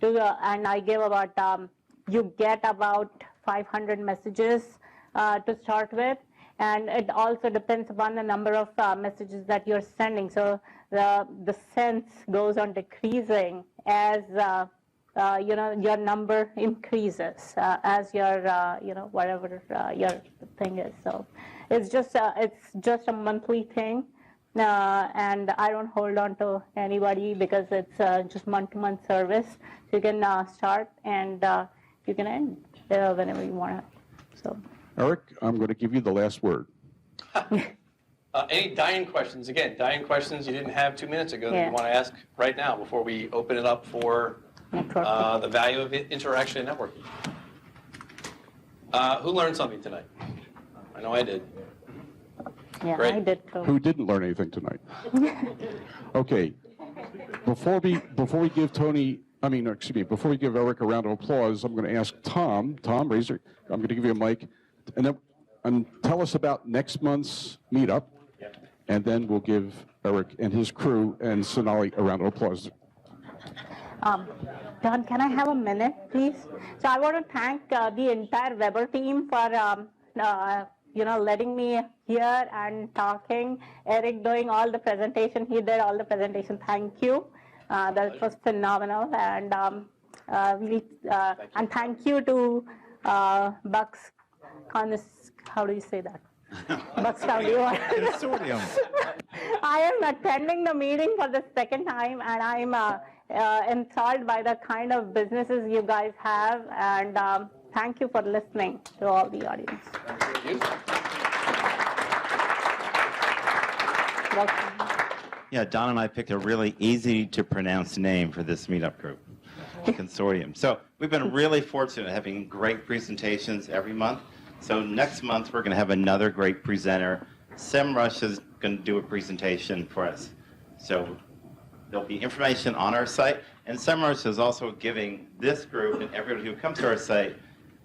And I give about, you get about 500 messages to start with. And it also depends upon the number of messages that you're sending. So the sense goes on decreasing as your number increases as your whatever your thing is. So it's just a monthly thing, and I don't hold on to anybody because it's just month-to-month service. So you can start and you can end whenever you want to. So. Erik, I'm going to give you the last word. Any dying questions? Again, dying questions you didn't have 2 minutes ago that you want to ask right now before we open it up for the value of interaction and networking. Who learned something tonight? I know I did. Yeah, Great. I did too. Who didn't learn anything tonight? Okay. Before we give before we give Erik a round of applause, I'm going to ask Tom. Tom, I'm going to give you a mic, and then tell us about next month's meetup, and then we'll give Erik and his crew and Sonali a round of applause. Don, can I have a minute, please? So I want to thank the entire Weber team for letting me here and talking. Erik doing all the presentation. He did all the presentation. Thank you. That was phenomenal. And and thank you to Bucks. How do you say that? Bucks County. Consortium. I am attending the meeting for the second time, and I'm enthralled by the kind of businesses you guys have. And thank you for listening to all the audience. Thank you. Welcome. Yeah, Don and I picked a really easy to pronounce name for this meetup group, Consortium. So we've been really fortunate having great presentations every month. So next month we're going to have another great presenter. SEMrush is going to do a presentation for us. So there'll be information on our site, and SEMrush is also giving this group and everybody who comes to our site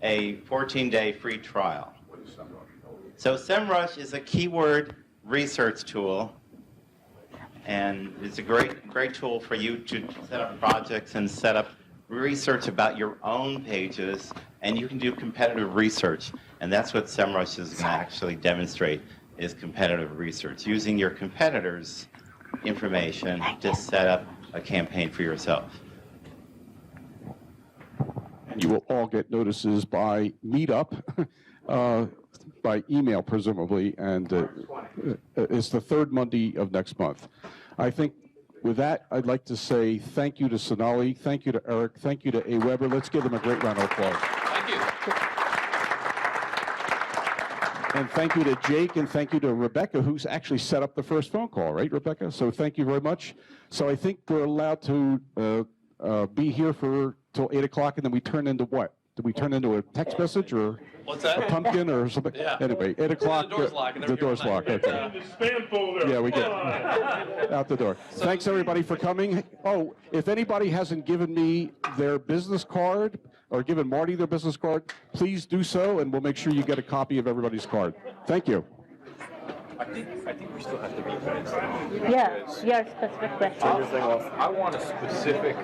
a 14-day free trial. So SEMrush is a keyword research tool, and it's a great tool for you to set up projects and set up research about your own pages, and you can do competitive research. And that's what SEMrush is going to actually demonstrate, is competitive research, using your competitors' information to set up a campaign for yourself. And you will all get notices by Meetup, by email presumably, and it's the third Monday of next month. I think with that, I'd like to say thank you to Sonali, thank you to Erik, thank you to AWeber. Let's give them a great round of applause. Thank you. And thank you to Jake, and thank you to Rebecca, who's actually set up the first phone call, right, Rebecca? So thank you very much. So I think we're allowed to be here till 8 o'clock, and then we turn into what? Did we turn into a text message or What's a that? pumpkin or something? Yeah. Anyway, 8 o'clock. The door's locked. The door's locked. Okay. Spam folder. Yeah, we get out the door. Thanks everybody for coming. Oh, if anybody hasn't given me their business card or given Marty their business card, please do so, and we'll make sure you get a copy of everybody's card. Thank you. I think we still have to be friends. Yeah, your specific question. I want a specific.